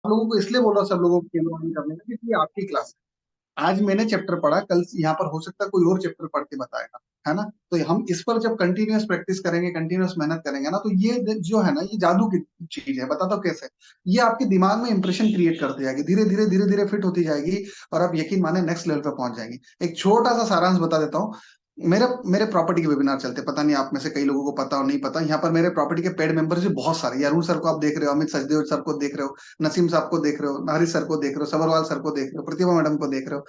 लोगों को इसलिए बोल रहा हूँ सब लोगों को केंद्र ऑन करने का क्योंकि ये आपकी क्लास है। आज मैंने चैप्टर पढ़ा, कल यहाँ पर हो सकता है कोई और चैप्टर पढ़ के बताएगा, है ना? तो हम इस पर जब कंटिन्यूअस प्रैक्टिस करेंगे, कंटिन्यूअस मेहनत करेंगे ना, तो ये जो है ना, ये जादू की चीज है। बताता हूँ कैसे। ये आपके दिमाग में इंप्रेशन क्रिएट करती जाएगी, धीरे धीरे धीरे धीरे फिट होती जाएगी, और आप यकीन माने नेक्स्ट लेवल पे पहुंच जाएंगे। एक छोटा सा सारांश बता देता हूँ। मेरे मेरे प्रॉपर्टी के वेबिनार चलते हैं, पता नहीं आप में से कई लोगों को पता और नहीं पता। यहाँ पर मेरे प्रॉपर्टी के पेड मेंबर्स भी बहुत सारे, ये अरुण सर को आप देख रहे हो, अमित सचदेव सर को देख रहे हो, नसीम साहब को देख रहे हो, हरीश सर को देख रहे हो, सबरवाल सर को देख रहे हो, प्रतिभा मैडम को देख रहे हो,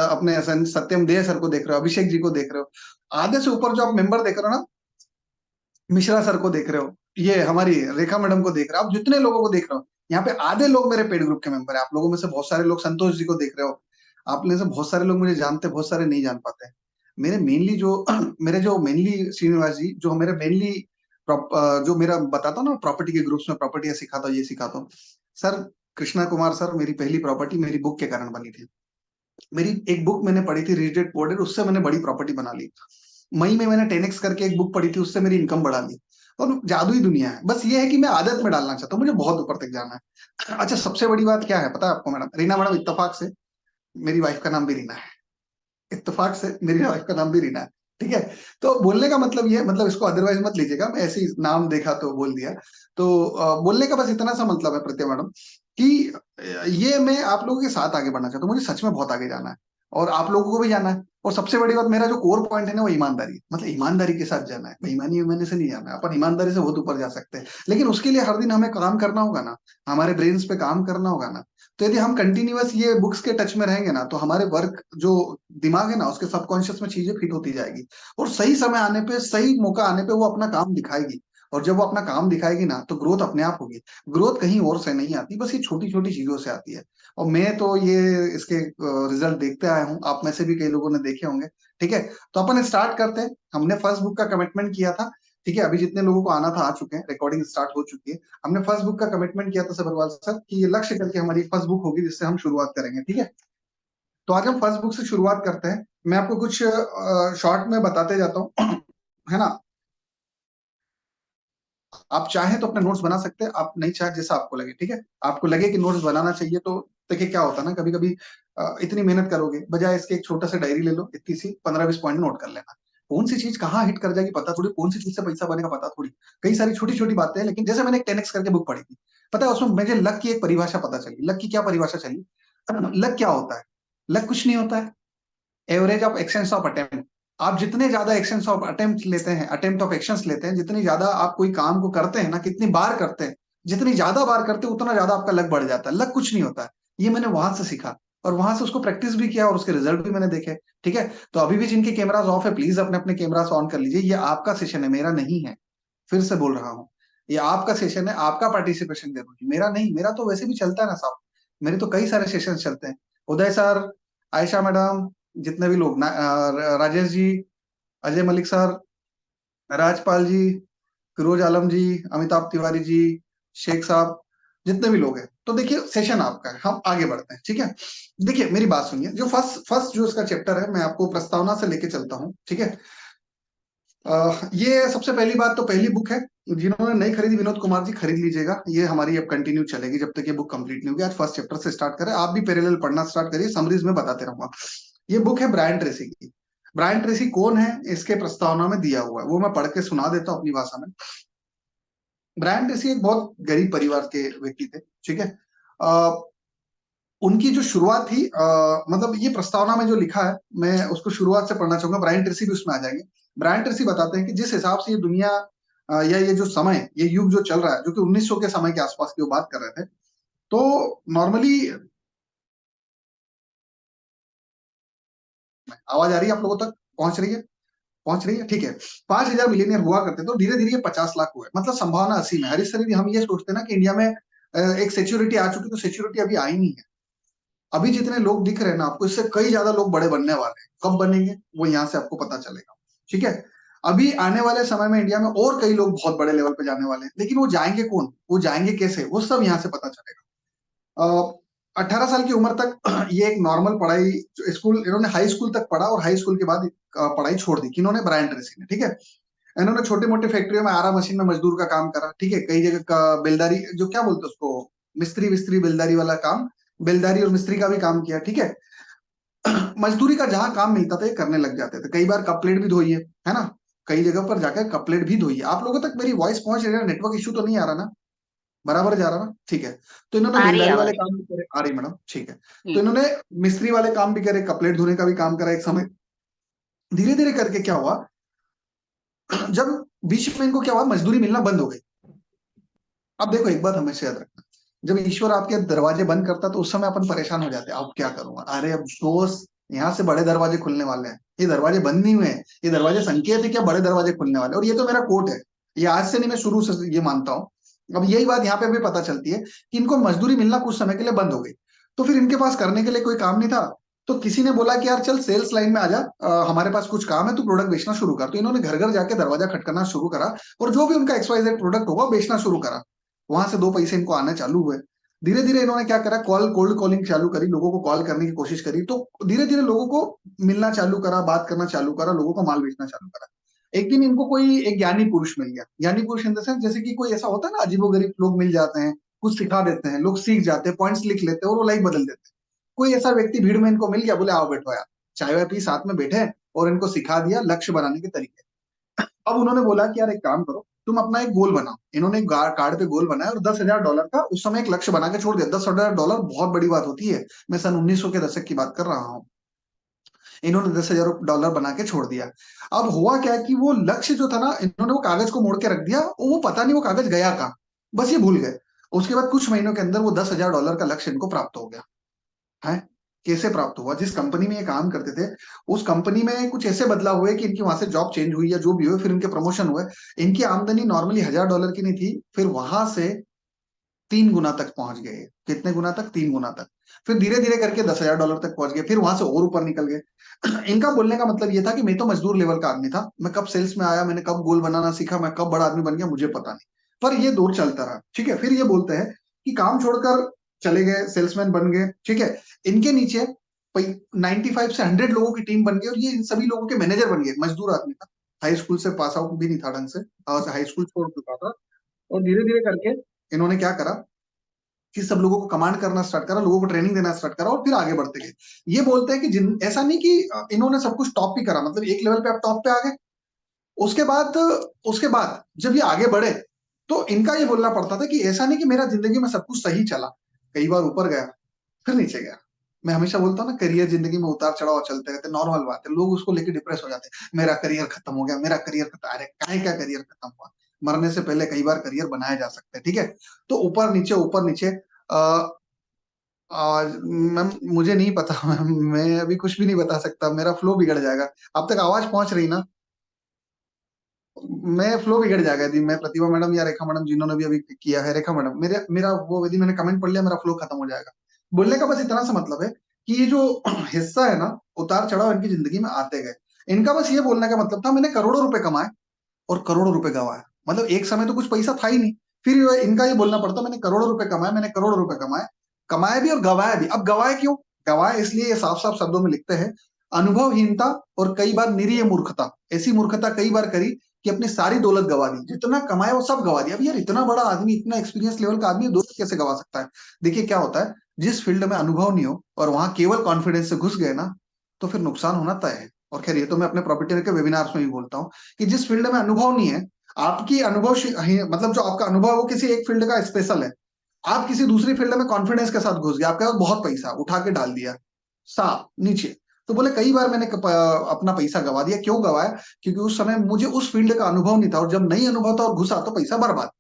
अपने सत्यम दे सर को देख रहे हो, अभिषेक जी को देख रहे हो। आधे से ऊपर जो आप मेंबर देख रहे हो ना, मिश्रा सर को देख रहे हो, ये हमारी रेखा मैडम को देख रहे हो, आप जितने लोगों को देख रहे हो, यहाँ पे आधे लोग मेरे पेड ग्रुप के मेंबर है। आप लोगों में से बहुत सारे लोग संतोष जी को देख रहे हो, आप में से बहुत सारे लोग मुझे जानते, बहुत सारे नहीं जान पाते। मेरे मेनली जो मेरे जो मेनली श्रीनिवास जी जो मेरे मेनली जो मेरा बताता हूँ ना, प्रॉपर्टी के ग्रुप्स में प्रॉपर्टी ये सिखाता हूँ, ये सिखाता हूँ सर। कृष्णा कुमार सर, मेरी पहली प्रॉपर्टी मेरी बुक के कारण बनी थी। मेरी एक बुक मैंने पढ़ी थी, रिच डैड पुअर डैड, उससे मैंने बड़ी प्रॉपर्टी बना ली। मई में मैंने 10x करके एक बुक पढ़ी थी, उससे मेरी इनकम बढ़ा ली। और जादुई दुनिया है, बस ये है कि मैं आदत में डालना चाहता हूँ, मुझे बहुत ऊपर तक जाना है। अच्छा, सबसे बड़ी बात क्या है पता है आपको मैडम? रीना मैडम, इत्तेफाक से मेरी वाइफ का नाम भी रीना है। इत्तेफाक से मेरी वाइफ का नाम भी रीना है। ठीक है। तो बोलने का मतलब ये, मतलब इसको अदरवाइज मत लीजिएगा, मैं ऐसे ही नाम देखा तो बोल दिया। तो बोलने का बस इतना सा मतलब है प्रतिभा मैडम कि ये मैं आप लोगों के साथ आगे बढ़ना चाहता हूँ, मुझे सच में बहुत आगे जाना है, और आप लोगों को भी जाना है। और सबसे बड़ी बात, मेरा जो कोर पॉइंट है ना, वो ईमानदारी है। मतलब ईमानदारी के साथ जाना है, बेईमानी ईमानी से नहीं जाना है। अपन ईमानदारी से बहुत ऊपर जा सकते हैं, लेकिन उसके लिए हर दिन हमें काम करना होगा ना, हमारे ब्रेन्स पे काम करना होगा ना। तो यदि हम कंटिन्यूअस ये बुक्स के टच में रहेंगे ना, तो हमारे वर्क जो दिमाग है ना, उसके सबकॉन्शियस में चीजें फिट होती जाएगी, और सही समय आने पे, सही मौका आने पे वो अपना काम दिखाएगी। और जब वो अपना काम दिखाएगी ना, तो ग्रोथ अपने आप होगी। ग्रोथ कहीं और से नहीं आती, बस ये छोटी छोटी चीजों से आती है। और मैं तो ये इसके रिजल्ट देखते आया हूँ, आप में से भी कई लोगों ने देखे होंगे। ठीक है। तो अपन स्टार्ट करते हैं। हमने फर्स्ट बुक का कमिटमेंट किया था। ठीक है, अभी जितने लोगों को आना था आ चुके हैं, रिकॉर्डिंग स्टार्ट हो चुकी है। हमने फर्स्ट बुक का कमिटमेंट किया था सबरवाल सर कि ये लक्ष्य करके हमारी फर्स्ट बुक होगी जिससे हम शुरुआत करेंगे। ठीक है। तो आज हम फर्स्ट बुक से शुरुआत करते हैं। मैं आपको कुछ शॉर्ट में बताते जाता हूँ है ना? आप चाहें तो अपने नोट्स बना सकते हैं, आप नहीं चाहे जैसा आपको लगे। ठीक है। आपको लगे कि नोट्स बनाना चाहिए, तो देखिए क्या होता है ना, कभी कभी इतनी मेहनत करोगे, बजाय इसके एक छोटा सा डायरी ले लो, इतनी सी 15-20 पॉइंट नोट कर लेना। कौन सी चीज कहाँ हिट कर जाएगी पता थोड़ी, कौन सी चीज से पैसा बनेगा पता थोड़ी। कई सारी छोटी छोटी बातें हैं, लेकिन जैसे मैंने एक 10x करके बुक पढ़ी थी, पता है उसमें मुझे लक की एक परिभाषा पता चली। लक की क्या परिभाषा चली? लक क्या होता है? लक कुछ नहीं होता है, average of actions of attempt. आप जितने ज्यादा एक्शंस ऑफ अटेम्प्ट लेते हैं, अटेम्प्ट ऑफ एक्शंस लेते हैं, जितनी ज्यादा आप कोई काम को करते हैं ना, कितनी बार करते हैं, जितनी ज्यादा बार करते हैं, उतना ज्यादा आपका लक बढ़ जाता है। लक कुछ नहीं होता है। ये मैंने वहां से सीखा, और वहां से उसको प्रैक्टिस भी किया, और उसके रिजल्ट भी मैंने देखे। ठीक है। तो अभी भी जिनके कैमरास ऑफ है, प्लीज अपने अपने कैमरास ऑन कर लीजिए। ये आपका सेशन है, मेरा नहीं है। फिर से बोल रहा हूँ, ये आपका सेशन है, आपका पार्टिसिपेशन जरूरी, मेरा नहीं। मेरा तो वैसे भी चलता है ना साहब, मेरे तो कई सारे सेशन चलते हैं। उदय सर, आयशा मैडम, जितने भी लोग राजेश जी, अजय मलिक सर, राजपाल जी, फिरोज आलम जी, अमिताभ तिवारी जी, शेख साहब, जितने भी लोग हैं, तो देखिए सेशन आपका है, हम आगे बढ़ते हैं। ठीक है। देखिए मेरी बात सुनिए, जो फर्स्ट फर्स्ट जो इसका चैप्टर है, मैं आपको प्रस्तावना से लेके चलता हूँ। ठीक है। ये सबसे पहली बात तो पहली बुक है, जिन्होंने नहीं खरीदी विनोद कुमार जी खरीद लीजिएगा। ये हमारी अब कंटिन्यू चलेगी जब तक ये बुक कंप्लीट नहीं होगी। आज फर्स्ट चैप्टर से स्टार्ट करें, आप भी पैरेलल पढ़ना स्टार्ट करिए, समरीज में बताते रहूंगा। ये बुक है ब्रायन ट्रेसी की। ब्रायन ट्रेसी कौन है, इसके प्रस्तावना में दिया हुआ है, वो मैं पढ़ के सुना देता हूँ अपनी भाषा में। ब्रायन ट्रेसी एक बहुत गरीब परिवार के व्यक्ति थे। ठीक है। उनकी जो शुरुआत थी, मतलब ये प्रस्तावना में जो लिखा है, मैं उसको शुरुआत से पढ़ना चाहूंगा, ब्रायन ट्रेसी भी उसमें आ जाएंगे। ब्रायन ट्रेसी बताते हैं कि जिस हिसाब से ये दुनिया या ये जो समय, ये युग जो चल रहा है, जो कि 1900 के समय के आसपास की वो बात कर रहे थे, तो नॉर्मली आवाज आ रही है आप लोगों तक? पहुंच रही है? पहुंच रही है, ठीक है। 5,000 मिलियनियर हुआ करते तो धीरे धीरे ये 50 लाख हुए, मतलब संभावना 80 में। हरीश सर, हम ये सोचते हैं ना कि इंडिया में एक सेच्योरिटी आ चुकी, तो सेच्योरिटी अभी आई नहीं है। अभी जितने लोग दिख रहे हैं ना आपको, इससे कई ज्यादा लोग बड़े बनने वाले हैं। कब बनेंगे वो यहाँ से आपको पता चलेगा। ठीक है। अभी आने वाले समय में इंडिया में और कई लोग बहुत बड़े लेवल पे जाने वाले हैं, लेकिन वो जाएंगे कौन, वो जाएंगे कैसे, वो सब यहाँ से पता चलेगा। 18 साल की उम्र तक ये एक नॉर्मल पढ़ाई, स्कूल, इन्होंने हाई स्कूल तक पढ़ा, और हाई स्कूल के बाद पढ़ाई छोड़ दी। किन्होंने? ब्रायन ट्रेसी ने। ठीक है। इन्होंने छोटे मोटे फैक्ट्रियों में आरा मशीन में मजदूर का काम करा। ठीक है। कई जगह का बेलदारी, जो क्या बोलते हैं उसको, मिस्त्री विस्त्री बेलदारी वाला काम, बेलदारी और मिस्त्री का भी काम किया, ठीक है। मजदूरी का जहां काम मिलता था ये करने लग जाते थे। कई बार कप प्लेट भी धोई है ना, कई जगह पर जाकर कप प्लेट भी धोई है। आप लोगों तक मेरी वॉइस पहुंच रही है? नेटवर्क इशू तो नहीं आ रहा ना? बराबर जा रहा ना? ठीक है। तो इन्होंने आ रही बेलदारी वाले आवाज। काम भी करे, आ रही मैडम, ठीक है। तो हम्म। इन्होंने मिस्त्री वाले काम भी करे, कपलेट धोने का भी काम करा एक समय। धीरे धीरे करके क्या हुआ, जब बीच में इनको क्या हुआ, मजदूरी मिलना बंद हो गई। अब देखो एक बात हमेशा याद रखना, जब ईश्वर आपके दरवाजे बंद करता तो उस समय अपन परेशान हो जाते हैं, अब क्या करूंगा, अरे अब दोस्त यहाँ से बड़े दरवाजे खुलने वाले हैं, ये दरवाजे बंद नहीं हुए हैं, ये दरवाजे संकेत है क्या बड़े दरवाजे खुलने वाले हैं। और ये तो मेरा कोट है, ये आज से नहीं, मैं शुरू से ये मानता हूँ। अब यही बात यहाँ पे भी पता चलती है कि इनको मजदूरी मिलना कुछ समय के लिए बंद हो गई। तो फिर इनके पास करने के लिए कोई काम नहीं था। तो किसी ने बोला कि यार चल सेल्स लाइन में आ जा, हमारे पास कुछ काम है, तू प्रोडक्ट बेचना शुरू कर। तो इन्होंने घर घर जाके दरवाजा खटखना शुरू करा, और जो भी उनका XYZ प्रोडक्ट होगा बेचना शुरू करा। वहां से दो पैसे इनको आने चालू हुए। धीरे धीरे इन्होंने क्या करा, कोल्ड कॉलिंग चालू करी, लोगों को कॉल करने की कोशिश करी। तो धीरे धीरे लोगों को मिलना चालू करा, बात करना चालू करा, लोगों को माल बेचना चालू करा। एक दिन इनको कोई एक ज्ञानी पुरुष मिल गया। ज्ञानी पुरुष इन द सेंस, जैसे कि कोई ऐसा होता है ना, अजीबोगरीब लोग मिल जाते हैं, कुछ सिखा देते हैं, लोग सीख जाते हैं, पॉइंट्स लिख लेते हैं और वो लाइफ बदल देते हैं। कोई ऐसा व्यक्ति भीड़ में इनको मिल गया, बोले आओ बैठो यार, चाय वाय पी, साथ में बैठे और इनको सिखा दिया लक्ष्य बनाने के तरीके। अब उन्होंने बोला कि यार एक काम करो, तुम अपना एक गोल बनाओ। इन्होंने एक कार्ड पे गोल बनाया और $10,000 का उस समय एक लक्ष्य बना के छोड़ दिया। $10,000 बहुत बड़ी बात होती है, मैं सन 1900 के दशक की बात कर रहा हूँ। इन्होंने $10,000 बना के छोड़ दिया। अब हुआ क्या कि वो लक्ष्य जो था ना, इन्होंने वो कागज को मोड़ के रख दिया, और वो पता नहीं वो कागज गया कहाँ, बस ये भूल गए। उसके बाद कुछ महीनों के अंदर वो $10,000 का लक्ष्य इनको प्राप्त हो गया है। कैसे प्राप्त हुआ, जिस कंपनी में ये काम करते थे उस कंपनी में कुछ ऐसे बदलाव हुए कि इनकी वहां से जॉब चेंज हुई या जो भी हुए, फिर इनके प्रमोशन हुए। इनकी आमदनी नॉर्मली $1,000 की नहीं थी, फिर वहां से 3 गुना तक पहुंच गए। कितने गुना तक? 3 गुना तक। फिर धीरे धीरे करके $10,000 तक पहुंच गए, फिर वहां से और ऊपर निकल गए। इनका बोलने का मतलब ये था कि मैं तो मजदूर लेवल का आदमी था, मैं कब सेल्स में आया, मैंने कब गोल बनाना सीखा, मैं कब बड़ा आदमी बन गया, मुझे पता नहीं। पर ये दौर चलता रहा, ठीक है। फिर ये बोलते हैं कि काम छोड़कर चले गए, सेल्समैन बन गए, ठीक है। इनके नीचे 95 से 100 लोगों की टीम बन गई, और ये इन सभी लोगों के मैनेजर बन गए। मजदूर आदमी था, हाई स्कूल से पास आउट भी नहीं था ढंग से, हाई स्कूल छोड़ चुका था। और धीरे धीरे करके इन्होंने क्या करा कि सब लोगों को कमांड करना स्टार्ट करा, लोगों को ट्रेनिंग देना स्टार्ट करा, और फिर आगे बढ़ते गए। ये बोलते हैं कि जिन ऐसा नहीं कि इन्होंने सब कुछ टॉप भी करा, मतलब एक लेवल पे आप टॉप पे आ गए। उसके बाद उसके बाद जब ये आगे बढ़े तो इनका ये बोलना पड़ता था कि ऐसा नहीं कि मेरा जिंदगी में सब कुछ सही चला, कई बार ऊपर गया फिर नीचे गया। मैं हमेशा बोलता हूँ ना, करियर जिंदगी में उतार चढ़ाव चलते रहते, नॉर्मल बात है। लोग उसको लेके डिप्रेस हो जाते हैं, मेरा करियर खत्म हो गया, मेरा करियर खत्म। अरे काहे का करियर खत्म हुआ, मरने से पहले कई बार करियर बनाया जा सकता है, ठीक है। तो ऊपर नीचे आज मैम मुझे नहीं पता मैम, मैं अभी कुछ भी नहीं बता सकता, मेरा फ्लो बिगड़ जाएगा। अब तक आवाज पहुंच रही ना? मैं फ्लो बिगड़ जाएगा यदि मैं प्रतिभा मैडम या रेखा मैडम, जिन्होंने भी अभी किया है, रेखा मैडम, मेरे मेरा वो यदि मैंने कमेंट पढ़ लिया, मेरा फ्लो खत्म हो जाएगा। बोलने का बस इतना सा मतलब है कि ये जो हिस्सा है ना, उतार चढ़ाव इनकी जिंदगी में आते गए। इनका बस ये बोलने का मतलब था, मैंने करोड़ों रुपए कमाए और करोड़ों रुपए गंवाए। मतलब एक समय तो कुछ पैसा था ही नहीं, फिर इनका ये बोलना पड़ता, मैंने करोड़ों रुपए कमाए, मैंने करोड़ों रुपए कमाए, कमाए भी और गवाए भी। अब गवाए क्यों? गवाए इसलिए, ये साफ साफ शब्दों में लिखते हैं, अनुभवहीनता और कई बार निरीह मूर्खता। ऐसी मूर्खता कई बार करी कि अपनी सारी दौलत गवा दी, जितना कमाया वो सब गवा दिया। अब यार इतना बड़ा आदमी, इतना एक्सपीरियंस लेवल का आदमी दौलत कैसे गवा सकता है? देखिए क्या होता है, जिस फील्ड में अनुभव नहीं हो और वहां केवल कॉन्फिडेंस से घुस गए ना, तो फिर नुकसान होना तय है। और खैर ये तो मैं अपने प्रॉपर्टी के वेबिनार्स में भी बोलता हूँ कि जिस फील्ड में अनुभव नहीं है, आपकी अनुभव मतलब जो आपका अनुभव है वो किसी एक फील्ड का स्पेशल है, आप किसी दूसरी फील्ड में कॉन्फिडेंस के साथ घुस गए, आपके पास बहुत पैसा उठा के डाल दिया साफ नीचे। तो बोले कई बार मैंने अपना पैसा गवा दिया। क्यों गवाया? क्योंकि उस समय मुझे उस फील्ड का अनुभव नहीं था, और जब नहीं अनुभव था और घुसा तो पैसा बर्बाद।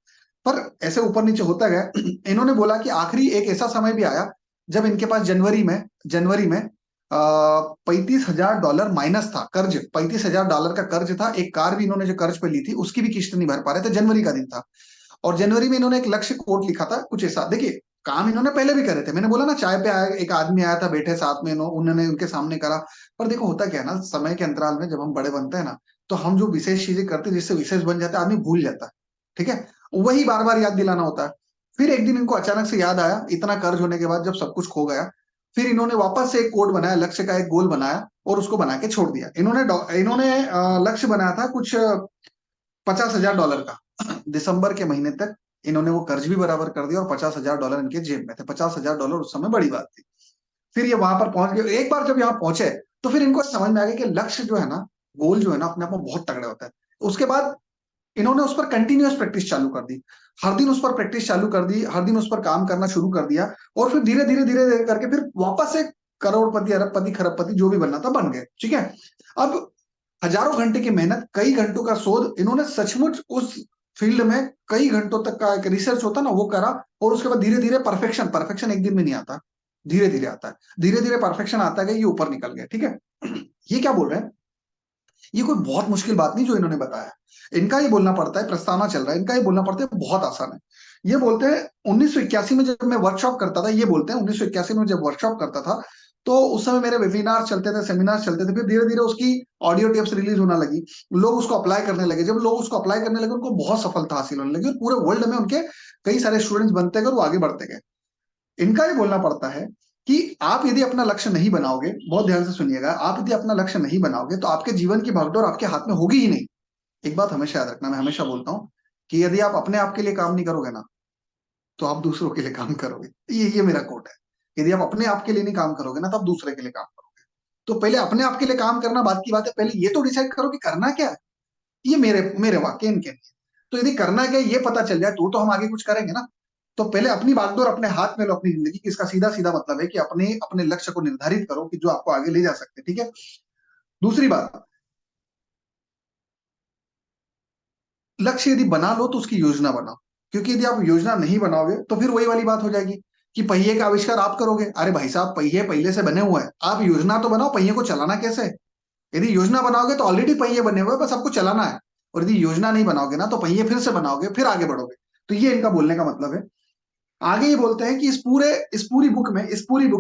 पर ऐसे ऊपर नीचे होता गया। इन्होंने बोला कि आखिरी एक ऐसा समय भी आया जब इनके पास जनवरी में $35,000 माइनस था, कर्ज $35,000 का कर्ज था। एक कार भी इन्होंने जो कर्ज पे ली थी उसकी भी किस्त नहीं भर पा रहे थे, जनवरी का दिन था। और जनवरी में इन्होंने एक लक्ष्य कोट लिखा था कुछ ऐसा, देखिए काम इन्होंने पहले भी करे थे, मैंने बोला ना चाय पे आया एक आदमी आया था, बैठे साथ में, उन्होंने उनके सामने करा। पर देखो होता क्या है ना, समय के अंतराल में जब हम बड़े बनते हैं ना, तो हम जो विशेष चीजें करते हैं जिससे विशेष बन जाता है, आदमी भूल जाता है, ठीक है। वही बार बार याद दिलाना होता है। फिर एक दिन इनको अचानक से याद आया, इतना कर्ज होने के बाद जब सब कुछ खो गया, फिर इन्होंने वापस से एक कोड बनाया, लक्ष्य का एक गोल बनाया और उसको बना के छोड़ दिया। इन्होंने लक्ष्य बनाया था कुछ $50,000 का दिसंबर के महीने तक इन्होंने वो कर्ज भी बराबर कर दिया और $50,000 इनके जेब में थे। $50,000 उस समय बड़ी बात थी। फिर ये वहां पर पहुंच गए। एक बार जब यहाँ पहुंचे तो फिर इनको समझ में आ गया कि लक्ष्य जो है ना, गोल जो है ना, अपने आप में बहुत तगड़ा होता है। उसके बाद इन्होंने उस पर कंटिन्यूअस प्रैक्टिस चालू कर दी। हर दिन उस पर प्रैक्टिस चालू कर दी, हर दिन उस पर काम करना शुरू कर दिया, और फिर धीरे धीरे धीरे धीरे करके फिर वापस से करोड़पति, अरबपति, खरबपति जो भी बनना था बन गए। ठीक है। अब हजारों घंटे की मेहनत, कई घंटों का शोध, इन्होंने सचमुच उस फील्ड में कई घंटों तक का एक रिसर्च होता ना वो करा, और उसके बाद धीरे धीरे परफेक्शन, परफेक्शन एक दिन में नहीं आता, धीरे धीरे आता है, धीरे धीरे परफेक्शन आता है, ये ऊपर निकल गया। ठीक है। ये क्या बोल रहे हैं, ये कोई बहुत मुश्किल बात नहीं जो इन्होंने बताया। इनका ये बोलना पड़ता है, प्रस्तावना चल रहा है, इनका ये बोलना पड़ता है बहुत आसान है। ये बोलते हैं 1981 में जब मैं वर्कशॉप करता था, ये बोलते हैं 1981 में जब वर्कशॉप करता था, तो उस समय मेरे वेबिनार चलते थे, सेमिनार चलते थे, फिर धीरे धीरे उसकी ऑडियो टेप्स रिलीज होने लगी, लोग उसको अप्लाई करने लगे। जब लोग उसको अप्लाई करने लगे, उनको बहुत सफलता हासिल होने लगी, और पूरे वर्ल्ड में उनके कई सारे स्टूडेंट्स बनते गए और वो आगे बढ़ते गए। इनका ये बोलना पड़ता है कि आप यदि अपना लक्ष्य नहीं बनाओगे, बहुत ध्यान से सुनिएगा, आप यदि अपना लक्ष्य नहीं बनाओगे तो आपके जीवन की भागदौड़ आपके हाथ में होगी ही नहीं। एक बात हमेशा याद रखना, मैं हमेशा बोलता हूँ कि यदि आप अपने आप के लिए काम नहीं करोगे ना, तो आप दूसरों के लिए काम करोगे। ये मेरा कोट है। यदि आप अपने आप के लिए नहीं काम करोगे ना, तो आप दूसरे के लिए काम करोगे। तो पहले अपने आप के लिए काम करना बात की बात है, पहले ये तो डिसाइड करो कि करना क्या है। ये मेरे मेरे वाक्य इनके नहीं। तो यदि करना क्या है ये पता चल जाए तो हम आगे कुछ करेंगे ना। तो पहले अपनी बागडोर अपने हाथ में लो, अपनी जिंदगी की। इसका सीधा सीधा मतलब है कि अपने अपने लक्ष्य को निर्धारित करो कि जो आपको आगे ले जा सकते। ठीक है। दूसरी बात, लक्ष्य यदि बना लो तो उसकी योजना बनाओ, क्योंकि यदि आप योजना नहीं बनाओगे तो फिर वही वाली बात हो जाएगी कि पहिए का आविष्कार आप करोगे। अरे भाई साहब, पहिए पहले से बने हुए हैं, आप योजना तो बनाओ, पहिए को चलाना कैसे है। यदि योजना बनाओगे तो ऑलरेडी पहिए बने हुए हैं, बस आपको चलाना है। और यदि योजना नहीं बनाओगे ना, तो पहिए फिर से बनाओगे, फिर आगे बढ़ोगे। तो ये इनका बोलने का मतलब है। आगे ये बोलते हैं कि इस पूरी बुक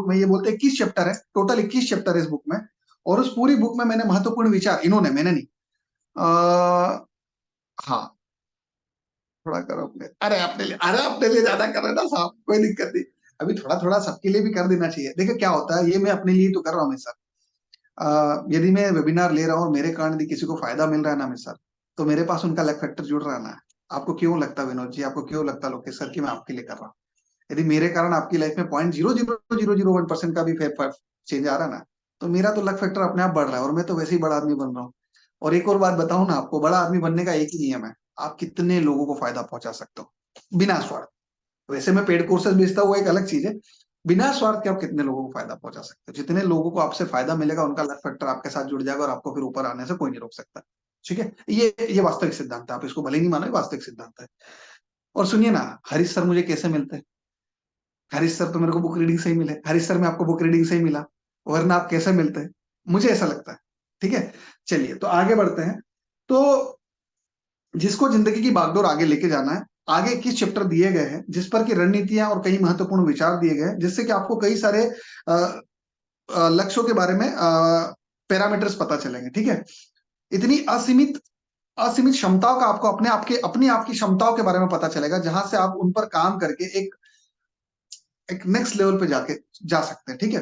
में ये बोलते हैं 21 चैप्टर है, टोटल 21 चैप्टर है इस बुक में। और उस पूरी बुक में मैंने महत्वपूर्ण विचार, इन्होंने, मैंने नहीं, हाँ, थोड़ा करो अपने, अरे अपने लिए ज्यादा कर रहे ना साहब, कोई दिक्कत नहीं। अभी थोड़ा थोड़ा सबके लिए भी कर देना चाहिए। देखिए क्या होता है, ये मैं अपने लिए तो कर रहा हूँ हमेशा। यदि मैं वेबिनार ले रहा हूँ और मेरे कारण यदि किसी को फायदा मिल रहा है ना हमेशा, तो मेरे पास उनका लक फैक्टर जुड़ रहा है ना। आपको क्यों लगता है विनोद जी, आपको क्यों लगता है लोकेश सर कि मैं आपके लिए कर रहा हूँ। यदि मेरे कारण आपकी लाइफ में 0.00001% का भी चेंज आ रहा है ना, तो मेरा तो लक फैक्टर अपने आप बढ़ रहा है, और मैं तो वैसे ही बड़ा आदमी बन रहा हूँ। और एक और बात बताऊं ना आपको, बड़ा आदमी बनने का एक ही नियम है, आप कितने लोगों को फायदा पहुंचा सकते हो बिना स्वार्थ। वैसे मैं पेड कोर्सेज बेचता हूँ, वो एक अलग चीज है। बिना स्वार्थ के आप कितने लोगों को फायदा पहुंचा सकते हो, जितने लोगों को आपसे फायदा मिलेगा उनका लक फैक्टर आपके साथ जुड़ जाएगा, और आपको फिर ऊपर आने से कोई नहीं रोक सकता। ठीक है। ये वास्तविक सिद्धांत है, आप इसको भले ही नहीं मानो, ये वास्तविक सिद्धांत है। और सुनिए ना, हरीश सर मुझे कैसे मिलते हैं। हरीश सर तो मेरे को बुक रीडिंग से ही मिले, हरीश सर में आपको बुक रीडिंग से ही मिला, वरना आप कैसे मिलते हैं, मुझे ऐसा लगता है। ठीक है। चलिए तो आगे बढ़ते हैं। तो जिसको जिंदगी की बागडोर आगे लेके जाना है, आगे 21 चैप्टर दिए गए हैं जिस पर की रणनीतियां और कई महत्वपूर्ण विचार दिए गए हैं, जिससे कि आपको कई सारे लक्ष्यों के बारे में पैरामीटर्स पता चलेंगे। ठीक है। इतनी असीमित असीमित क्षमताओं का आपको अपने आप की क्षमताओं के बारे में पता चलेगा, जहां से आप उन पर काम करके एक एक नेक्स्ट लेवल पे जाके जा सकते हैं। ठीक है।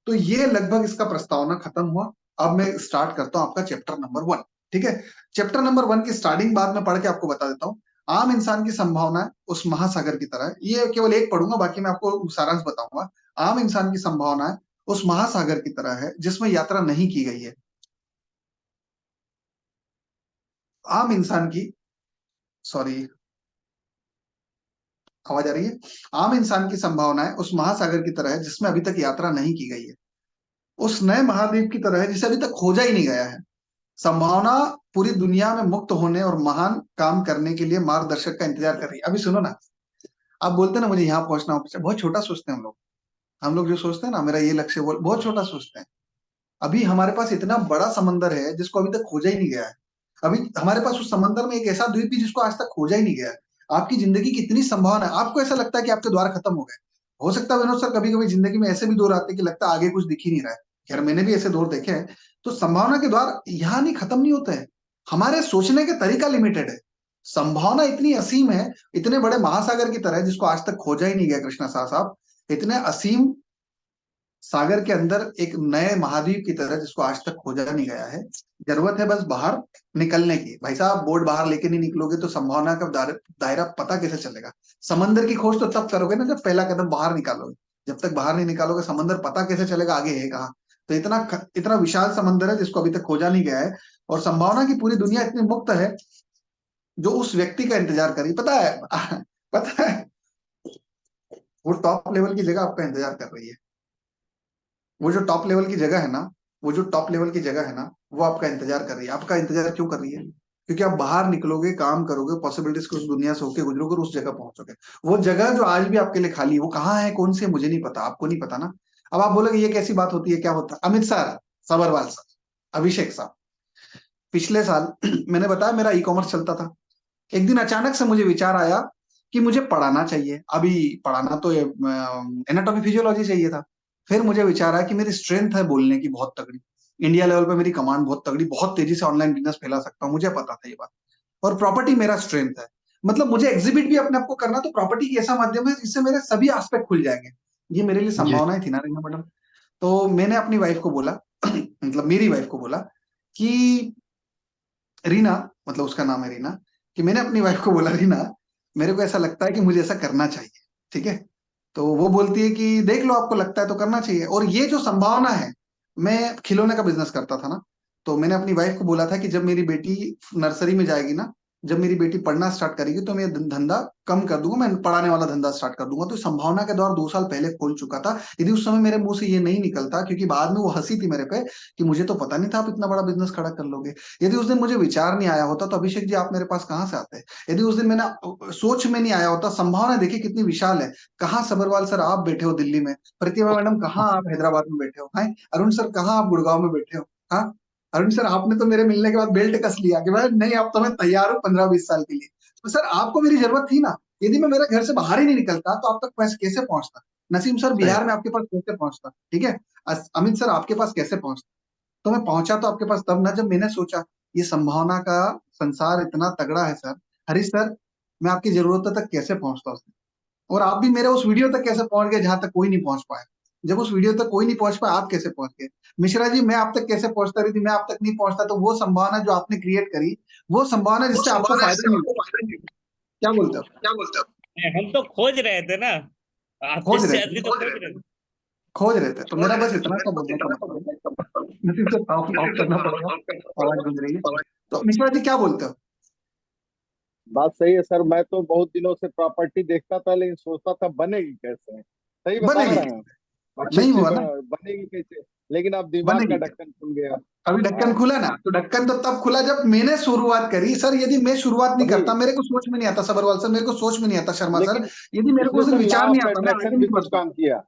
तो ये लगभग इसका प्रस्तावना खत्म हुआ। अब मैं स्टार्ट करता हूं आपका चैप्टर नंबर 1। ठीक है। चैप्टर नंबर 1 की स्टार्टिंग बाद में पढ़ के आपको बता देता हूँ। आम इंसान की संभावना उस महासागर की तरह है। ये केवल एक पढ़ूंगा, बाकी मैं आपको सारांश बताऊंगा। आम इंसान की संभावना उस महासागर की तरह है जिसमें यात्रा नहीं की गई है। आम इंसान की, सॉरी, आवाज आ रही है। आम इंसान की संभावनाएं उस महासागर की तरह है जिसमें अभी तक यात्रा नहीं की गई है। उस नए महाद्वीप की तरह है जिसे अभी तक खोजा ही नहीं गया है। संभावना पूरी दुनिया में मुक्त होने और महान काम करने के लिए मार्गदर्शक का इंतजार कर रही है। अभी सुनो ना, आप बोलते हैं ना मुझे यहाँ पहुंचना हो, बहुत छोटा सोचते हैं हम लोग। हम लोग जो सोचते हैं ना मेरा ये लक्ष्य, वो बहुत छोटा सोचते हैं। अभी हमारे पास इतना बड़ा समंदर है जिसको अभी तक खोजा ही नहीं गया है। अभी हमारे पास उस समंदर में एक ऐसा द्वीप भी जिसको आज तक खोजा ही नहीं गया है। आपकी जिंदगी की इतनी संभावना है, आपको ऐसा लगता है कि आपके द्वार खत्म हो गए। हो सकता है विनोद सर कभी कभी जिंदगी में ऐसे भी दौर आते हैं कि लगता है आगे कुछ दिख ही नहीं रहा है। खैर मैंने भी ऐसे दौर देखे हैं। तो संभावना के द्वार यहाँ नहीं, खत्म नहीं होते हैं। हमारे सोचने के तरीका लिमिटेड है। संभावना इतनी असीम है, इतने बड़े महासागर की तरह है, जिसको आज तक खोजा ही नहीं गया कृष्णा साहब। इतने असीम सागर के अंदर एक नए महाद्वीप की तरह, जिसको आज तक खोजा नहीं गया है। जरूरत है बस बाहर निकलने की। भाई साहब, बोर्ड बाहर लेके नहीं निकलोगे तो संभावना का दायरा पता कैसे चलेगा? समंदर की खोज तो तब करोगे ना जब पहला कदम बाहर निकालोगे। जब तक बाहर नहीं निकालोगे समंदर पता कैसे चलेगा आगे है कहाँ? तो इतना इतना विशाल समंदर है जिसको अभी तक खोजा नहीं गया है। और संभावना की पूरी दुनिया इतनी मुक्त है जो उस व्यक्ति का इंतजार करी, पता है? पता है, वो टॉप लेवल की जगह आपका इंतजार कर रही है। वो जो टॉप लेवल की जगह है ना, वो जो टॉप लेवल की जगह है ना, वो आपका इंतजार कर रही है। आपका इंतजार क्यों कर रही है? क्योंकि आप बाहर निकलोगे, काम करोगे, पॉसिबिलिटीज को उस दुनिया से होके गुजरोगे और उस जगह पहुंचोगे। वो जगह जो आज भी आपके लिए खाली है, वो कहाँ है, कौन सी है, मुझे नहीं पता, आपको नहीं पता ना। अब आप बोलोगे ये कैसी बात होती है, क्या होता है? अमित सर, सबरवाल सर, अभिषेक साहब, पिछले साल मैंने बताया मेरा ई कॉमर्स चलता था। एक दिन अचानक से मुझे विचार आया कि मुझे पढ़ाना चाहिए। अभी पढ़ाना तो एनाटॉमी फिजियोलॉजी चाहिए था। फिर मुझे विचार आया कि मेरी स्ट्रेंथ है बोलने की बहुत तगड़ी। इंडिया लेवल पे मेरी कमांड बहुत तगड़ी, बहुत तेजी से ऑनलाइन बिजनेस फैला सकता हूँ, मुझे पता था ये बात। और प्रॉपर्टी मेरा स्ट्रेंथ है। मतलब मुझे एग्जिबिट भी अपने आप को करना, तो प्रॉपर्टी की ऐसा माध्यम है जिससे मेरे सभी एस्पेक्ट खुल जाएंगे। ये मेरे लिए जी। संभावनाएं थी ना रीना मैडम। तो मैंने अपनी वाइफ को बोला मतलब मेरी वाइफ को बोला कि रीना, मतलब उसका नाम है रीना, कि मैंने अपनी वाइफ को बोला रीना, मेरे को ऐसा लगता है कि मुझे ऐसा करना चाहिए। ठीक है? तो वो बोलती है कि देख लो, आपको लगता है तो करना चाहिए। और ये जो संभावना है, मैं खिलौने का बिजनेस करता था ना, तो मैंने अपनी वाइफ को बोला था कि जब मेरी बेटी नर्सरी में जाएगी ना, जब मेरी बेटी पढ़ना स्टार्ट करेगी तो मैं धंधा कम कर दूंगा, मैं पढ़ाने वाला धंधा स्टार्ट कर दूंगा। तो संभावना के द्वार 2 साल पहले खोल चुका था। यदि उस समय मेरे मुंह से ये नहीं निकलता, क्योंकि बाद में वो हंसी थी मेरे पे कि मुझे तो पता नहीं था आप इतना बड़ा बिजनेस खड़ा कर लोगे। यदि उस दिन मुझे विचार नहीं आया होता तो अभिषेक जी आप मेरे पास कहाँ से आते? यदि उस दिन मैंने सोच में नहीं आया होता, संभावना देखिए कितनी विशाल है। कहाँ सबरवाल सर आप बैठे हो दिल्ली में, प्रतिभा मैडम कहाँ आप हैदराबाद में बैठे हो, हैं अरुण सर कहाँ आप गुड़गांव में बैठे हो। हाँ, अरुण सर आपने तो मेरे मिलने के बाद बेल्ट कस लिया कि भाई नहीं, अब तो मैं तैयार हूँ 15-20 साल के लिए। तो सर आपको मेरी जरूरत थी ना। यदि मैं मेरे घर से बाहर ही नहीं निकलता तो आप तक पैसे कैसे पहुंचता? नसीम सर सही। बिहार में आपके पास कैसे पहुंचता? ठीक है? अमित सर आपके पास कैसे पहुंचता? तो मैं पहुंचा तो आपके पास तब ना जब मैंने सोचा ये संभावना का संसार इतना तगड़ा है सर। हरीश सर, मैं आपकी जरूरतों तक कैसे पहुंचता उसमें? और आप भी मेरे उस वीडियो तक कैसे पहुंच गए जहां तक कोई नहीं पहुंच पाया? जब उस वीडियो तक कोई नहीं पहुंच पाया, आप कैसे पहुंच गए? मिश्रा जी, मैं आप तक कैसे पहुंचता रही थी, मैं आप तक नहीं पहुंचता। तो वो संभावना जो आपने क्रिएट करी, वो संभावना वो जिससे आपको संभावना फायदा जिससे नहीं आपको हुआ। फायदा नहीं। क्या बोलते हो? क्या बोलते हो? हम तो खोज रहे थे ना, आप खोज जैसे रहे थे, आदमी तो खोज रहे थे। खोज रहे थे। तो खोज मेरा रहे बस थे तो इतना मेरे सा पास बोलने का इतना सा मतलब है। बोलने का नसीब से ऑफ करना पड़ेगा, आवाज गूंज रही है। तो मिश्रा जी क्या बोलते हो? बात सही है सर। मैं तो बहुत दिनों से प्रॉपर्टी देखता था, लेकिन सोचता था बनेगी कैसे। सही बता बनेगी रहे हैं। कैसे? अच्छी नहीं अच्छी हुआ ना। बनेगी कैसे। लेकिन अब दिमाग का बनेगी कैसे? ढक्कन खुल गया। अभी ढक्कन हाँ। खुला ना, तो ढक्कन तो तब खुला जब मैंने शुरुआत करी सर। यदि मैं शुरुआत नहीं अभी करता, मेरे को सोच में नहीं आता सबरवाल सर, मेरे को सोच में नहीं आता शर्मा सर, लेकिन यदि मेरे को इसमें उस दिन सर लॉ विचार नहीं ऑफ आता, मैं आगे अट्रैक्शन भी नहीं कुछ बढ़ता। काम किया।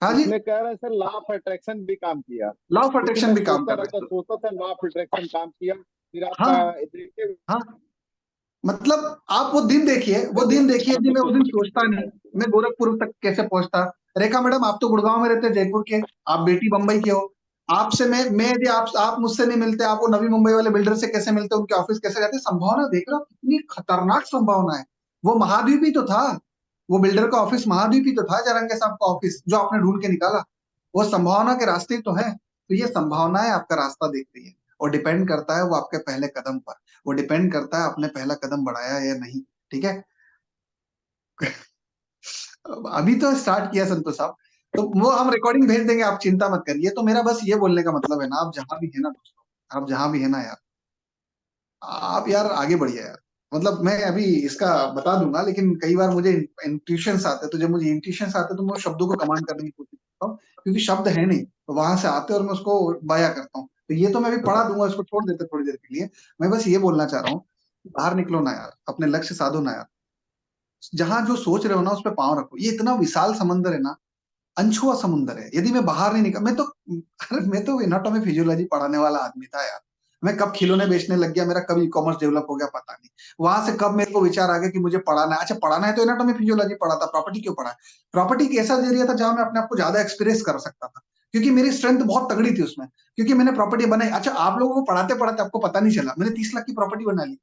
हाँ जी, इसमें कह रहे हैं सर लॉ ऑफ अट्रैक्शन भी काम किया। लॉ ऑफ क्योंकि अट्रैक्शन मैं भी काम कर रहा है। सोचता था लॉ ऑफ अट्रैक्शन काम किया। फिर आपका हाँ, देखिए। हाँ, मतलब आप वो दिन देखिए, वो दिन देखिए, यदि मैं उस दिन सोचता नहीं, मैं गोरखपुर तक कैसे पहुंचता? रेखा मैडम आप तो गुड़गांव में रहते हैं, जयपुर के, आप बेटी बंबई के हो। आपसे मैं यदि आप मुझसे नहीं मिलते, आप वो नवी मुंबई वाले बिल्डर से कैसे मिलते, उनके ऑफिस कैसे जाते? संभावना देख रहे हो कितनी खतरनाक संभावना है। वो महाद्वीप ही तो था, वो बिल्डर का ऑफिस महाद्वीप ही तो था, जरंगे साहब का ऑफिस जो आपने ढूंढ के निकाला। वो संभावना के रास्ते ही तो है। तो ये संभावनाएं आपका रास्ता देख रही है, और डिपेंड करता है वो आपके पहले कदम पर। वो डिपेंड करता है आपने पहला कदम बढ़ाया या नहीं। ठीक है? अभी तो स्टार्ट किया संतोष साहब, तो वो हम रिकॉर्डिंग भेज देंगे, आप चिंता मत करिए। तो मेरा बस ये बोलने का मतलब है ना, आप जहां भी है ना दोस्तों, आप जहां भी है ना यार, आप यार आगे बढ़िए यार। मतलब मैं अभी इसका बता दूंगा, लेकिन कई बार मुझे इंट्यूशंस आते हैं, तो जब मुझे इंट्यूशंस आते हैं तो मैं उस शब्दों को कमांड करने की कोशिश करता हूँ, क्योंकि शब्द है नहीं, तो वहां से आते हैं और मैं उसको बया करता हूँ। तो ये तो मैं अभी पढ़ा दूंगा, इसको छोड़ देते थोड़ी देर के लिए। मैं बस ये बोलना चाह रहा हूँ, बाहर निकलो ना यार, अपने लक्ष्य साधो ना यार। जहां जो सोच रहे हो ना उस पर पाँव रखो। ये इतना विशाल समंदर है ना, अनछुआ समुंदर है। यदि मैं बाहर नहीं निकल, मैं तो अरे मैं तो एनाटॉमी फिजियोलॉजी पढ़ाने वाला आदमी था यार। मैं कब खिलौने बेचने लग गया, मेरा कब ई कॉमर्स डेवलप हो गया पता नहीं। वहां से कब मेरे को विचार आ गया कि मुझे पढ़ाना है। अच्छा पढ़ाना है तो एनाटॉमी फिजियोलॉजी पढ़ा था, प्रॉपर्टी क्यों पढ़ा है? प्रॉपर्टी एक ऐसा जरिया था जहां मैं अपने आप को ज्यादा एक्सप्रेस कर सकता था, क्योंकि मेरी स्ट्रेंथ बहुत तगड़ी थी उसमें, क्योंकि मैंने प्रॉपर्टी बनाई। अच्छा आप लोगों को पढ़ाते पढ़ाते आपको पता नहीं चला, मैंने 30 लाख की प्रॉपर्टी बना ली।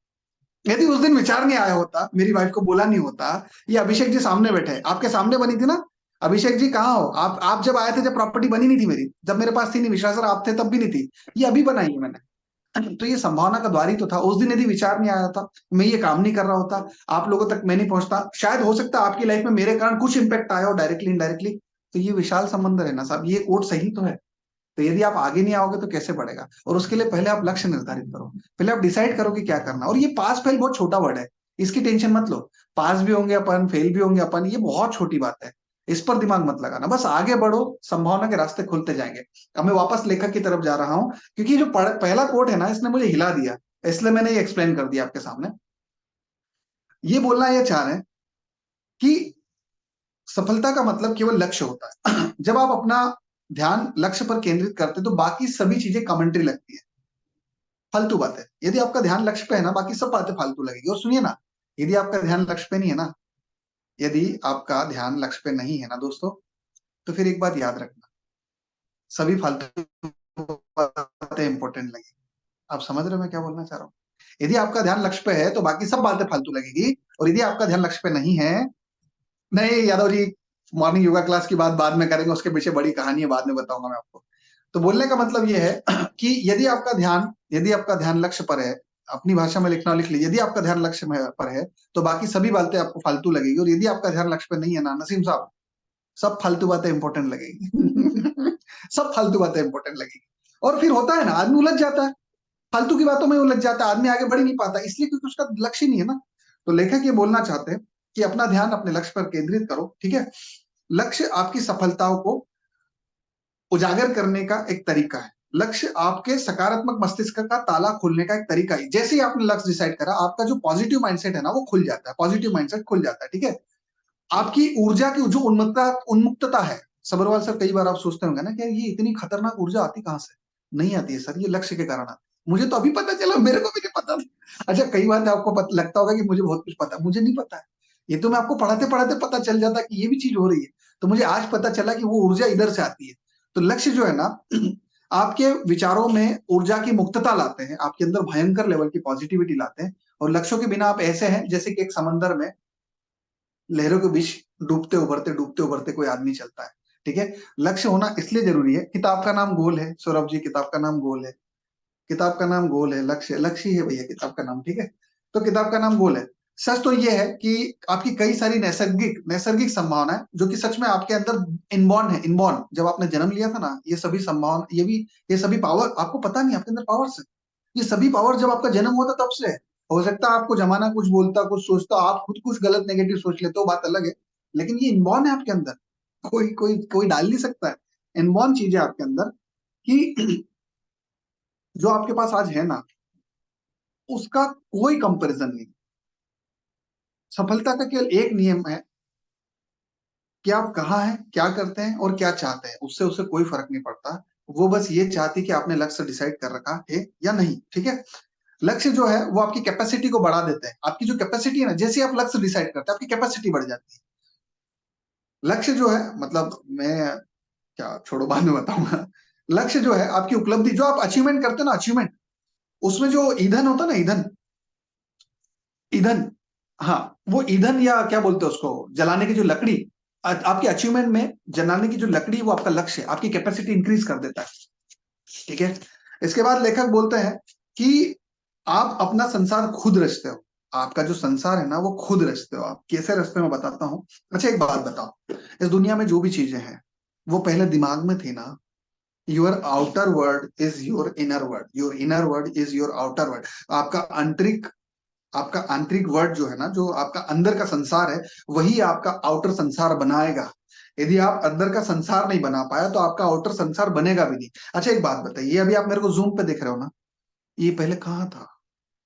यदि उस दिन विचार नहीं आया होता, मेरी वाइफ को बोला नहीं होता, ये अभिषेक जी सामने बैठे हैं, आपके सामने बनी थी ना, अभिषेक जी कहाँ हो आप जब आए थे, जब प्रॉपर्टी बनी नहीं थी मेरी, जब मेरे पास थी नहीं, विश्वास सर आप थे तब भी नहीं थी, ये अभी बनाई है मैंने। तो ये संभावना का द्वार ही तो था। उस दिन यदि विचार नहीं आया था, मैं ये काम नहीं कर रहा होता, आप लोगों तक मैं नहीं पहुंचता, शायद हो सकता है आपकी लाइफ में मेरे कारण कुछ इंपैक्ट आया हो डायरेक्टली इनडायरेक्टली। तो ये विशाल समंदर है ना साहब, ये कोट सही तो है। तो यदि आप आगे नहीं आओगे तो कैसे बढ़ेगा? और उसके लिए पहले आप लक्ष्य निर्धारित करो, पहले आप डिसाइड करो कि क्या करना। और ये पास फेल बहुत छोटा वर्ड है, इसकी टेंशन मत लो। पास भी होंगे अपन, फेल भी होंगे अपन, ये बहुत छोटी बात है। इस पर दिमाग मत लगाना, बस आगे बढ़ो, संभावना के रास्ते खुलते जाएंगे। अब मैं वापस लेखक की तरफ जा रहा हूं, क्योंकि जो पहला कोट है ना, इसने मुझे हिला दिया, इसलिए मैंने ये एक्सप्लेन कर दिया आपके सामने। ये बोलना ये चाह रहे हैं कि सफलता का मतलब केवल लक्ष्य होता है। जब आप अपना ध्यान लक्ष्य पर केंद्रित करते हैं तो बाकी सभी चीजें कमेंट्री लगती है, फालतू बात है। यदि आपका ध्यान लक्ष्य पे है ना, बाकी सब बातें फालतू लगेगी। और सुनिए ना, यदि आपका ध्यान लक्ष्य पे नहीं है ना, यदि आपका ध्यान लक्ष्य पे नहीं है ना दोस्तों, तो फिर एक बात याद रखना, सभी फालतू बातें इंपॉर्टेंट लगेगी। आप समझ रहे हो मैं क्या बोलना चाह रहा हूँ? यदि आपका ध्यान लक्ष्य पे है तो बाकी सब बातें फालतू लगेगी, और यदि आपका ध्यान लक्ष्य पे नहीं है, नहीं यादव जी, मॉर्निंग योगा क्लास की बात बाद में करेंगे, उसके पीछे बड़ी कहानी है, बाद में बताऊंगा मैं आपको। तो बोलने का मतलब ये है कि यदि आपका ध्यान लक्ष्य पर है, अपनी भाषा में लिखना लिख लीजिए, यदि आपका ध्यान लक्ष्य पर है तो बाकी सभी बातें आपको फालतू लगेगी, और यदि आपका ध्यान लक्ष्य पे नहीं है ना नसीम साहब, सब फालतू बातें इंपॉर्टेंट लगेगी। सब फालतू बातें इंपॉर्टेंट लगेगी। और फिर होता है ना, आदमी उलझ जाता है, फालतू की बातों में उलझ जाता है, आदमी आगे बढ़ ही नहीं पाता, इसलिए क्योंकि उसका लक्ष्य ही नहीं है ना। तो लेखक ये बोलना चाहते हैं कि अपना ध्यान अपने लक्ष्य पर केंद्रित करो, ठीक है। लक्ष्य आपकी सफलताओं को उजागर करने का एक तरीका है। लक्ष्य आपके सकारात्मक मस्तिष्क का ताला खोलने का एक तरीका है। जैसे ही आपने लक्ष्य डिसाइड करा, आपका जो पॉजिटिव माइंडसेट है ना, वो खुल जाता है, पॉजिटिव माइंडसेट खुल जाता है, ठीक है। आपकी ऊर्जा की जो उन्मुक्तता है, सबरवाल सर, कई बार आप सोचते होंगे ना कि ये इतनी खतरनाक ऊर्जा आती कहां से? नहीं आती है सर, ये लक्ष्य के कारण आती है। मुझे तो अभी पता चला, मेरे को भी नहीं पता था। अच्छा, कई बार आपको लगता होगा कि मुझे बहुत कुछ पता है, मुझे नहीं पता है। ये तो मैं आपको पढ़ाते पढ़ाते पता चल जाता कि ये भी चीज हो रही है। तो मुझे आज पता चला कि वो ऊर्जा इधर से आती है। तो लक्ष्य जो है ना, आपके विचारों में ऊर्जा की मुक्तता लाते हैं, आपके अंदर भयंकर लेवल की पॉजिटिविटी लाते हैं। और लक्ष्यों के बिना आप ऐसे हैं जैसे कि एक समंदर में लहरों के बीच डूबते उभरते कोई आदमी चलता है, ठीक है। लक्ष्य होना इसलिए जरूरी है, किताब का नाम गोल है सौरभ जी, किताब का नाम गोल है, किताब का नाम गोल है, लक्ष्य लक्ष्य ही है भैया किताब का नाम, ठीक है। तो किताब का नाम गोल है। सच तो ये है कि आपकी कई सारी नैसर्गिक नैसर्गिक संभावना है जो कि सच में आपके अंदर इनबॉर्न है। इनबॉर्न, जब आपने जन्म लिया था ना, ये सभी संभावना, ये सभी पावर आपको पता नहीं, आपके अंदर पावर्स है। ये सभी पावर जब आपका जन्म हुआ था तब से है। हो सकता है आपको जमाना कुछ बोलता, कुछ सोचता, आप खुद कुछ गलत नेगेटिव सोच लेते हो, बात अलग है। लेकिन ये इनबॉर्न है आपके अंदर, कोई कोई कोई डाल नहीं सकता है। इनबॉर्न चीज है आपके अंदर कि जो आपके पास आज है ना, उसका कोई कंपैरिजन नहीं। सफलता का केवल एक नियम है कि आप कहाँ हैं, क्या करते हैं और क्या चाहते हैं, उससे उससे कोई फर्क नहीं पड़ता। वो बस ये चाहती कि आपने लक्ष्य डिसाइड कर रखा है या नहीं, ठीक है। लक्ष्य जो है वो आपकी कैपेसिटी को बढ़ा देते हैं। आपकी जो कैपेसिटी है ना, जैसे आप लक्ष्य डिसाइड करते हैं आपकी कैपेसिटी बढ़ जाती है। लक्ष्य जो है, मतलब मैं क्या, छोड़ो बाद में बताऊंगा। लक्ष्य जो है आपकी उपलब्धि, जो आप अचीवमेंट करते हैं ना, अचीवमेंट, उसमें जो ईंधन होता है ना, ईंधन, ईंधन, हाँ, वो ईंधन या क्या बोलते हैं उसको, जलाने की जो लकड़ी, आपके अचीवमेंट में जलाने की जो लकड़ी, वो आपका लक्ष्य है, आपकी कैपेसिटी इंक्रीज कर देता है, ठीक है। इसके बाद लेखक बोलते हैं कि आप अपना संसार खुद रचते हो। आपका जो संसार है ना, वो खुद रचते हो। आप कैसे रचते हो मैं बताता हूँ। अच्छा, एक बात बताओ, इस दुनिया में जो भी चीजें हैं वो पहले दिमाग में थी ना। Your outer world is your inner world, your inner world is your outer world. आपका आंतरिक वर्ड जो है ना, जो आपका अंदर का संसार है, वही आपका आउटर संसार बनाएगा। यदि आप अंदर का संसार नहीं बना पाया तो आपका आउटर संसार बनेगा भी नहीं। अच्छा, एक बात बताइए, अभी आप मेरे को जूम पे देख रहे हो ना, ये पहले कहाँ था?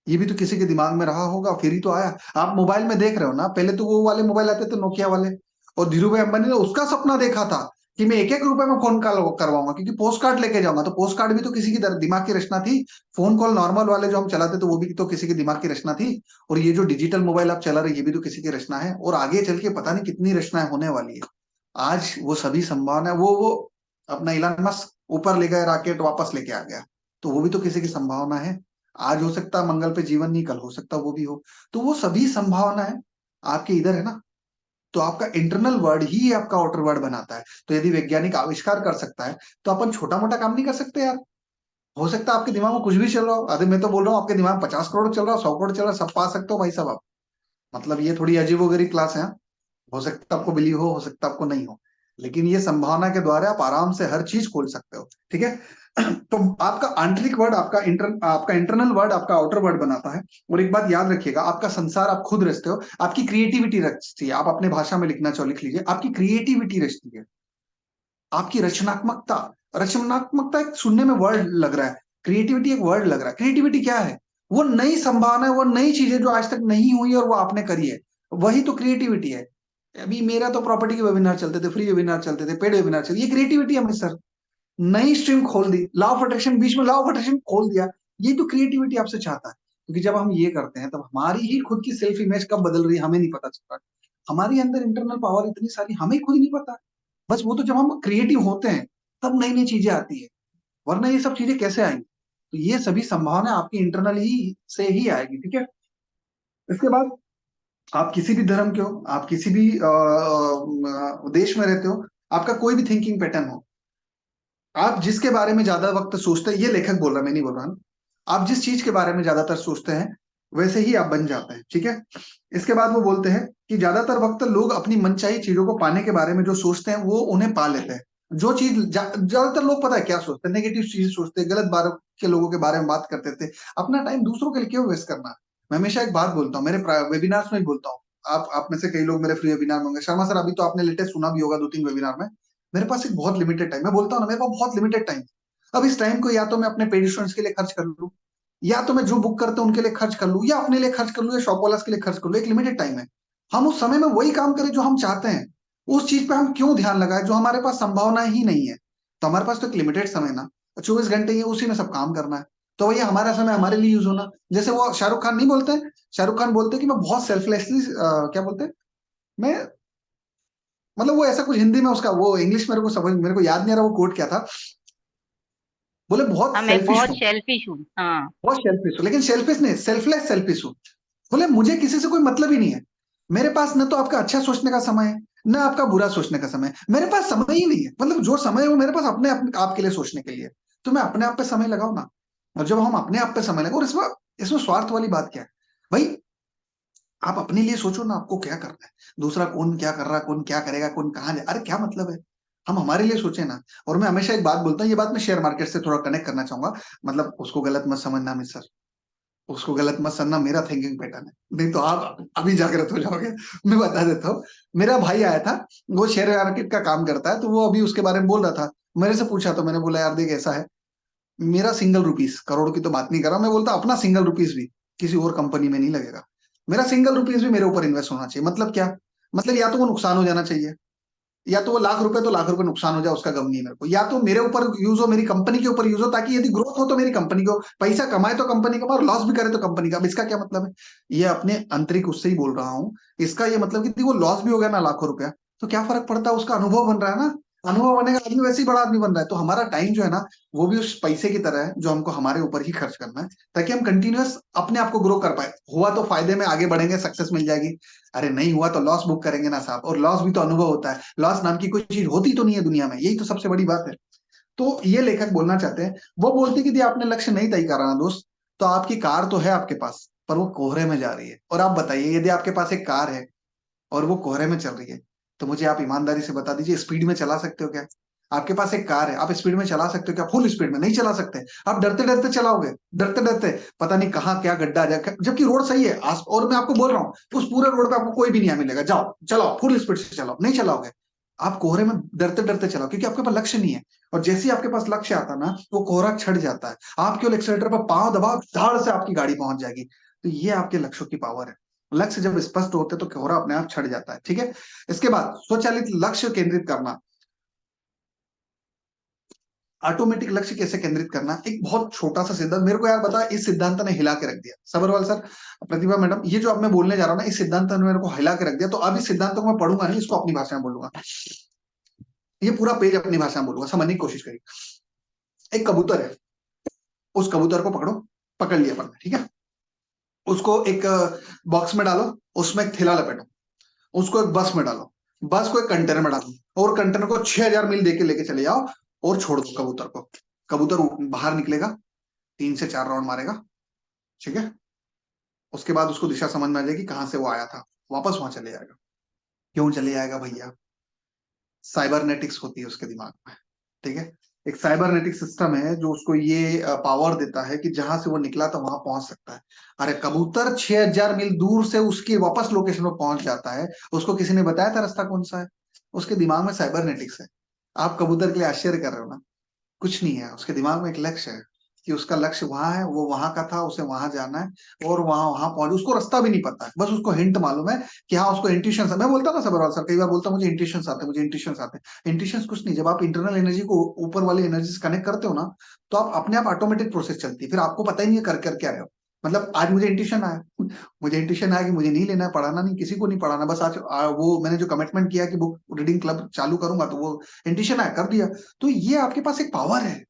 ये भी तो किसी के दिमाग में रहा होगा, फिर ही तो आया। आप मोबाइल में देख रहे हो ना, पहले तो वो वाले मोबाइल आते थे, नोकिया वाले। और धीरू भाई अंबानी ने उसका सपना देखा था कि मैं 1-1 रुपए में फोन कॉल करवाऊंगा, क्योंकि पोस्ट कार्ड लेके जाऊंगा। तो पोस्ट कार्ड भी तो किसी की दिमाग की रचना थी। फोन कॉल नॉर्मल वाले जो हम चलाते थे, वो भी तो किसी की दिमाग की रचना थी। और ये जो डिजिटल मोबाइल आप चला रहे, ये भी तो किसी की रचना है। और आगे चल के पता नहीं कितनी रचनाएं होने वाली है। आज वो सभी संभावना है, वो अपना इलान मस्क ऊपर ले गए रॉकेट, वापस लेके आ गया। तो वो भी तो किसी की संभावना है। आज हो सकता है मंगल पे जीवन नहीं, कल हो सकता है वो भी हो। तो वो सभी संभावना है आपके इधर है ना। तो आपका इंटरनल वर्ड ही आपका आउटर वर्ड बनाता है। तो यदि वैज्ञानिक आविष्कार कर सकता है तो अपन छोटा मोटा काम नहीं कर सकते यार। हो सकता है आपके दिमाग में कुछ भी चल रहा हो, अरे मैं तो बोल रहा हूँ आपके दिमाग में 50 करोड़ चल रहा हो, 100 करोड़ चल रहा है, सब पा सकते हो भाई साहब आप। मतलब ये थोड़ी अजीबोगरीब क्लास है। हो सकता है आपको बिलीव हो सकता है आपको नहीं हो, लेकिन ये संभावना के द्वारा आप आराम से हर चीज खोल सकते हो, ठीक है। तो आपका आंतरिक वर्ड आपका इंटरनल वर्ड आपका आउटर वर्ड बनाता है। और एक बात याद रखिएगा, आपका संसार आप खुद रचते हो, आपकी क्रिएटिविटी रचती है। आप अपने भाषा में लिखना चाहो लिख लीजिए, आपकी क्रिएटिविटी रचती है, आपकी रचनात्मकता। रचनात्मकता एक सुनने में वर्ड लग रहा है, क्रिएटिविटी एक वर्ड लग रहा है। क्रिएटिविटी क्या है? वो नई संभावना है, वो नई चीजें जो आज तक नहीं हुई और वो आपने करी है, वही तो क्रिएटिविटी है। अभी मेरा तो प्रॉपर्टी के वेबिनार चलते थे, फ्री वेबिनार चलते थे, पेड वेबिनार चलते, ये क्रिएटिविटी है सर। नई स्ट्रीम खोल दी, लॉ ऑफ अट्रैक्शन, बीच में लॉ ऑफ अट्रैक्शन खोल दिया। ये तो क्रिएटिविटी आपसे चाहता है, क्योंकि जब हम ये करते हैं तब हमारी ही खुद की सेल्फ इमेज कब बदल रही है हमें नहीं पता चलता। हमारी अंदर इंटरनल पावर इतनी सारी हमें खुद नहीं पता। बस वो तो जब हम क्रिएटिव होते हैं तब नई नई चीजें आती है, वरना ये सब चीजें कैसे आएंगी? तो ये सभी संभावना आपकी इंटरनल ही से ही आएगी, ठीक है। इसके बाद आप किसी भी धर्म के हो, आप किसी भी देश में रहते हो, आपका कोई भी थिंकिंग पैटर्न हो, आप जिसके बारे में ज्यादा वक्त सोचते हैं, ये लेखक बोल रहा है मैं नहीं बोल रहा हूँ, आप जिस चीज के बारे में ज्यादातर सोचते हैं वैसे ही आप बन जाते हैं, ठीक है। इसके बाद वो बोलते हैं कि ज्यादातर वक्त लोग अपनी मनचाही चीजों को पाने के बारे में जो सोचते हैं वो उन्हें पा लेते हैं। जो चीज ज्यादातर लोग पता है क्या सोचते हैं, नेगेटिव चीज सोचते हैं, गलत बारे के लोगों के बारे में बात करते थे। अपना टाइम दूसरों के लिए क्यों वेस्ट करना? मैं हमेशा एक बात बोलता हूँ, मेरे वेबिनार्स में भी बोलता हूँ, आप में से कई लोग मेरे फ्री वेबिनार में होंगे। शर्मा सर, अभी तो आपने लेटेस्ट सुना भी होगा 2-3 वेबिनार में। मेरे पास एक बहुत लिमिटेड टाइम, मैं बोलता हूँ ना, मेरे पास बहुत लिमिटेड टाइम। अब इस टाइम को या तो मैं अपने पेड स्टूडेंट्स के लिए खर्च कर लूँ, या तो मैं जो बुक करते हैं उनके लिए खर्च कर लूँ, या अपने लिए खर्च कर लूँ, या शॉप वाला के लिए खर्च कर लूँ। एक लिमिटेड टाइम है, हम उस समय में वही काम करें जो हम चाहते हैं। उस चीज पे हम क्यों ध्यान लगाए जो हमारे पास संभावना ही नहीं है? तो हमारे पास तो एक लिमिटेड समय ना, 24 घंटे ही है, उसी में सब काम करना है। तो वही हमारा समय हमारे लिए यूज होना। जैसे वो शाहरुख खान नहीं बोलते हैं, शाहरुख खान बोलते हैं कि मैं बहुत सेल्फलेसली, क्या बोलते हैं, मैं, मतलब वो ऐसा कुछ हिंदी में उसका, वो इंग्लिश मेरे को याद नहीं आ रहा वो कोट क्या था। बोले बहुत हाँ, मैं सेल्फिश बहुत हूँ, शेल्फिश हूँ। हाँ। बहुत सेल्फिश हूँ, लेकिन सेल्फिश नहीं, सेल्फलेस सेल्फिश हूँ। बोले मुझे किसी से कोई मतलब ही नहीं है। मेरे पास न तो आपका अच्छा सोचने का समय है, न आपका बुरा सोचने का समय है। मेरे पास समय ही नहीं है, मतलब जो समय है वो मेरे पास अपने आप के लिए सोचने के लिए। तो मैं अपने आप पे समय लगाऊ ना। और जब हम अपने आप पे समय लगाओ, और इसमें इसमें स्वार्थ वाली बात क्या है भाई? आप अपने लिए सोचो ना, आपको क्या करना है। दूसरा कौन क्या कर रहा है, कौन क्या करेगा, कौन कहाँ जाए, अरे क्या मतलब है? हम हमारे लिए सोचे ना। और मैं हमेशा एक बात बोलता हूँ, ये बात मैं शेयर मार्केट से थोड़ा कनेक्ट करना चाहूंगा, मतलब उसको गलत मत समझना मिस्टर, उसको गलत मत समझना, मेरा थिंकिंग पैटर्न है, नहीं तो आप अभी जागृत हो जाओगे। मैं बता देता हूँ, मेरा भाई आया था, वो शेयर मार्केट का काम करता है, तो वो अभी उसके बारे में बोल रहा था। मेरे से पूछा तो मैंने बोला यार देख ऐसा है, मेरा सिंगल रुपीस, करोड़ की तो बात नहीं कर रहा मैं, बोलता अपना सिंगल रुपीस भी किसी और कंपनी में नहीं लगेगा। मेरा सिंगल रुपीस भी मेरे ऊपर इन्वेस्ट होना चाहिए। मतलब क्या? मतलब या तो वो नुकसान हो जाना चाहिए, या तो वो लाख रुपए तो लाख रुपए नुकसान हो जाए, उसका गम नहीं है मेरे को। या तो मेरे ऊपर यूज हो, मेरी कंपनी के ऊपर यूज हो, ताकि यदि ग्रोथ हो तो मेरी कंपनी को, पैसा कमाए तो कंपनी कमाए, और लॉस भी करे तो कंपनी का। अब इसका क्या मतलब है? ये अपने आंतरिक उससे ही बोल रहा हूँ। इसका ये मतलब कि यदि वो लॉस भी हो गया ना लाखों रुपया, तो क्या फर्क पड़ता है? उसका अनुभव बन रहा है ना। अनुभव बनेगा, आदमी वैसे ही बड़ा आदमी बन रहा है। तो हमारा टाइम जो है ना, वो भी उस पैसे की तरह है जो हमको हमारे ऊपर ही खर्च करना है, ताकि हम कंटिन्यूअस अपने आप को ग्रो कर पाए। हुआ तो फायदे में आगे बढ़ेंगे, सक्सेस मिल जाएगी। अरे नहीं हुआ तो लॉस बुक करेंगे ना साहब, और लॉस भी तो अनुभव होता है। लॉस नाम की कोई चीज होती तो नहीं है दुनिया में, यही तो सबसे बड़ी बात है। तो ये लेखक बोलना चाहते हैं, वो बोलते हैं कि यदि आपने लक्ष्य नहीं तय करा ना दोस्त, तो आपकी कार तो है आपके पास, पर वो कोहरे में जा रही है। और आप बताइए, यदि आपके पास एक कार है और वो कोहरे में चल रही है, तो मुझे आप ईमानदारी से बता दीजिए, स्पीड में चला सकते हो क्या? आपके पास एक कार है, आप स्पीड में चला सकते हो क्या? फुल स्पीड में नहीं चला सकते। आप डरते डरते चलाओगे, डरते डरते, पता नहीं कहाँ क्या गड्ढा आ जाए, जबकि रोड सही है। और मैं आपको बोल रहा हूँ, उस पूरे रोड पे आपको कोई भी नहीं मिलेगा, जाओ चलाओ फुल स्पीड से चलाओ, नहीं चलाओगे। आप कोहरे में डरते डरते चलाओ, क्योंकि आपके पास लक्ष्य नहीं है। और जैसे ही आपके पास लक्ष्य आता ना, वो कोहरा छट जाता है। आप केवल एक्सीलेटर पर पांव दबाओ, धाड़ से आपकी गाड़ी पहुंच जाएगी। तो ये आपके लक्ष्यों की पावर है। लक्ष्य जब स्पष्ट होते तो कोहरा अपने आप छट जाता है, ठीक है। इसके बाद स्वचालित लक्ष्य केंद्रित करना, ऑटोमेटिक लक्ष्य कैसे केंद्रित करना। एक बहुत छोटा सा सिद्धांत, मेरे को यार बता, इस सिद्धांत ने हिला के रख दिया। सबरवाल सर, प्रतिभा मैडम, ये जो अब मैं बोलने जा रहा हूँ ना, इस सिद्धांत ने मेरे को हिला के रख दिया। तो अब इस सिद्धांत को मैं पढ़ूंगा नहीं, इसको अपनी भाषा में बोलूंगा। ये पूरा पेज अपनी भाषा में बोलूंगा, समझने की कोशिश करिए। एक कबूतर है, उस कबूतर को पकड़ो, पकड़ लिया अपन ने, ठीक है। उसको एक बॉक्स में डालो, उसमें एक थैला लपेटो, उसको एक बस में डालो, बस को एक कंटेनर में डालो, और कंटेनर को 6000 मील देके लेके चले जाओ और छोड़ दो कबूतर को। कबूतर बाहर निकलेगा, 3 से 4 राउंड मारेगा, ठीक है। उसके बाद उसको दिशा समझ में आ जाएगी कहाँ से वो आया था, वापस वहां चले जाएगा। क्यों चले जाएगा भैया? साइबरनेटिक्स होती है उसके दिमाग में, ठीक है। एक साइबरनेटिक सिस्टम है जो उसको ये पावर देता है कि जहां से वो निकला था वहां पहुंच सकता है। अरे कबूतर 6000 मील दूर से उसकी वापस लोकेशन पर पहुंच जाता है, उसको किसी ने बताया था रास्ता कौन सा है? उसके दिमाग में साइबरनेटिक्स है। आप कबूतर के लिए आश्चर्य कर रहे हो ना? कुछ नहीं है, उसके दिमाग में एक लक्ष्य है कि उसका लक्ष्य वहां है, वो वहां का था, उसे वहां जाना है और वहां वहां पहुंच, उसको रास्ता भी नहीं पता है, बस उसको हिंट मालूम है कि हाँ उसको इंट्यूशन। मैं बोलता ना सबरवाल सर, कई बार बोलता हूं, मुझे इंट्यूशन आते हैं, मुझे इंट्यूशन आते हैं। इंट्यूशन कुछ नहीं, जब आप इंटरनल एनर्जी को ऊपर वाली एनर्जी से कनेक्ट करते हो ना, तो आप अपने आप ऑटोमेटिक प्रोसेस चलती है, फिर आपको पता ही नहीं है कर क्या रहे हो। मतलब आज मुझे इंट्यूशन आया, मुझे इंट्यूशन आया कि मुझे नहीं लेना है, पढ़ाना नहीं, किसी को नहीं पढ़ाना, बस आज वो मैंने जो कमिटमेंट किया कि बुक रीडिंग क्लब चालू करूंगा, तो वो इंट्यूशन आया, कर दिया। तो ये आपके पास एक पावर है।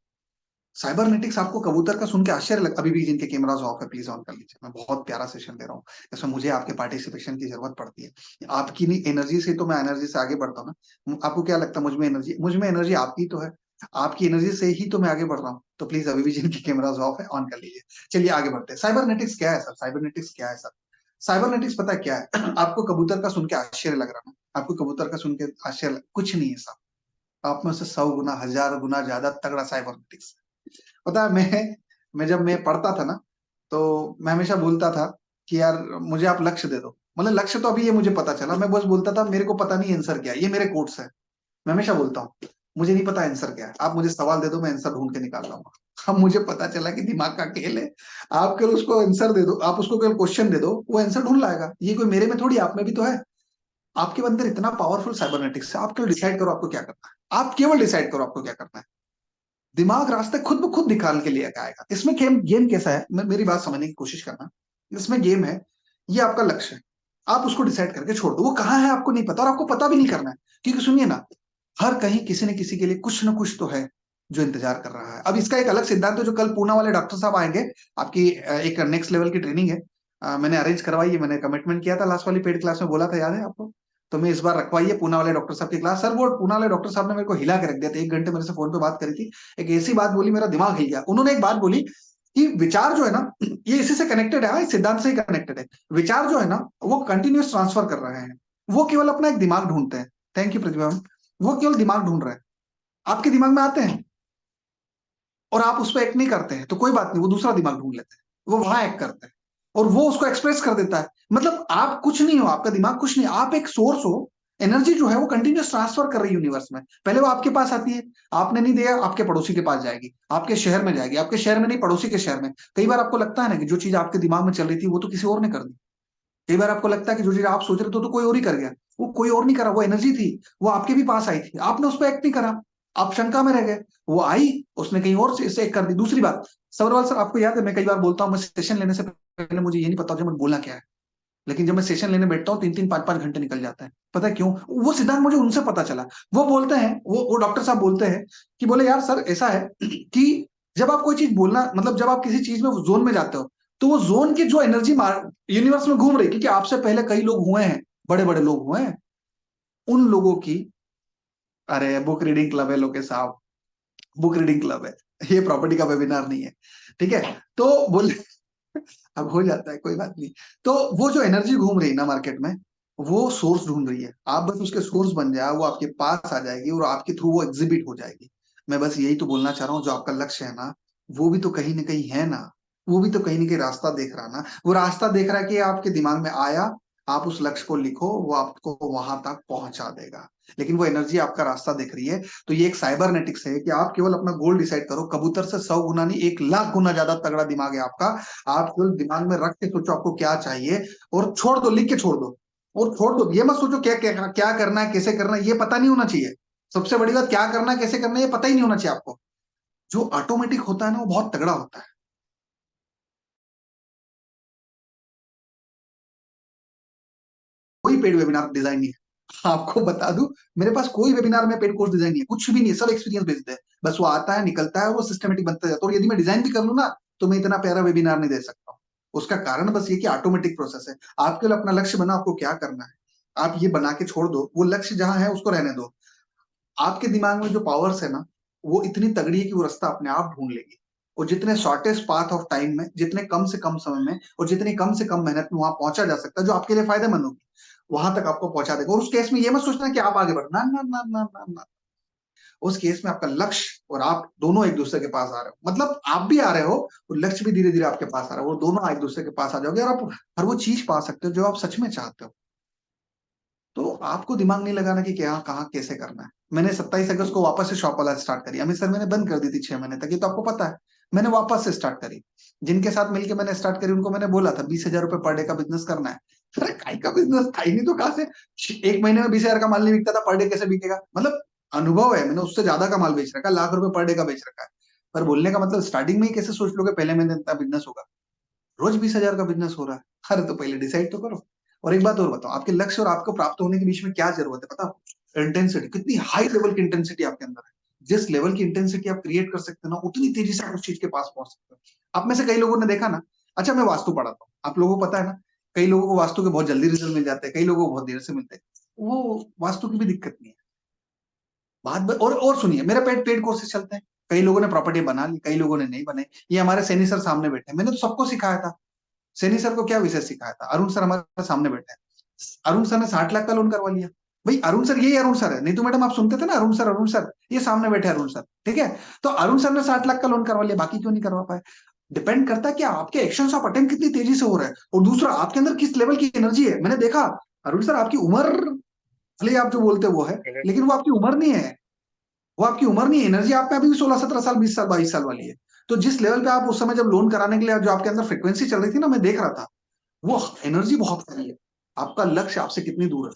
साइबरनेटिक्स आपको कबूतर का सुन के आश्चर्य लग, अभी भी जिनके कैमरास ऑफ है प्लीज ऑन कर लीजिए, मैं बहुत प्यारा सेशन दे रहा हूँ, इसमें मुझे आपके पार्टिसिपेशन की जरूरत पड़ती है। आपकी नहीं एनर्जी से तो मैं एनर्जी से आगे बढ़ता हूँ ना। आपको क्या लगता है मुझ में एनर्जी आपकी तो है, आपकी एनर्जी से ही तो मैं आगे बढ़ रहा हूँ। तो प्लीज अभी भी जिनकी कैमरास ऑफ है ऑन कर लीजिए। चलिए आगे बढ़ते हैं। साइबरनेटिक्स क्या है सर? साइबरनेटिक्स क्या है सर? साइबरनेटिक्स पता है क्या है? आपको कबूतर का सुन के आश्चर्य लग रहा है ना? आपको कबूतर का सुन के कुछ नहीं है साहब, आप में से 100 गुना 1000 गुना ज्यादा तगड़ा साइबरनेटिक्स। पता है मैं जब मैं पढ़ता था ना, तो मैं हमेशा बोलता था कि यार मुझे आप लक्ष्य दे दो। मतलब लक्ष्य तो अभी ये मुझे पता चला, मैं बस बोलता था मेरे को पता नहीं आंसर क्या है, ये मेरे कोट्स है। मैं हमेशा बोलता हूँ मुझे नहीं पता आंसर क्या है, आप मुझे सवाल दे दो, मैं आंसर ढूंढ के निकाल लाऊंगा। अब मुझे पता चला कि दिमाग का खेल है। आप केवल उसको आंसर दे दो, आप उसको केवल क्वेश्चन दे दो, वो आंसर ढूंढ लाएगा। ये कोई मेरे में थोड़ी, आप में भी तो है। आपके अंदर इतना पावरफुल साइबरनेटिक्स है, आप केवल डिसाइड करो आपको क्या करना है, आप केवल डिसाइड करो आपको क्या करना है। दिमाग रास्ते खुद ब खुद निकाल के लिए आएगा। इसमें गेम गेम कैसा है, मेरी बात समझने की कोशिश करना। इसमें गेम है, ये आपका लक्ष्य है, आप उसको डिसाइड करके छोड़ दो। वो कहाँ है आपको नहीं पता, और आपको पता भी नहीं करना है, क्योंकि सुनिए ना, हर कहीं किसी न किसी के लिए कुछ ना कुछ तो है जो इंतजार कर रहा है। अब इसका एक अलग सिद्धांत है जो कल पूना वाले डॉक्टर साहब आएंगे, आपकी एक नेक्स्ट लेवल की ट्रेनिंग है। मैंने अरेंज करवाई है, मैंने कमिटमेंट किया था लास्ट वाली पेड क्लास में, बोला था याद है आपको? तो मैं इस बार रखवाइए पूना वाले डॉक्टर साहब की क्लास। सर वो पूना वाले डॉक्टर साहब ने मेरे को हिला के रख दिया था, 1 घंटे मेरे से फोन पे बात करी थी, एक ऐसी बात बोली मेरा दिमाग हिल गया। उन्होंने एक बात बोली कि विचार जो है ना, ये इसी से कनेक्टेड है, हाँ, इस सिद्धांत से ही कनेक्टेड है। विचार जो है ना, वो कंटिन्यूस ट्रांसफर कर रहे हैं, वो केवल अपना एक दिमाग ढूंढते हैं। Thank you Pratibha ma'am. वो केवल दिमाग ढूंढ रहे हैं, आपके दिमाग में आते हैं और आप उस पर एक्ट नहीं करते हैं, तो कोई बात नहीं, वो दूसरा दिमाग ढूंढ लेते हैं, वो वहां एक्ट करते हैं और वो उसको एक्सप्रेस कर देता है। मतलब आप कुछ नहीं हो, आपका दिमाग कुछ नहीं, आप एक सोर्स हो। एनर्जी जो है वो कंटिन्यूस ट्रांसफर कर रही है यूनिवर्स में, पहले वो आपके पास आती है, आपने नहीं दिया, आपके पड़ोसी के पास जाएगी, आपके शहर में जाएगी, आपके शहर में नहीं, पड़ोसी के शहर में। कई बार आपको लगता है ना कि जो चीज आपके दिमाग में चल रही थी वो तो किसी और ने कर दी। कई बार आपको लगता है कि जो चीज आप सोच रहे थे तो कोई और ही कर गया, वो कोई और नहीं करा, वो एनर्जी थी, वो आपके भी पास आई थी, आपने उस पर एक्ट नहीं करा, आप शंका में रह गए। वो आई, उसने कहीं और से एक कर दी। दूसरी बात, सवरवाल सर आपको याद है, मैं कई बार बोलता हूँ मैं सेशन लेने से पहले मुझे ये नहीं पता मुझे बोलना क्या है, लेकिन जब मैं सेशन लेने बैठता हूँ 3-3 5-5 घंटे निकल जाता है। पता है क्यों? वो सिद्धांत मुझे उनसे पता चला। वो बोलते हैं, वो डॉक्टर साहब बोलते हैं कि बोले यार सर ऐसा है कि जब आप कोई चीज बोलना, मतलब जब आप किसी चीज में जोन में जाते हो, तो वो जोन की जो एनर्जी यूनिवर्स में घूम रही, क्योंकि आपसे पहले कई लोग हुए हैं, बड़े बड़े लोग हुए हैं, उन लोगों की। अरे बुक रीडिंग क्लब है लोकेश साहब, बुक रीडिंग क्लब है, ये प्रॉपर्टी का वेबिनार नहीं है, ठीक है। तो बोले अब हो जाता है, कोई बात नहीं। तो वो जो एनर्जी घूम रही है ना मार्केट में, वो सोर्स ढूंढ रही है, आप बस उसके सोर्स बन जाए, वो आपके पास आ जाएगी और आपके थ्रू वो एग्जिबिट हो जाएगी। मैं बस यही तो बोलना चाह रहा हूँ, जो आपका लक्ष्य है ना, वो भी तो कहीं ना कहीं है ना, वो भी तो कहीं ना कहीं रास्ता देख रहा है ना, वो रास्ता देख रहा है कि आपके दिमाग में आया, आप उस लक्ष्य को लिखो, वो आपको वहां तक पहुंचा देगा। लेकिन वो एनर्जी आपका रास्ता देख रही है। तो ये एक साइबरनेटिक्स है कि आप केवल अपना गोल डिसाइड करो। कबूतर से 100 गुना नहीं, 1 लाख गुना ज्यादा तगड़ा दिमाग है आपका। आप केवल दिमाग में रख के सोचो आपको क्या चाहिए, और छोड़ दो, लिख के छोड़ दो, और छोड़ दो। ये मत सोचो क्या क्या क्या करना है, कैसे करना है, ये पता नहीं होना चाहिए। सबसे बड़ी बात, क्या करना है कैसे करना है ये पता ही नहीं होना चाहिए आपको। जो ऑटोमेटिक होता है ना, वो बहुत तगड़ा होता है। कोई पेड वेबिनार डिजाइन नहीं है, आपको बता दूं, मेरे पास कोई वेबिनार में पेड कोर्स डिजाइन नहीं है, कुछ भी नहीं है, सब एक्सपीरियंस बेस्ड है। बस वो आता है, निकलता है, और वो सिस्टमेटिक बनता जाता है। और यदि मैं डिजाइन भी कर लूं ना, तो मैं इतना प्यारा वेबिनार नहीं दे सकता हूँ। उसका कारण बस ये कि ऑटोमेटिक प्रोसेस है। आपके लिए अपना लक्ष्य बना, आपको क्या करना है, आप ये बना के छोड़ दो, वो लक्ष्य जहां है उसको रहने दो। आपके दिमाग में जो पावर्स है ना, वो इतनी तगड़ी है कि वो रास्ता अपने आप ढूंढ लेगी। और जितने शॉर्टेस्ट पाथ ऑफ टाइम में, जितने कम से कम समय में और जितनी कम से कम मेहनत में वहां पहुंचा जा सकता है, जो आपके लिए फायदेमंद होगी, वहां तक आपको पहुंचा देगा। और उस केस में ये मत सोचना कि आप आगे बढ़ना, ना ना ना ना ना। उस केस में आपका लक्ष्य और आप दोनों एक दूसरे के पास आ रहे हो, मतलब आप भी आ रहे हो और लक्ष्य भी धीरे धीरे आपके पास आ रहा है, वो दोनों एक दूसरे के पास आ जाओगे और आप हर वो चीज पा सकते हो जो आप सच में चाहते हो। तो आपको दिमाग नहीं लगाना कि क्या कहाँ कैसे करना है। मैंने 27 अगस्त को वापस से शॉप वाला स्टार्ट करी, अमित सर मैंने बंद कर दी थी 6 महीने तक, ये तो आपको पता है। मैंने वापस से स्टार्ट करी, जिनके साथ मिलकर मैंने स्टार्ट करी उनको मैंने बोला था 20,000 रुपए पर डे का बिजनेस करना है। अरे काई का बिजनेस, था ही नहीं तो कहाँ से, एक महीने में 20,000 का माल नहीं बिकता था, पर डे कैसे बिकेगा? मतलब अनुभव है, मैंने उससे ज्यादा का माल बेच रखा है, लाख रुपए पर डे का बेच रखा है। पर बोलने का मतलब स्टार्टिंग में ही कैसे सोच लोगे पहले महीने इतना बिजनेस होगा, रोज 20,000 का बिजनेस हो रहा है। अरे तो पहले डिसाइड तो करो। और एक बात और बताओ, आपके लक्ष्य और आपको प्राप्त होने के बीच में क्या जरूरत है पता है? इंटेंसिटी, कितनी हाई लेवल की इंटेंसिटी आपके अंदर है। जिस लेवल की इंटेंसिटी आप क्रिएट कर सकते हो ना, उतनी तेजी से आप उस चीज के पास पहुंच सकते हो। आप में से कई लोगों ने देखा ना, अच्छा मैं वास्तु पढ़ाता हूँ, आप लोगों को पता है ना, कई लोगों को वास्तु के बहुत जल्दी रिजल्ट मिल जाते हैं, कई लोगों को बहुत देर से मिलते हैं। वो वास्तु की भी दिक्कत नहीं है। और सुनिए, मेरे पेड पेड कोर्सेज चलते हैं, कई लोगों ने प्रॉपर्टी बना ली, कई लोगों ने नहीं बनाई। ये हमारे सैनी सर सामने बैठे हैं, मैंने तो सबको सिखाया था। सैनी सर को क्या विषय सिखाया था? अरुण सर हमारे सामने बैठे हैं, अरुण सर ने 60 लाख का लोन करवा लिया। भाई अरुण सर, यही अरुण सर है, नहीं तो मैडम आप सुनते थे ना अरुण सर, ये सामने बैठे अरुण सर, ठीक है। तो अरुण सर ने 60 लाख का लोन करवा लिया, बाकी क्यों नहीं करवा पाए? डिपेंड करता है कि आपके एक्शन ऑफ अटेम्प्ट कितनी तेजी से हो रहा है, और दूसरा आपके अंदर किस लेवल की एनर्जी है। मैंने देखा अरुण सर, आपकी उम्र, भले आप जो बोलते हो वो है, लेकिन वो आपकी उम्र नहीं है, वो आपकी उम्र नहीं है। एनर्जी आप में अभी भी 16-17 साल, 20 साल, 22 साल वाली है। तो जिस लेवल पे आप उस समय जब लोन कराने के लिए जो आपके अंदर फ्रिक्वेंसी चल रही थी ना, मैं देख रहा था, वो एनर्जी बहुत सारी है। आपका लक्ष्य आपसे कितनी दूर है,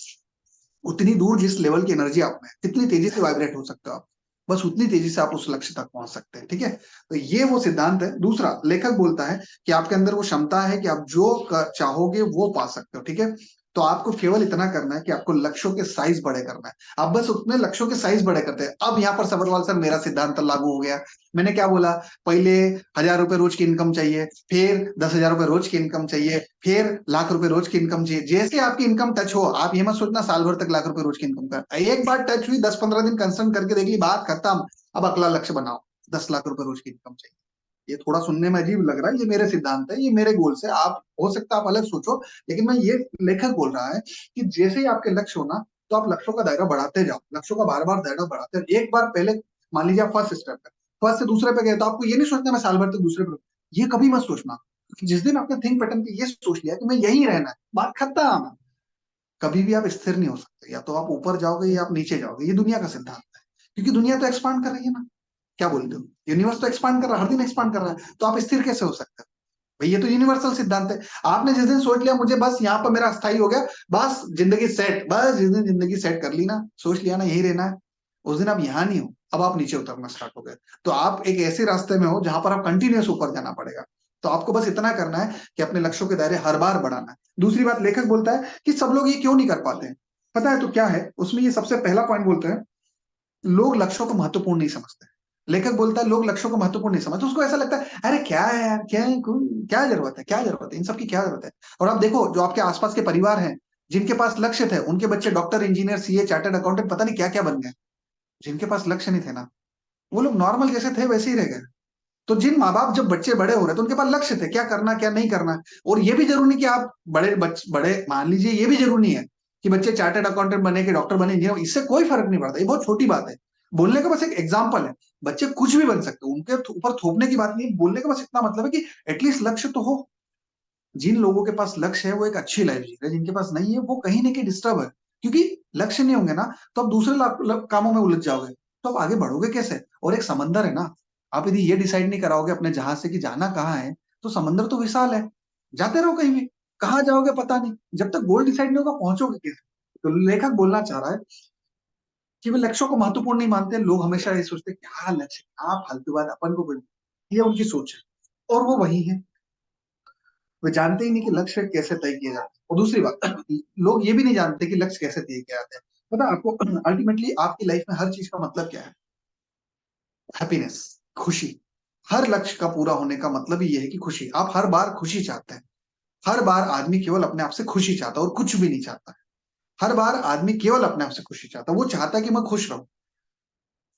उतनी दूर जिस लेवल की एनर्जी आप में, कितनी तेजी से वाइब्रेट हो सकते हो आप, बस उतनी तेजी से आप उस लक्ष्य तक पहुंच सकते हैं, ठीक है। तो ये वो सिद्धांत है। दूसरा, लेखक बोलता है कि आपके अंदर वो क्षमता है कि आप जो चाहोगे वो पा सकते हो, ठीक है। तो आपको केवल इतना करना है कि आपको लक्ष्यों के साइज बड़े करना है। आप बस उतने लक्ष्यों के साइज बड़े करते हैं। अब यहाँ पर सबरवाल सर मेरा सिद्धांत लागू हो गया। मैंने क्या बोला, पहले 1,000 रुपए रोज की इनकम चाहिए, फिर 10,000 रुपए रोज की इनकम चाहिए, फिर लाख रुपए रोज की इनकम चाहिए। जैसे आपकी इनकम टच हो, आप ये मत सोचना साल भर तक लाख रुपए रोज की इनकम कर, एक बार टच हुई, 10-15 दिन कंसल्ट करके देख ली, बात खत्म। अब अगला लक्ष्य बनाओ, 10 लाख रुपए रोज की इनकम चाहिए। ये थोड़ा सुनने में अजीब लग रहा है, ये मेरे सिद्धांत है, ये मेरे गोल्स है। आप हो सकता है आप अलग सोचो, लेकिन मैं ये, लेखक बोल रहा है कि जैसे ही आपके लक्ष्य हो ना, तो आप लक्ष्यों का दायरा बढ़ाते जाओ, लक्ष्यों का बार बार दायरा बढ़ाते जाओ। एक बार पहले मान लीजिए आप फर्स्ट स्टेप पे, फर्स्ट से दूसरे पे गए, तो आपको ये नहीं सोचना मैं साल भर तक दूसरे पे, ये कभी मत सोचना। जिस दिन आपने थिंक पैटर्न पे ये सोच लिया कि मैं यही रहना है, बात खत्म। कभी भी आप स्थिर नहीं हो सकते, या तो आप ऊपर जाओगे या आप नीचे जाओगे, ये दुनिया का सिद्धांत है। क्योंकि दुनिया तो एक्सपांड कर रही है ना, क्या बोलते हो? यूनिवर्स तो एक्सपांड कर रहा है, हर दिन एक्सपांड कर रहा है, तो आप स्थिर कैसे हो सकते हो? भाई ये तो यूनिवर्सल सिद्धांत है। आपने जिस दिन सोच लिया मुझे बस यहाँ पर मेरा स्थायी हो गया, बस जिंदगी सेट, बस जिस दिन जिंदगी सेट कर ली ना, सोच लिया ना यही रहना है, उस दिन आप यहाँ नहीं हो, अब आप नीचे उतरना स्टार्ट हो गए। तो आप एक ऐसे रास्ते में हो जहां पर आप कंटिन्यूस ऊपर जाना पड़ेगा। तो आपको बस इतना करना है कि अपने लक्ष्यों के दायरे हर बार बढ़ाना है। दूसरी बात, लेखक बोलता है कि सब लोग ये क्यों नहीं कर पाते हैं, पता है तो क्या है उसमें? ये सबसे पहला पॉइंट बोलते हैं, लोग लक्ष्यों को महत्वपूर्ण नहीं समझते। लेखक बोलता है लोग लक्ष्यों को महत्वपूर्ण नहीं समझते, उसको ऐसा लगता है अरे क्या है यार, क्या जरूरत है, क्या जरूरत है, इन सब की क्या जरूरत है। और आप देखो जो आपके आसपास के परिवार हैं, जिनके पास लक्ष्य थे, उनके बच्चे doctor, engineer, CA, chartered accountant, पता नहीं क्या क्या बन गए। जिनके पास लक्ष्य नहीं थे ना, वो लोग नॉर्मल जैसे थे वैसे ही रह गए। तो जिन माँ बाप, जब बच्चे बड़े हो रहे थे, उनके पास लक्ष्य थे क्या करना क्या नहीं करना। और ये भी जरूरी नहीं कि आप बड़े मान लीजिए, ये भी जरूरी नहीं है कि बच्चे चार्टर्ड अकाउंटेंट बने कि डॉक्टर बने, इंजीनियर, इससे कोई फर्क नहीं पड़ता, ये बहुत छोटी बात है। बोलने का बस एक एग्जाम्पल है, बच्चे कुछ भी बन सकते हो, उनके ऊपर थोपने की बात नहीं है। बोलने का बस इतना मतलब है कि एटलीस्ट लक्ष्य तो हो। जिन लोगों के पास लक्ष्य है वो एक अच्छी लाइफ जी रहे, जिनके पास नहीं है वो कहीं ना कहीं डिस्टर्ब है। क्योंकि लक्ष्य नहीं होंगे ना, तो आप दूसरे कामों में उलझ जाओगे, तो आप आगे बढ़ोगे कैसे? और एक समंदर है ना, आप यदि ये डिसाइड नहीं कराओगे अपने जहाज से कि जाना कहाँ है, तो समंदर तो विशाल है, जाते रहो कहीं भी, कहाँ जाओगे पता नहीं। जब तक गोल डिसाइड नहीं होगा पहुंचोगे कैसे? तो लेखक बोलना चाह रहा है कि वे लक्ष्यों को महत्वपूर्ण नहीं मानते। लोग हमेशा ये सोचते हैं क्या लक्ष्य, क्या फालतू बात, अपन को कोई, ये उनकी सोच है, और वो वही है। वे जानते ही नहीं कि लक्ष्य कैसे तय किए जाते हैं। और दूसरी बात, लोग ये भी नहीं जानते कि लक्ष्य कैसे तय किए जाते हैं। पता है आपको, अल्टीमेटली आपकी लाइफ में हर चीज का मतलब क्या है? हैप्पीनेस, खुशी। हर लक्ष्य का पूरा होने का मतलब ही ये है कि खुशी। आप हर बार खुशी चाहते हैं, हर बार आदमी केवल अपने आप से खुशी चाहता है और कुछ भी नहीं चाहता है। हर बार आदमी केवल अपने आप से खुशी चाहता है, वो चाहता है कि मैं खुश रहूं।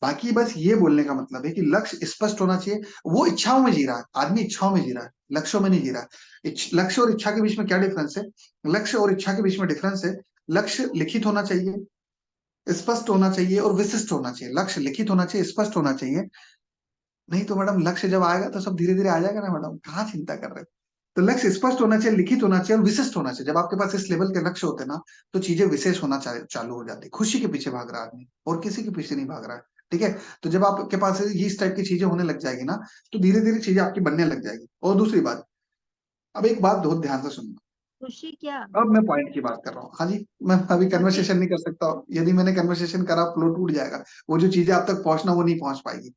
बाकी बस ये बोलने का मतलब है कि लक्ष्य स्पष्ट होना चाहिए। वो इच्छाओं में जी रहा है, आदमी इच्छाओं में जी रहा है, लक्ष्यों में नहीं जी रहा है। लक्ष्य और इच्छा के बीच में क्या डिफरेंस है? लक्ष्य और इच्छा के बीच में डिफरेंस है, लक्ष्य लिखित होना चाहिए, स्पष्ट होना चाहिए और विशिष्ट होना चाहिए। लक्ष्य लिखित होना चाहिए, स्पष्ट होना चाहिए। नहीं तो मैडम लक्ष्य जब आएगा तो सब धीरे धीरे आ जाएगा ना मैडम, कहाँ चिंता कर रहे हो? तो लक्ष्य स्पष्ट होना चाहिए, लिखित होना चाहिए और विशिष्ट होना चाहिए। जब आपके पास इस लेवल के लक्ष्य होते हैं ना, तो चीजें विशेष होना चालू हो जाती है। खुशी के पीछे भाग रहा है आदमी, और किसी के पीछे नहीं भाग रहा है। ठीक है, तो जब आपके पास ये इस टाइप की चीजें होने लग जाएगी ना, तो धीरे धीरे चीजें आपकी बनने लग जाएगी। और दूसरी बात, अब एक बात बहुत ध्यान से सुनना। खुशी क्या? अब मैं पॉइंट की बात कर रहा हूँ। हाँ जी, मैं अभी कन्वर्सेशन नहीं कर सकता, यदि मैंने कन्वर्सेशन करा फ्लो टूट जाएगा। वो जो चीजें आप तक पहुंचना वो नहीं पहुंच पाएगी।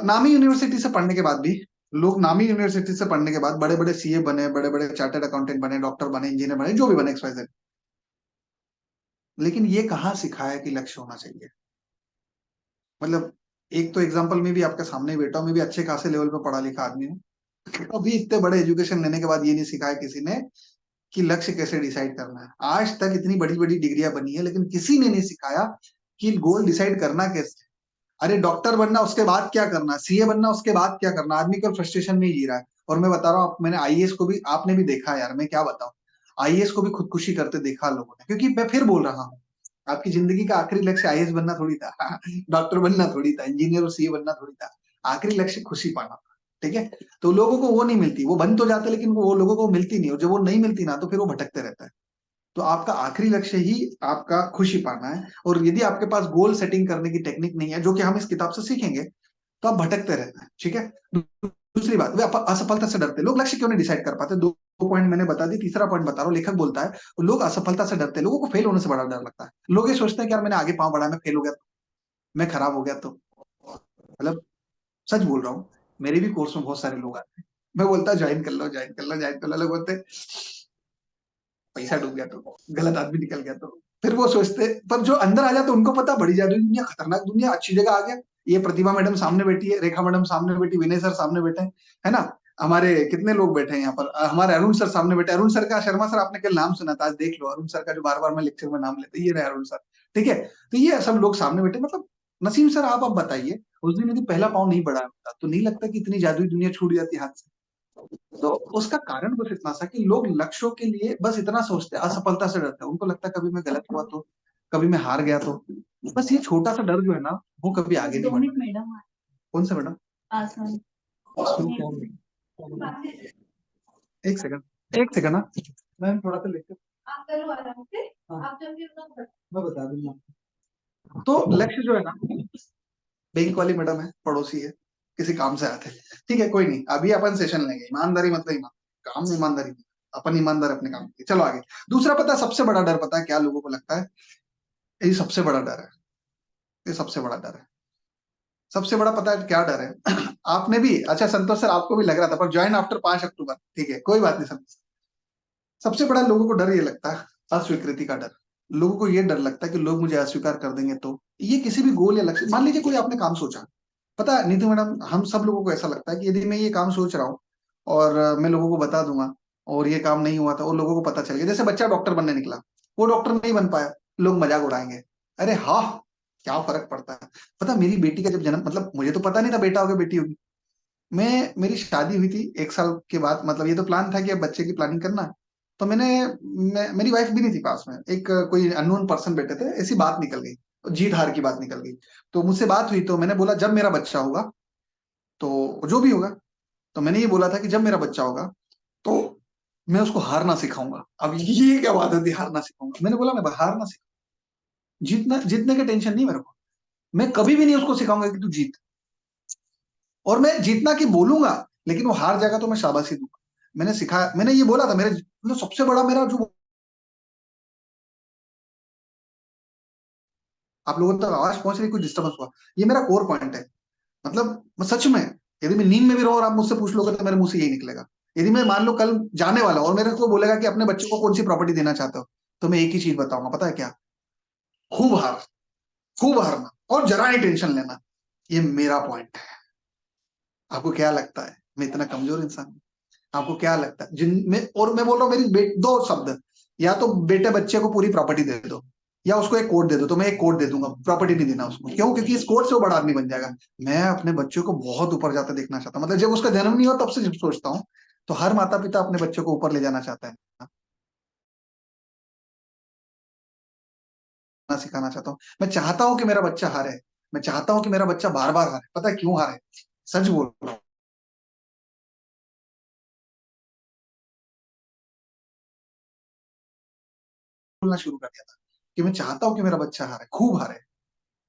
नामी यूनिवर्सिटी से पढ़ने के बाद भी लोग, नामी यूनिवर्सिटी से पढ़ने के बाद बड़े बड़े सीए बने, बड़े बड़े चार्टर्ड अकाउंटेंट बने, डॉक्टर बने, इंजीनियर बने, जो भी बने XYZ, लेकिन ये कहाँ सिखाया कि लक्ष्य होना चाहिए? मतलब एक तो एग्जाम्पल में भी आपके सामने ही बैठा हूं, मैं भी अच्छे खासे लेवल पे पढ़ा लिखा आदमी हूँ, अभी इतने बड़े एजुकेशन लेने के बाद ये नहीं सिखाया किसी ने कि लक्ष्य कैसे डिसाइड करना है। आज तक इतनी बड़ी बड़ी डिग्रियां बनी है, लेकिन किसी ने नहीं सिखाया कि गोल डिसाइड करना कैसे। अरे डॉक्टर बनना उसके बाद क्या करना, सीए बनना उसके बाद क्या करना, आदमी कल फ्रस्ट्रेशन में ही जी रहा है। और मैं बता रहा हूँ, मैंने आईएएस को भी, आपने भी देखा यार, मैं क्या बताऊं, आईएएस को भी खुदकुशी करते देखा लोगों ने। क्योंकि मैं फिर बोल रहा हूँ, आपकी जिंदगी का आखिरी लक्ष्य आईएएस बनना थोड़ी था, डॉक्टर बनना थोड़ी था, इंजीनियर और सीए बनना थोड़ी था। आखिरी लक्ष्य खुशी पाना था। ठीक है, तो लोगों को वो नहीं मिलती, वो बन तो जाते लेकिन वो लोगों को मिलती नहीं, और जब वो नहीं मिलती ना तो फिर वो भटकते रहता है। तो आपका आखिरी लक्ष्य ही आपका खुशी पाना है। और यदि आपके पास गोल सेटिंग करने की टेक्निक नहीं है, जो कि हम इस किताब से सीखेंगे, तो आप भटकते रहते हैं। ठीक है, दूसरी बात, वे असफलता से डरते लोग लक्ष्य क्यों नहीं डिसाइड कर पाते? दो पॉइंट मैंने बता दी, तीसरा पॉइंट बता रहा हूँ। लेखक बोलता है लोग असफलता से डरते, लोगों को फेल होने से बड़ा डर लगता है। लोग ये सोचते हैं कि यार मैंने आगे पांव बढ़ाया, मैं फेल हो गया तो, मैं खराब हो गया तो। मतलब सच बोल रहा हूँ, मेरे भी कोर्स में बहुत सारे लोग आते हैं, मैं बोलता ज्वाइन कर लो, ज्वाइन कर लो, ज्वाइन कर लो, लोग बोलते पैसा डूब गया तो, गलत आदमी निकल गया तो। फिर वो सोचते, पर जो अंदर आ जाते उनको पता बड़ी जादुई दुनिया, खतरनाक दुनिया, अच्छी जगह आ गया। ये प्रतिभा मैडम सामने बैठी है, रेखा मैडम सामने बैठी, विनय सर सामने बैठे हैं, है ना, हमारे कितने लोग बैठे हैं यहाँ पर, हमारे अरुण सर सामने बैठे। अरुण सर का, शर्मा सर आपने कल नाम सुना था, आज देख लो अरुण सर का, जो बार बार मैं लेक्चर में नाम लेते, ये रहे अरुण सर। ठीक है, तो ये सब लोग सामने बैठे, मतलब नसीम सर आप बताइए, उस दिन यदि पहला पाँव नहीं बढ़ाया होता तो नहीं लगता कि इतनी जादुई दुनिया छूट जाती हाथ से। तो उसका कारण बस इतना सा कि लोग लक्ष्यों के लिए बस इतना सोचते हैं, असफलता से डरते हैं। उनको लगता है कभी मैं गलत हुआ तो, कभी मैं हार गया तो। बस ये छोटा सा डर जो है ना, वो कभी आगे नहीं बढ़ता। मैडम कौन सा मैडम? आसान। एक सेकंड, एक सेकंड ना मैम, थोड़ा सा लेकर आप करो आराम से। हाँ, आप जब भी अपना मैं बता दूंगा। तो लक्ष्य जो है ना, बैंक वाली मैडम है, पड़ोसी है, किसी काम से आते हैं। ठीक है, कोई नहीं, अभी अपन सेशन लेंगे, ईमानदारी मतलब ईमान, काम में ईमानदारी, अपन ईमानदार अपने काम के। चलो आगे। दूसरा, पता है सबसे बड़ा डर, पता है क्या लोगों को लगता है? ये सबसे बड़ा डर है, ये सबसे बड़ा डर है। सबसे बड़ा पता है क्या डर है? आपने भी, अच्छा संतोष सर आपको भी लग रहा था, पर ज्वाइन आफ्टर 5 अक्टूबर, ठीक है कोई बात नहीं। सबसे बड़ा लोगों को डर ये लगता है, अस्वीकृति का डर। लोगों को ये डर लगता है कि लोग मुझे अस्वीकार कर देंगे। तो ये किसी भी गोल या लक्ष्य, मान लीजिए कोई आपने काम सोचा, पता है नीतू मैडम, हम सब लोगों को ऐसा लगता है कि यदि मैं ये काम सोच रहा हूँ और मैं लोगों को बता दूंगा, और ये काम नहीं हुआ था और लोगों को पता चल गया, जैसे बच्चा डॉक्टर बनने निकला, वो डॉक्टर नहीं बन पाया, लोग मजाक उड़ाएंगे, अरे हाँ क्या फर्क पड़ता है। पता मेरी बेटी का जब जन्म, मतलब मुझे तो पता नहीं था बेटा होगा बेटी होगी, मैं, मेरी शादी हुई थी 1 साल के बाद, मतलब ये तो प्लान था कि अब बच्चे की प्लानिंग करना है। तो मेरी वाइफ भी नहीं थी पास में, एक कोई अननोन पर्सन बैठे थे, ऐसी बात निकल गई, जीत हार की बात निकल गई। तो मुझसे बात हुई, तो मैंने बोला जब मेरा बच्चा होगा, तो जो भी होगा, तो मैंने ये बोला था कि जब मेरा बच्चा होगा तो मैं उसको हारना सिखाऊंगा। अब ये क्या बात होती है, हारना सिखाऊंगा? मैंने बोला मैं हारना सिखाऊंगा, जीतना, जीतने का टेंशन नहीं मेरे को, मैं कभी भी नहीं उसको सिखाऊंगा कि तू जीत। और मैं जीतना की बोलूंगा, लेकिन वो हार जाएगा तो मैं शाबाशी दूंगा। मैंने सिखाया, मैंने ये बोला था, मेरे मतलब सबसे बड़ा मेरा जो, आप लोगों तक आवाज पहुंच रही, कुछ डिस्टर्बेंस हुआ, ये मेरा कोर पॉइंट है। मतलब मैं सच में, यदि मैं नींद में भी रहूं और आप मुझसे पूछ लोगे तो मेरे मुंह से यही निकलेगा। यदि मैं मान लो कल जाने वाला हूं और मेरे को बोलेगा कि अपने बच्चे को कौन सी प्रॉपर्टी देना चाहते हो, तो मैं एक ही चीज बताऊंगा, पता है क्या? खूब हार, खूब हारना और जरा ही टेंशन लेना। ये मेरा पॉइंट है। आपको क्या लगता है मैं इतना कमजोर इंसान हूं? आपको क्या लगता है? जिन में, और मैं बोल रहा हूँ मेरी दो शब्द, या तो बेटे बच्चे को पूरी प्रॉपर्टी दे दो, या उसको एक कोड दे दो, तो मैं एक कोड दे दूंगा, प्रॉपर्टी नहीं देना उसको। क्यों? क्योंकि इस कोड से वो बड़ा आदमी बन जाएगा। मैं अपने बच्चों को बहुत ऊपर जाते देखना चाहता हूँ, मतलब जब उसका जन्म नहीं हो तब से जब सोचता हूँ। तो हर माता पिता अपने बच्चों को ऊपर ले जाना चाहता है, ना सिखाना चाहता हूँ। मैं चाहता हूँ कि मेरा बच्चा हारे, मैं चाहता हूँ कि मेरा बच्चा बार बार हारे। पता है क्यों हारे? सच बोल रहा हूँ। बोलना शुरू कर दिया था कि मैं चाहता हूँ कि मेरा बच्चा हारे, खूब हारे।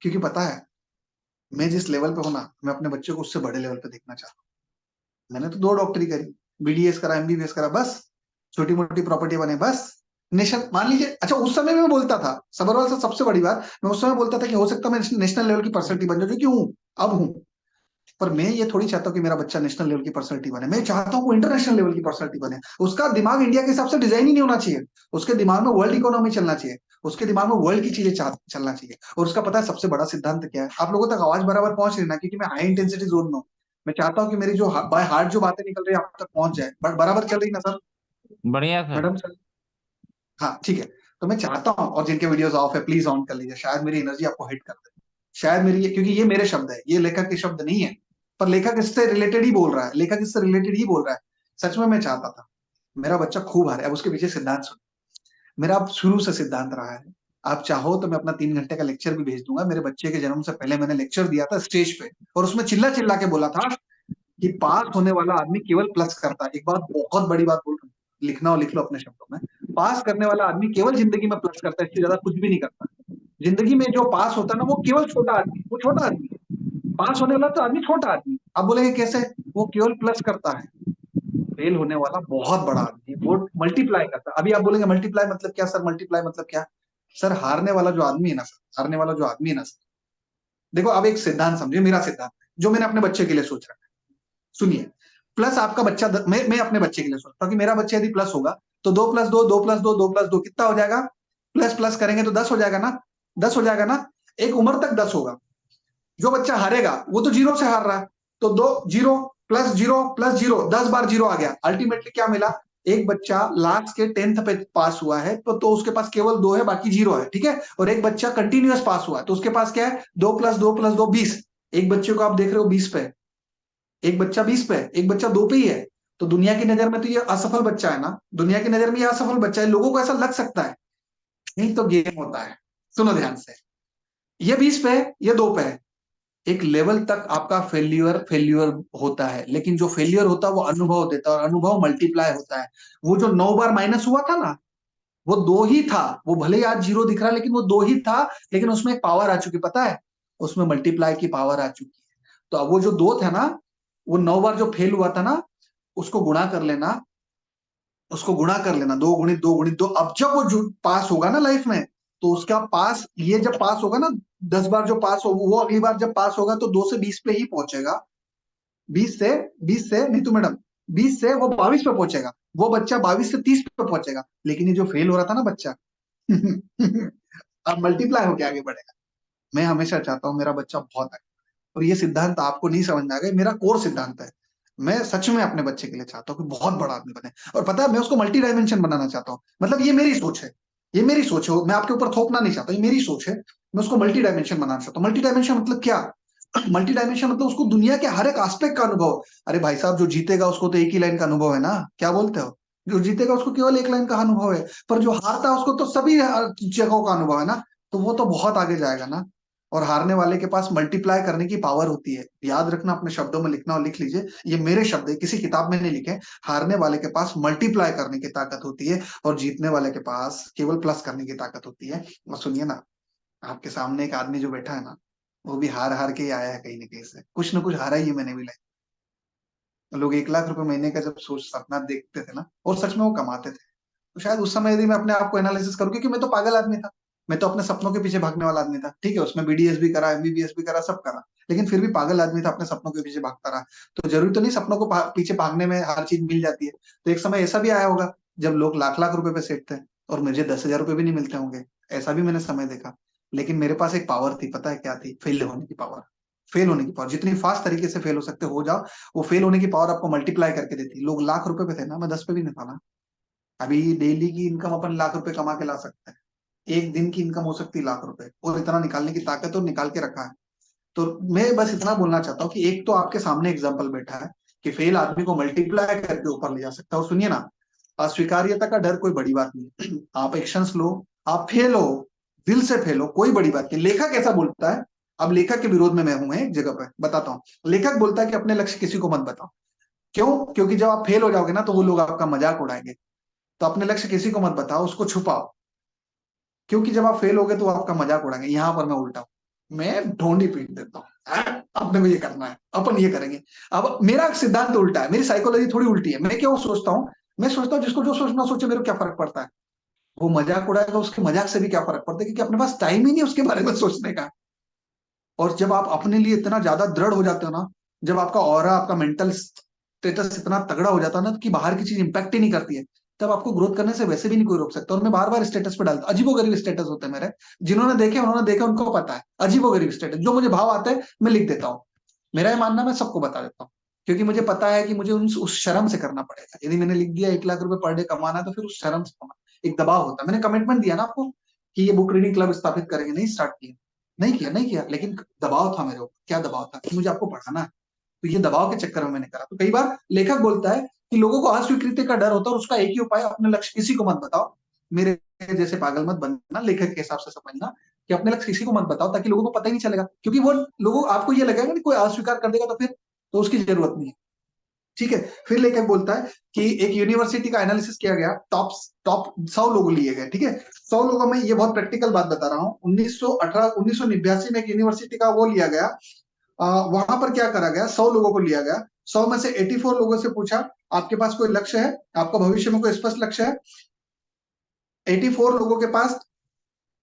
क्योंकि पता है, मैं जिस लेवल पे हूं ना, मैं अपने बच्चे को उससे बड़े लेवल पे देखना चाहता हूँ। मैंने तो 2 डॉक्टरी करी, बीडीएस करा, एमबीबीएस करा, बस छोटी मोटी प्रॉपर्टी बने, बस नेशन मान लीजिए। अच्छा, उस समय मैं बोलता था, सबरवाल से सबसे बड़ी बात, मैं उस समय बोलता था कि हो सकता है मैं नेशनल लेवल की पर्सनैलिटी बन जाऊं, जो कि हूं, अब हूं। पर मैं ये थोड़ी चाहता हूँ कि मेरा बच्चा नेशनल लेवल की पर्सनैलिटी बने, मैं चाहता हूँ वो इंटरनेशनल लेवल की पर्सनैलिटी बने। उसका दिमाग इंडिया के हिसाब से डिजाइन ही नहीं होना चाहिए, उसके दिमाग में वर्ल्ड इकोनॉमी चलना चाहिए, उसके दिमाग में वर्ल्ड की चीजें चलना चाहिए। और उसका पता है सबसे बड़ा सिद्धांत क्या है? आप लोगों तक आवाज बराबर पहुंच रही है ना, क्योंकि मैं हाई इंटेंसिटी जोन में हूँ। मैं चाहता हूँ कि मेरी जो बाय हार्ट जो बातें निकल रही है आप तक पहुंच जाए, बट बराबर चल रही ना सर? बढ़िया सर। मैडम सर, हाँ ठीक है। तो मैं चाहता हूँ, और जिनके वीडियोस ऑफ है प्लीज ऑन कर लीजिए, शायद मेरी एनर्जी आपको हिट कर दे। शायद मेरी क्योंकि ये मेरे शब्द है, ये लेखक के शब्द नहीं है। पर लेखक इससे रिलेटेड ही बोल रहा है, लेखक इससे रिलेटेड ही बोल रहा है। सच में मैं चाहता था मेरा बच्चा खूब हारे। अब उसके पीछे सिद्धांत सुन, मेरा अब शुरू से सिद्धांत रहा है। आप चाहो तो मैं अपना 3 घंटे का लेक्चर भी भेज दूंगा। मेरे बच्चे के जन्म से पहले मैंने लेक्चर दिया था स्टेज पे, और उसमें चिल्ला चिल्ला के बोला था कि पास होने वाला आदमी केवल प्लस करता है। एक बात, बहुत बड़ी बात बोल रहा हूँ, लिखना और लिख लो अपने शब्दों में। पास करने वाला आदमी केवल जिंदगी में प्लस करता है, इससे ज्यादा कुछ भी नहीं करता। जिंदगी में जो पास होता है ना, वो केवल छोटा आदमी, वो छोटा आदमी है। पास होने वाला तो आदमी छोटा आदमी। अब बोलेंगे कैसे? वो केवल प्लस करता है। फेल होने वाला बहुत बड़ा आदमी, वो मल्टीप्लाई करता है। अभी आप बोलेंगे मल्टीप्लाई मतलब क्या सर? मल्टीप्लाई मतलब क्या? सर, हारने वाला जो आदमी है ना सर, हारने वाला जो आदमी है ना सर, देखो अब एक सिद्धांत समझिए, मेरा सिद्धांत है, जो मैंने अपने बच्चे के लिए सोच रखा है। सुनिए, प्लस आपका बच्चा मैं अपने बच्चे के लिए सोचता हूँ कि मेरा बच्चा यदि प्लस होगा तो 2+2, 2+2, 2+2 कितना हो जाएगा? प्लस प्लस करेंगे तो 10 हो जाएगा ना? 10 हो जाएगा ना? एक उम्र तक 10 होगा। जो बच्चा हारेगा वो तो जीरो से हार रहा है, तो 2 0 + 0 + 0, 10 बार जीरो आ गया। अल्टीमेटली क्या मिला? एक बच्चा लास्ट के 10th पे पास हुआ है, तो उसके पास केवल 2 है, बाकी जीरो है, ठीक है। और एक बच्चा कंटिन्यूअस पास हुआ है, तो उसके पास क्या है? 2+2 + 2 20। एक बच्चे को आप देख रहे हो 20 पे, एक बच्चा 20 पे, एक बच्चा 2 पे ही है। तो दुनिया की नजर में तो ये असफल बच्चा है ना, दुनिया की नजर में ये असफल बच्चा है। लोगों को ऐसा लग सकता है, नहीं तो गेम होता है। सुनो ध्यान से, ये 20 पे है, ये 2 पे है। एक लेवल तक आपका फेल्यूर फेल्यूर होता है, लेकिन जो फेल्यूर होता है वो अनुभव देता है, और अनुभव मल्टीप्लाई होता है। वो जो 9 बार माइनस हुआ था ना, वो 2 ही था। वो भले ही आज जीरो दिख रहा है, लेकिन वो 2 ही था। लेकिन उसमें एक पावर आ चुकी, पता है? उसमें मल्टीप्लाई की पावर आ चुकी है। तो अब वो जो 2 था ना, वो 9 बार जो फेल हुआ था ना, उसको गुणा कर लेना, उसको गुणा कर लेना, 2 × 2 × 2। अब जब वो जो पास होगा ना लाइफ में, तो उसका पास, ये जब पास होगा ना, 10 बार जो पास हो, वो अगली बार जब पास होगा तो 2 से 20 पे ही पहुंचेगा। 20 से नहीं तो मैडम, 20 से वो 22 पे पहुंचेगा। वो बच्चा 22 से 30 पे पहुंचेगा। लेकिन ये जो फेल हो रहा था ना बच्चा, अब मल्टीप्लाई होके आगे बढ़ेगा। मैं हमेशा चाहता हूँ मेरा बच्चा बहुत आगे, और ये सिद्धांत आपको नहीं समझ में आ गया, मेरा कोर सिद्धांत है। मैं सच में अपने बच्चे के लिए चाहता हूँ कि बहुत बड़ा आदमी बने। और पता है, मैं उसको मल्टी डायमेंशन बनाना चाहता हूँ। मतलब ये मेरी सोच है, ये मेरी सोच है, मैं आपके ऊपर थोपना नहीं चाहता, ये मेरी सोच है। मैं उसको मल्टी डायमेंशन बनाना चाहता हूँ। मल्टी डायमेंशन मतलब क्या? मल्टी डायमेंशन मतलब उसको दुनिया के हर एक एस्पेक्ट का अनुभव। अरे भाई साहब, जो जीतेगा उसको तो एक ही लाइन का अनुभव है ना, क्या बोलते हो? जो जीतेगा उसको केवल एक लाइन का अनुभव है, पर जो हारता है उसको तो सभी जगहों का अनुभव है ना। तो वो तो बहुत आगे जाएगा ना। और हारने वाले के पास मल्टीप्लाई करने की पावर होती है। याद रखना, अपने शब्दों में लिखना और लिख लीजिए, ये मेरे शब्द है, किसी किताब में नहीं लिखे। हारने वाले के पास मल्टीप्लाई करने की ताकत होती है, और जीतने वाले के पास केवल प्लस करने की ताकत होती है। और सुनिए ना, आपके सामने एक आदमी जो बैठा है ना, वो भी हार हार के ही आया है, कहीं ना कहीं से कुछ ना कुछ हारा ही है। मैंने भी लोग 1 लाख रुपए महीने का जब सोच सपना देखते थे ना, और सच में वो कमाते थे, तो शायद उस समय यदि मैं अपने आप को एनालिसिस करूं, क्योंकि मैं तो पागल आदमी था, मैं तो अपने सपनों के पीछे भागने वाला आदमी था। ठीक है, उसमें बीडीएस भी करा, एमबीबीएस भी करा, सब करा, लेकिन फिर भी पागल आदमी था, अपने सपनों के पीछे भागता रहा। तो जरूरी तो नहीं सपनों को पीछे भागने में हर चीज मिल जाती है। तो एक समय ऐसा भी आया होगा जब लोग लाख लाख रुपए पे सेट थे, और मुझे 10,000 रुपए भी नहीं मिलते होंगे। ऐसा भी मैंने समय देखा। लेकिन मेरे पास एक पावर थी, पता है क्या थी? फेल होने की पावर। फेल होने की पावर, जितनी फास्ट तरीके से फेल हो सकते हो जाओ। वो फेल होने की पावर आपको मल्टीप्लाई करके देती है। लोग लाख रुपए पे थे ना, मैं 10 पे भी नहीं था ना। अभी डेली की इनकम अपन लाख रुपए कमा के ला सकते हैं, एक दिन की इनकम हो सकती है लाख रुपए, और इतना निकालने की ताकत और निकाल के रखा है। तो मैं बस इतना बोलना चाहता हूँ कि एक तो आपके सामने एग्जाम्पल बैठा है कि फेल आदमी को मल्टीप्लाई करके ऊपर ले जा सकता है। और सुनिए ना, अस्वीकार्यता का डर कोई बड़ी बात नहीं है। आप एक्शंस लो, आप फेल हो, दिल से फेल हो, कोई बड़ी बात नहीं। लेखक ऐसा बोलता है, अब लेखक के विरोध में मैं हूं एक जगह पे, बताता हूँ। लेखक बोलता है कि अपने लक्ष्य किसी को मत बताओ। क्यों? क्योंकि जब आप फेल हो जाओगे ना तो वो लोग आपका मजाक उड़ाएंगे। तो अपने लक्ष्य किसी को मत बताओ, उसको छुपाओ, क्योंकि जब आप फेल होगे तो वो आपका मजाक उड़ाएंगे। यहाँ पर मैं उल्टा हूं, मैं ढोंडी पीट देता हूँ, अपने को ये करना है, अपन ये करेंगे। अब मेरा सिद्धांत उल्टा है, मेरी साइकोलॉजी थोड़ी उल्टी है। मैं क्या सोचता हूँ, मैं सोचता हूँ जिसको जो सोचना सोचे, मेरे को क्या फर्क पड़ता है। वो मजाक उड़ाएगा, उसके मजाक से भी क्या फर्क पड़ता है, क्योंकि अपने पास टाइम ही नहीं उसके बारे में सोचने का। और जब आप अपने लिए इतना ज्यादा दृढ़ हो जाते हो ना, जब आपका ऑरा, आपका मेंटल स्टेटस इतना तगड़ा हो जाता है ना कि बाहर की चीज इंपैक्ट ही नहीं करती है, तब आपको ग्रोथ करने से वैसे भी नहीं कोई रोक सकता। और मैं बार बार स्टेटस पे डालता, अजीबोगरीब स्टेटस होते हैं मेरे, जिन्होंने देखे उन्होंने देखे, उनको पता है। अजीबोगरीब स्टेटस, जो मुझे भाव आते हैं मैं लिख देता हूँ। मेरा ये मानना, मैं सबको बता देता हूँ, क्योंकि मुझे पता है कि मुझे उस शर्म से करना पड़ेगा। यदि मैंने लिख दिया 1 लाख रुपए पर डे कमाना है, तो फिर उस शर्म से कमाना, एक दबाव होता है। मैंने कमिटमेंट दिया ना आपको कि ये बुक रीडिंग क्लब स्थापित करेंगे, नहीं स्टार्ट किया, नहीं किया, लेकिन दबाव था मेरे ऊपर। क्या दबाव था? कि मुझे आपको पढ़ाना है, तो ये दबाव के चक्कर में मैंने करा। तो कई बार लेखक बोलता है कि लोगों को अस्वीकृति का डर होता है, और उसका एक ही उपाय, अपने लक्ष्य किसी को मत बताओ। मेरे जैसे पागल मत बनना, लेखक के हिसाब से समझना कि अपने लक्ष्य किसी को मत बताओ, ताकि लोगों को पता ही नहीं चलेगा। क्योंकि वो लोगों, आपको ये लगेगा कि कोई अस्वीकार कर देगा तो फिर तो उसकी जरूरत नहीं है। ठीक है। फिर लेखक बोलता है कि एक यूनिवर्सिटी का एनालिसिस किया गया, टॉप टॉप 100 लोग लिए गए। ठीक है, 100 लोगों में, ये बहुत प्रैक्टिकल बात बता रहा हूँ, 1989 में एक यूनिवर्सिटी का वो लिया गया। वहां पर क्या करा गया, 100 लोगों को लिया गया। 100 में से 84 लोगों से पूछा, आपके पास कोई लक्ष्य है, आपका भविष्य में कोई स्पष्ट लक्ष्य है? 84 लोगों के पास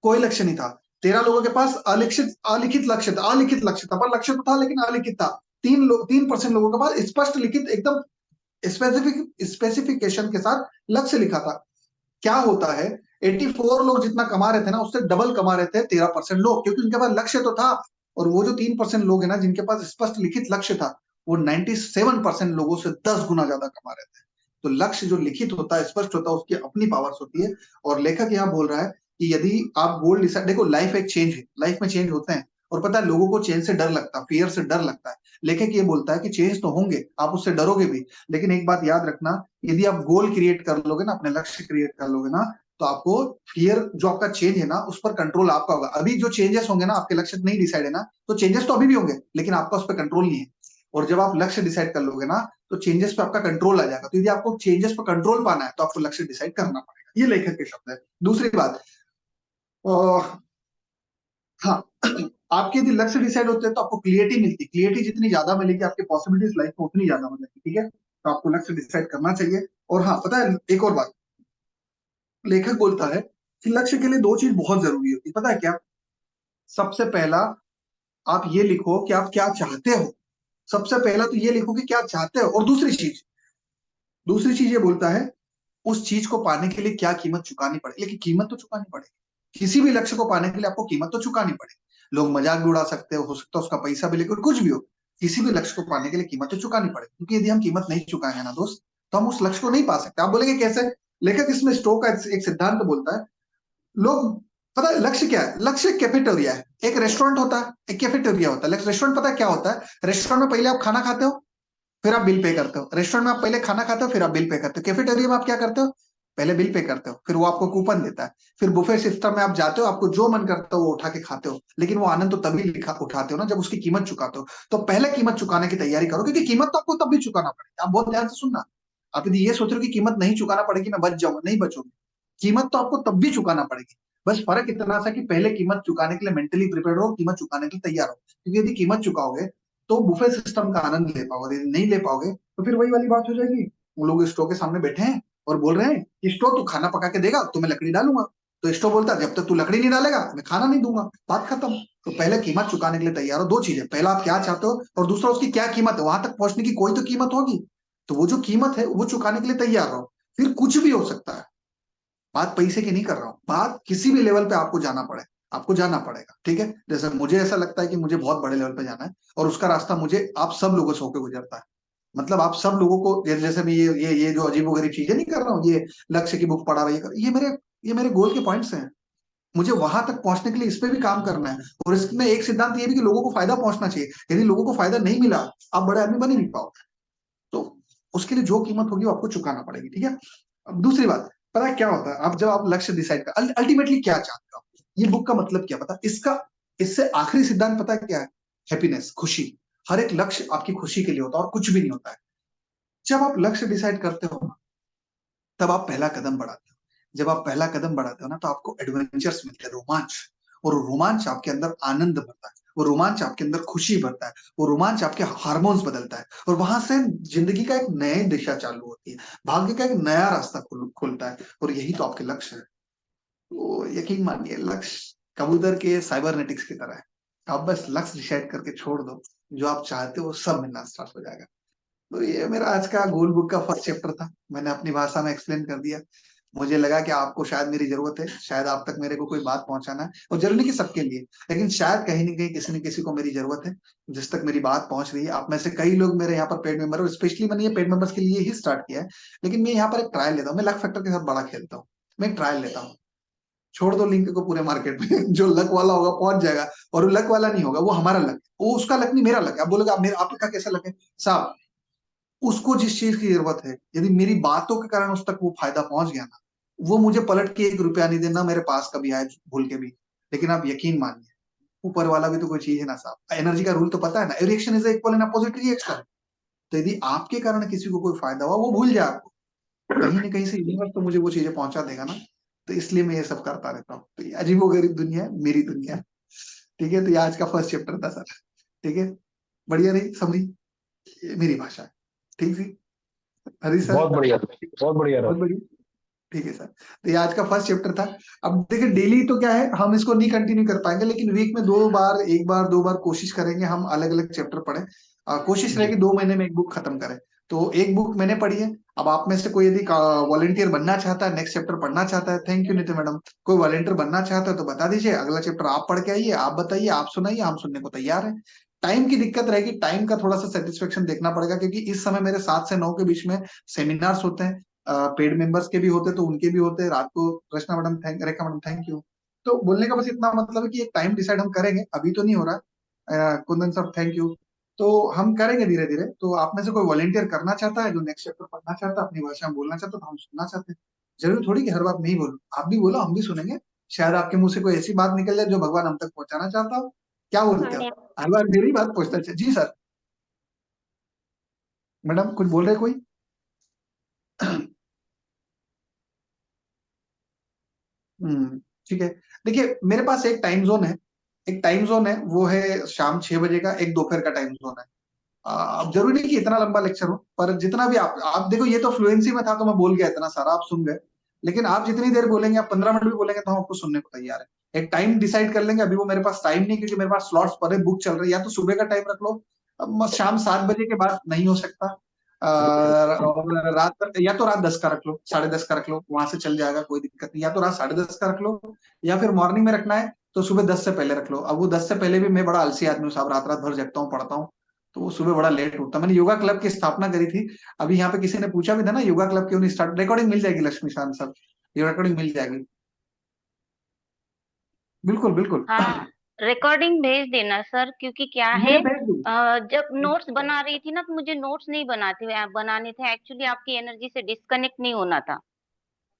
कोई लक्ष्य नहीं था। 13 लोगों के पास अलिखित लक्ष्य था, पर लक्ष्य तो था लेकिन अलिखित था। 3% लोगों के पास स्पष्ट लिखित, एकदम स्पेसिफिकेशन के साथ लक्ष्य लिखा था। क्या होता है, 84 लोग जितना कमा रहे थे ना, उससे डबल कमा रहे थे 13% लोग, क्योंकि उनके पास लक्ष्य तो था। और वो जो 3% लोग है ना, जिनके पास स्पष्ट लिखित लक्ष्य था, वो 97% लोगों से 10 गुना ज्यादा कमा रहे थे। तो लक्ष्य जो लिखित होता है, स्पष्ट होता है, उसकी अपनी पावर्स होती है। और लेखक यहाँ बोल रहा है कि यदि आप गोल डिसाइड, देखो लाइफ एक चेंज है, लाइफ में चेंज होते हैं, और पता है लोगों को चेंज से डर लगता है, फियर से डर लगता है। लेखक ये बोलता है कि चेंज तो होंगे, आप उससे डरोगे भी, लेकिन एक बात याद रखना, यदि आप गोल क्रिएट कर लोगे ना, अपने लक्ष्य क्रिएट कर लोगे ना, तो आपको फियर, जो आपका चेंज है ना, उस पर कंट्रोल आपका होगा। अभी जो चेंजेस होंगे ना, आपके लक्ष्य नहीं डिसाइड है ना, तो चेंजेस तो अभी भी होंगे, लेकिन आपका उस पर कंट्रोल नहीं है। और जब आप लक्ष्य डिसाइड कर लोगे ना, तो चेंजेस पे आपका कंट्रोल आ जाएगा। तो यदि आपको चेंजेस पर कंट्रोल पाना है, तो आपको लक्ष्य डिसाइड करना पड़ेगा। ये लेखक के शब्द है। दूसरी बात, हाँ, आपके यदि लक्ष्य डिसाइड होते हैं तो आपको क्लियरिटी मिलती, क्लियरिटी जितनी ज्यादा मिलेगी, आपकी पॉसिबिलिटीज लाइफ में उतनी ज्यादा हो जाएगी। ठीक है, तो आपको लक्ष्य डिसाइड करना चाहिए। और हाँ, पता है एक और बात, लेखक बोलता है कि लक्ष्य के लिए 2 चीज बहुत जरूरी होती है, पता है क्या? सबसे पहला, आप ये लिखो कि आप क्या चाहते हो। सबसे पहला तो ये लिखो कि क्या चाहते हो। और दूसरी चीज ये बोलता है, उस चीज को पाने के लिए क्या कीमत चुकानी पड़ेगी। लेकिन कीमत तो चुकानी पड़ेगी, किसी भी लक्ष्य को पाने के लिए आपको कीमत तो चुकानी पड़ेगी। लोग मजाक भी उड़ा सकते हो सकता है उसका पैसा भी, लेकर कुछ भी हो, किसी भी लक्ष्य को पाने के लिए कीमत तो चुकानी पड़ेगी। क्योंकि यदि हम कीमत नहीं चुकाएंगे ना दोस्त, तो हम उस लक्ष्य को नहीं पा सकते। आप बोलेंगे कैसे? लेखक इसमें स्टोक का एक सिद्धांत बोलता है, लोग, पता है लक्ष्य क्या है? लक्ष्य कैफेटेरिया है, एक रेस्टोरेंट होता है, एक कैफेटेरिया होता है। रेस्टोरेंट पता है क्या होता है? रेस्टोरेंट में पहले आप खाना खाते हो, फिर आप बिल पे करते हो। रेस्टोरेंट में आप पहले खाना खाते हो, फिर आप बिल पे करते हो। कैफेटेरिया में आप क्या करते हो? पहले बिल पे करते हो, फिर वो आपको कूपन देता है, फिर बुफे सिस्टम में आप जाते हो, आपको जो मन करता हो वो उठा के खाते हो। लेकिन वो आनंद तो तभी उठाते हो ना, जब उसकी कीमत चुकाते हो। तो पहले कीमत चुकाने की तैयारी करो, क्योंकि कीमत तो आपको तब भी चुकाना पड़ेगा। आप बहुत ध्यान से सुनना, आप यदि ये सोच रहे हो कि कीमत नहीं चुकाना पड़ेगी, मैं बच जाऊंगा, नहीं बचोगे। कीमत तो आपको तब भी चुकाना पड़ेगी। बस फर्क इतना सा कि पहले कीमत चुकाने के लिए मेंटली प्रिपेयर हो, कीमत चुकाने के लिए तैयार हो। क्योंकि यदि कीमत चुकाओगे तो बुफे सिस्टम का आनंद ले पाओगे, यदि नहीं ले पाओगे तो फिर वही वाली बात हो जाएगी। वो लोग स्टोव के सामने बैठे हैं और बोल रहे हैं कि स्टोव तू खाना पका के देगा तो मैं लकड़ी डालूंगा। तो स्टोव बोलता है जब तक तू लकड़ी नहीं डालेगा मैं खाना नहीं दूंगा, बात खत्म। तो पहले कीमत चुकाने के लिए तैयार हो। 2 चीजें, पहला आप क्या चाहते हो, और दूसरा उसकी क्या कीमत है, वहां तक पहुंचने की कोई तो कीमत होगी। तो वो जो कीमत है वो चुकाने के लिए तैयार रहो, फिर कुछ भी हो सकता है। बात पैसे की नहीं कर रहा हूँ, बात किसी भी लेवल पे आपको जाना पड़े, आपको जाना पड़ेगा। ठीक है, जैसे मुझे ऐसा लगता है कि मुझे बहुत बड़े लेवल पे जाना है, और उसका रास्ता मुझे आप सब लोगों से होकर गुजरता है। मतलब आप सब लोगों को जैसे मैं ये जो अजीबोगरीब चीजें नहीं कर रहा हूँ, ये लक्ष्य की बुक पढ़ा रहा है, ये मेरे गोल के पॉइंट्स हैं। मुझे वहां तक पहुंचने के लिए इस पे भी काम करना है। और इसमें एक सिद्धांत ये भी कि लोगों को फायदा पहुंचना चाहिए। यदि लोगों को फायदा नहीं मिला, आप बड़े आदमी बन ही नहीं पाओ। तो उसके लिए जो कीमत होगी वो आपको चुकाना पड़ेगी, ठीक है। अब दूसरी बात, पता है क्या होता है, अब जब आप लक्ष्य डिसाइड कर अल्टीमेटली क्या चाहते हो, ये बुक का मतलब क्या पता, इसका इससे आखिरी सिद्धांत पता है क्या है? हैप्पीनेस, खुशी। हर एक लक्ष्य आपकी खुशी के लिए होता है और कुछ भी नहीं होता है। जब आप लक्ष्य डिसाइड करते हो ना, तब आप पहला कदम बढ़ाते हो। जब आप पहला कदम बढ़ाते हो ना, तो आपको एडवेंचर्स मिलते हैं, रोमांच। और रोमांच आपके अंदर आनंद भरता है, वो रोमांच आपके अंदर खुशी भरता है, वो रोमांच आपके हार्मोन्स बदलता है, और वहां से जिंदगी का एक नई दिशा चालू होती है, भाग्य का एक नया रास्ता खुलता है। और यही तो आपके लक्ष्य है। तो यकीन मानिए, लक्ष्य कबूतर के साइबरनेटिक्स की तरह है। आप बस लक्ष्य डिसाइड करके छोड़ दो, जो आप चाहते हो वो सब मिलना स्टार्ट हो जाएगा। तो ये मेरा आज का गोल बुक का फर्स्ट चैप्टर था, मैंने अपनी भाषा में एक्सप्लेन कर दिया। मुझे लगा कि आपको शायद मेरी जरूरत है, शायद आप तक मेरे को कोई बात पहुंचाना है, और जरूरी नहीं कि सबके लिए, लेकिन शायद कहीं ना कहीं किसी न किसी को मेरी जरूरत है, जिस तक मेरी बात पहुंच रही है। आप में से कई लोग मेरे यहाँ पर पेड मेंबर हो, स्पेशली मैंने ये पेड मेंबर्स के लिए ही स्टार्ट किया है। लेकिन मैं यहाँ पर एक ट्रायल लेता हूँ, मैं लक फैक्टर के साथ बड़ा खेलता हूँ। मैं एक ट्रायल लेता हूँ, छोड़ दो लिंक को पूरे मार्केट में जो लक वाला होगा पहुंच जाएगा, और वो लक वाला नहीं होगा, वो हमारा लक है, वो उसका लक नहीं, मेरा लक है। आप बोलोगे आप मेरा आपका कैसा लक है साहब? उसको जिस चीज की जरूरत है, यदि मेरी बातों के कारण उस तक वो फायदा पहुंच गया ना, वो मुझे पलट के 1 रुपया नहीं देना, मेरे पास कभी आए भूल के भी। लेकिन आप यकीन मानिए, ऊपर वाला भी तो कोई चीज है ना साहब। एनर्जी का रूल तो पता है ना, reaction is equal in opposite reaction. तो यदि आपके कारण किसी को कोई फायदा हुआ, वो भूल जाए आपको, कहीं ना कहीं से यूनिवर्स तो मुझे वो चीजें पहुंचा देगा ना। तो इसलिए मैं ये सब करता रहता हूँ। तो ये अजीबोगरीब दुनिया है, मेरी दुनिया है। ठीक है, तो ये आज का फर्स्ट चैप्टर था सर। ठीक है, बढ़िया रही समझी, ये मेरी भाषा है। ठीक थी हरी सर? बहुत बढ़िया, बहुत बढ़िया रहा। बहुत बढ़िया। ठीक है सर, तो ये आज का फर्स्ट चैप्टर था। अब देखिए, डेली तो क्या है, हम इसको नहीं कंटिन्यू कर पाएंगे, लेकिन वीक में 2 बार, 1 बार 2 बार कोशिश करेंगे हम अलग अलग चैप्टर पढ़े। कोशिश रहेगी 2 महीने में एक बुक खत्म करें। तो एक बुक मैंने पढ़ी है। अब आप में से कोई यदि वॉलेंटियर बनना चाहता है, नेक्स्ट चैप्टर पढ़ना चाहता है, थैंक यू नीति मैडम, कोई वॉलेंटियर बनना चाहता है तो बता दीजिए, अगला चैप्टर आप पढ़ के आइए, आप बताइए, आप सुनाइए, हम सुनने को तैयार है। टाइम की दिक्कत रहेगी, टाइम का थोड़ा सा सेटिस्फेक्शन देखना पड़ेगा, क्योंकि इस समय मेरे 7 से 9 के बीच में सेमिनार्स होते हैं। पेड मेंबर्स के भी होते तो उनके भी होते हैं रात को। Rachna madam Rekha madam thank you. तो बोलने का बस इतना मतलब है कि एक टाइम डिसाइड हम करेंगे, अभी तो नहीं हो रहा है। Kundan sir thank you. तो हम करेंगे धीरे धीरे। तो आप में से कोई वॉलेंटियर करना चाहता है, जो नेक्स्ट चैप्टर पढ़ना चाहता है, अपनी भाषा में बोलना चाहता है, तो हम सुनना चाहते हैं। जरूरी थोड़ी कि हर बात मैं ही बोलूं, आप भी बोलो, हम भी सुनेंगे। शायद आपके मुंह से कोई ऐसी बात निकल जाए जो भगवान हम तक पहुंचाना चाहता हो। क्या बोलते हो? हर बार मेरी बात पहुंचता है जी सर। मैडम कुछ बोल रहे कोई? ठीक है। देखिए, मेरे पास एक टाइम जोन है, एक टाइम जोन है, वो है शाम 6 बजे का, एक दोपहर का टाइम जोन है। अब जरूरी नहीं कि इतना लंबा लेक्चर हो, पर जितना भी आप देखो, ये तो फ्लुएंसी में था तो मैं बोल गया इतना सारा, आप सुन गए। लेकिन आप जितनी देर बोलेंगे, आप 15 मिनट भी बोलेंगे तो हम आपको सुनने को तैयार है। एक टाइम डिसाइड कर लेंगे, अभी वो मेरे पास टाइम नहीं, क्योंकि मेरे पास स्लॉट्स पर बुक चल रही है। या तो सुबह का टाइम रख लो, अब शाम 7 बजे के बाद नहीं हो सकता। और रात, या तो रात 10 का रख लो, 10:30 का रख लो, वहां से चल जाएगा, कोई दिक्कत नहीं। या तो रात 10:30 का रख लो, या फिर मॉर्निंग में रखना है तो सुबह 10 से पहले रख लो। अब वो 10 से पहले भी मैं बड़ा आलसी आदमी हूँ साहब, रात रात भर जगता हूँ, पढ़ता हूँ, तो वो सुबह बड़ा लेट उठता। मैंने योगा क्लब की स्थापना करी थी। अभी यहाँ पे किसी ने पूछा भी था ना, योगा क्लब क्यों नहीं स्टार्ट, रिकॉर्डिंग मिल जाएगी लक्ष्मी शांत सर, ये रिकॉर्डिंग मिल जाएगी। बिल्कुल बिल्कुल। हाँ, रिकॉर्डिंग भेज देना सर, क्योंकि क्या है, मैं भेज दूँ। जब नोट्स बना रही थी ना, तो मुझे नोट्स नहीं बनाने थे एक्चुअली, आपकी एनर्जी से डिस्कनेक्ट नहीं होना था।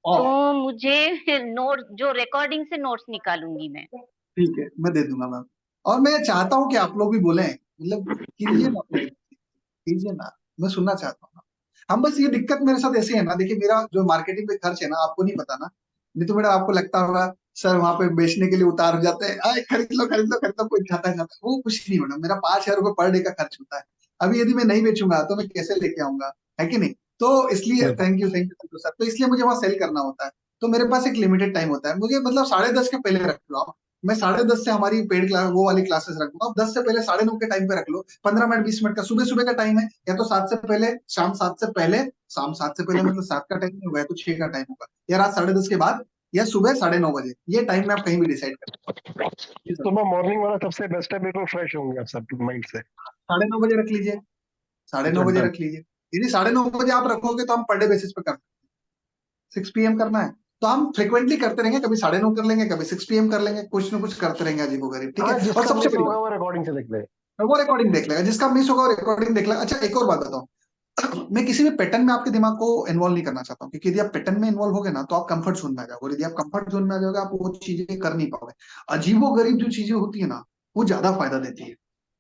तो मुझे नोट जो रिकॉर्डिंग से नोट्स निकालूंगी मैं। ठीक है, मैं दे दूंगा मैम। और मैं चाहता हूँ कि आप लोग भी बोले, मतलब कीजिए ना, कीजिए ना, मैं सुनना चाहता हूँ। हम बस, ये दिक्कत मेरे साथ ऐसे है ना, देखिए मेरा जो मार्केटिंग पे खर्च है ना, आपको नहीं पता ना। नहीं तो मेरा आपको लगता होगा सर वहां पे बेचने के लिए उतार जाते हैं, आए खरीद लो खरीद लो खरीद लो, कोई खाता है जाता है, वो कुछ नहीं होना। मेरा 5,000 रुपये पर डे का खर्च होता है। अभी यदि मैं नहीं बेचूंगा तो मैं कैसे लेके आऊंगा, है कि नहीं? तो इसलिए थैंक यू सर। तो इसलिए मुझे वहां सेल करना होता है। तो मेरे पास एक लिमिटेड टाइम होता है, मुझे मतलब 10:30 के पहले रख लो आप। मैं 10:30 से हमारी पेड क्लास, वो वाली क्लासेस रखूंगा। आप 10 से पहले 9:30 के टाइम पे रख लो, 15 मिनट 20 मिनट का सुबह सुबह का टाइम है। या तो 7 से पहले, शाम 7 से पहले, शाम 7 से पहले मतलब 7 का टाइम होगा, या तो 6 का टाइम होगा, या रात 10:30 के बाद, या सुबह 9:30 बजे। ये टाइम में आप कहीं भी डिसाइड कर सुबह मॉर्निंग वाला सबसे बेस्ट है, बिल्कुल फ्रेश होंगे आप सब माइंड से। 9:30 बजे रख लीजिए। 9:30 बजे रख लीजिए। यदि 9:30 बजे आप रखोगे तो हम पर डे बेसिस पे कर 6 PM करना है तो हम फ्रिक्वेंटली करते रहेंगे, कभी 9:30 कर लेंगे, कभी 6 PM कर लेंगे, कुछ ना कुछ करते रहेंगे अजीबोगरीब, ठीक है। और सबसे बड़ी बात, वो रिकॉर्डिंग से देख ले। वो रिकॉर्डिंग देख लेगा, जिसका मिस होगा वो रिकॉर्डिंग देख लेगा। अच्छा एक और बात बताऊं, मैं किसी भी पैटर्न में आपके दिमाग को इन्वॉल्व नहीं करना चाहता हूँ, क्योंकि यदि आप पैटर्न में इन्वॉल्व होगे ना तो आप कंफर्ट जोन में आ जाओगे, और यदि आप कंफर्ट जोन में आ जाओगे आप वो चीजें कर नहीं पाओगे। अजीबोगरीब जो चीजें होती है ना वो ज्यादा फायदा देती है।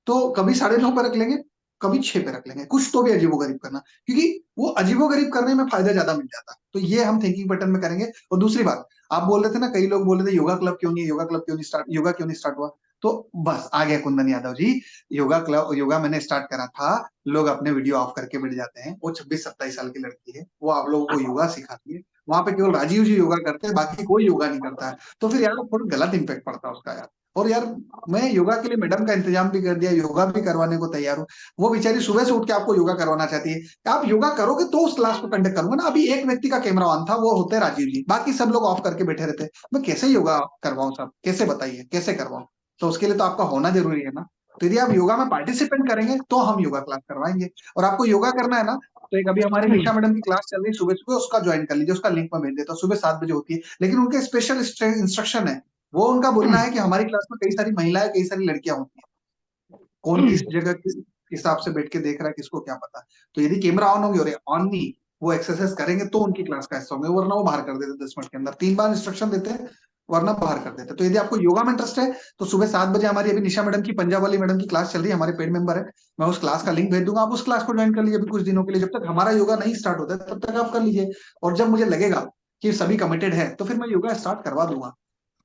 तो कभी 9:30 पे रख लेंगे, कभी 6 पे रख लेंगे, कुछ तो भी अजीबोगरीब करना, क्योंकि वो अजीबोगरीब करने में फायदा ज्यादा मिल जाता है। तो ये हम थिंकिंग पैटर्न में करेंगे। और दूसरी बात, आप बोल रहे थे ना, कई लोग बोल रहे थे योगा क्लब क्यों नहीं, योगा क्लब क्यों नहीं स्टार्ट, योगा क्यों नहीं स्टार्ट हुआ, तो बस आ गया कुंदन यादव जी। योगा क्लब, योगा मैंने स्टार्ट करा था, लोग अपने वीडियो ऑफ करके बैठ जाते हैं। वो 26-27 साल की लड़की है, वो आप लोगों को योगा सिखाती है, वहां पे केवल राजीव जी योगा करते हैं, बाकी कोई योगा नहीं करता है। तो फिर यार थोड़ा गलत इंपैक्ट पड़ता है उसका यार। और यार मैं योगा के लिए मैडम का इंतजाम भी कर दिया, योगा भी करवाने को तैयार हूँ। वो बेचारी सुबह से उठ के आपको योगा करवाना चाहती है, आप योगा करोगे तो उस क्लास को कंडक्ट करूंगा ना। अभी एक व्यक्ति का कैमरा ऑन था, वो होते राजीव जी, बाकी सब लोग ऑफ करके बैठे रहते। मैं कैसे योगा करवाऊं सब, कैसे बताइए कैसे करवाऊं। तो उसके लिए तो आपका होना जरूरी है ना। तो यदि आप योगा में पार्टिसिपेट करेंगे तो हम योगा क्लास करवाएंगे। और आपको योगा करना है ना, तो एक अभी हमारी निशा मैडम की क्लास चल रही है सुबह सुबह, उसका ज्वाइन कर लीजिए, उसका लिंक मैं भेज देता हूँ। सुबह 7 बजे होती है, लेकिन उनके स्पेशल इंस्ट्रक्शन है। वो उनका बोलना है कि हमारी क्लास में कई सारी महिलाएं, कई सारी लड़कियां होती हैं, कौन किस जगह किस हिसाब से बैठ के देख रहा है किसको क्या पता। तो यदि कैमरा ऑन होगी और ऑन नहीं, वो एक्सरसाइज करेंगे तो उनकी क्लास का हिस्सा होंगे, वरना वो बाहर कर देते 10 मिनट के अंदर। 3 बार इंस्ट्रक्शन देते हैं, वरना बाहर कर देते हैं। तो यदि आपको योगा में इंटरेस्ट है तो सुबह 7 बजे हमारी अभी निशा मैडम की, पंजाब वाली मैडम की क्लास चल रही है, हमारे पेड मेंबर है, मैं उस क्लास का लिंक भेज दूंगा, आप उस क्लास को ज्वाइन कर लीजिए अभी कुछ दिनों के लिए, जब तक हमारा योगा नहीं स्टार्ट होता है तब तक आप कर लीजिए। और जब मुझे लगेगा कि सभी कमिटेड है तो फिर मैं योगा स्टार्ट करवा दूंगा।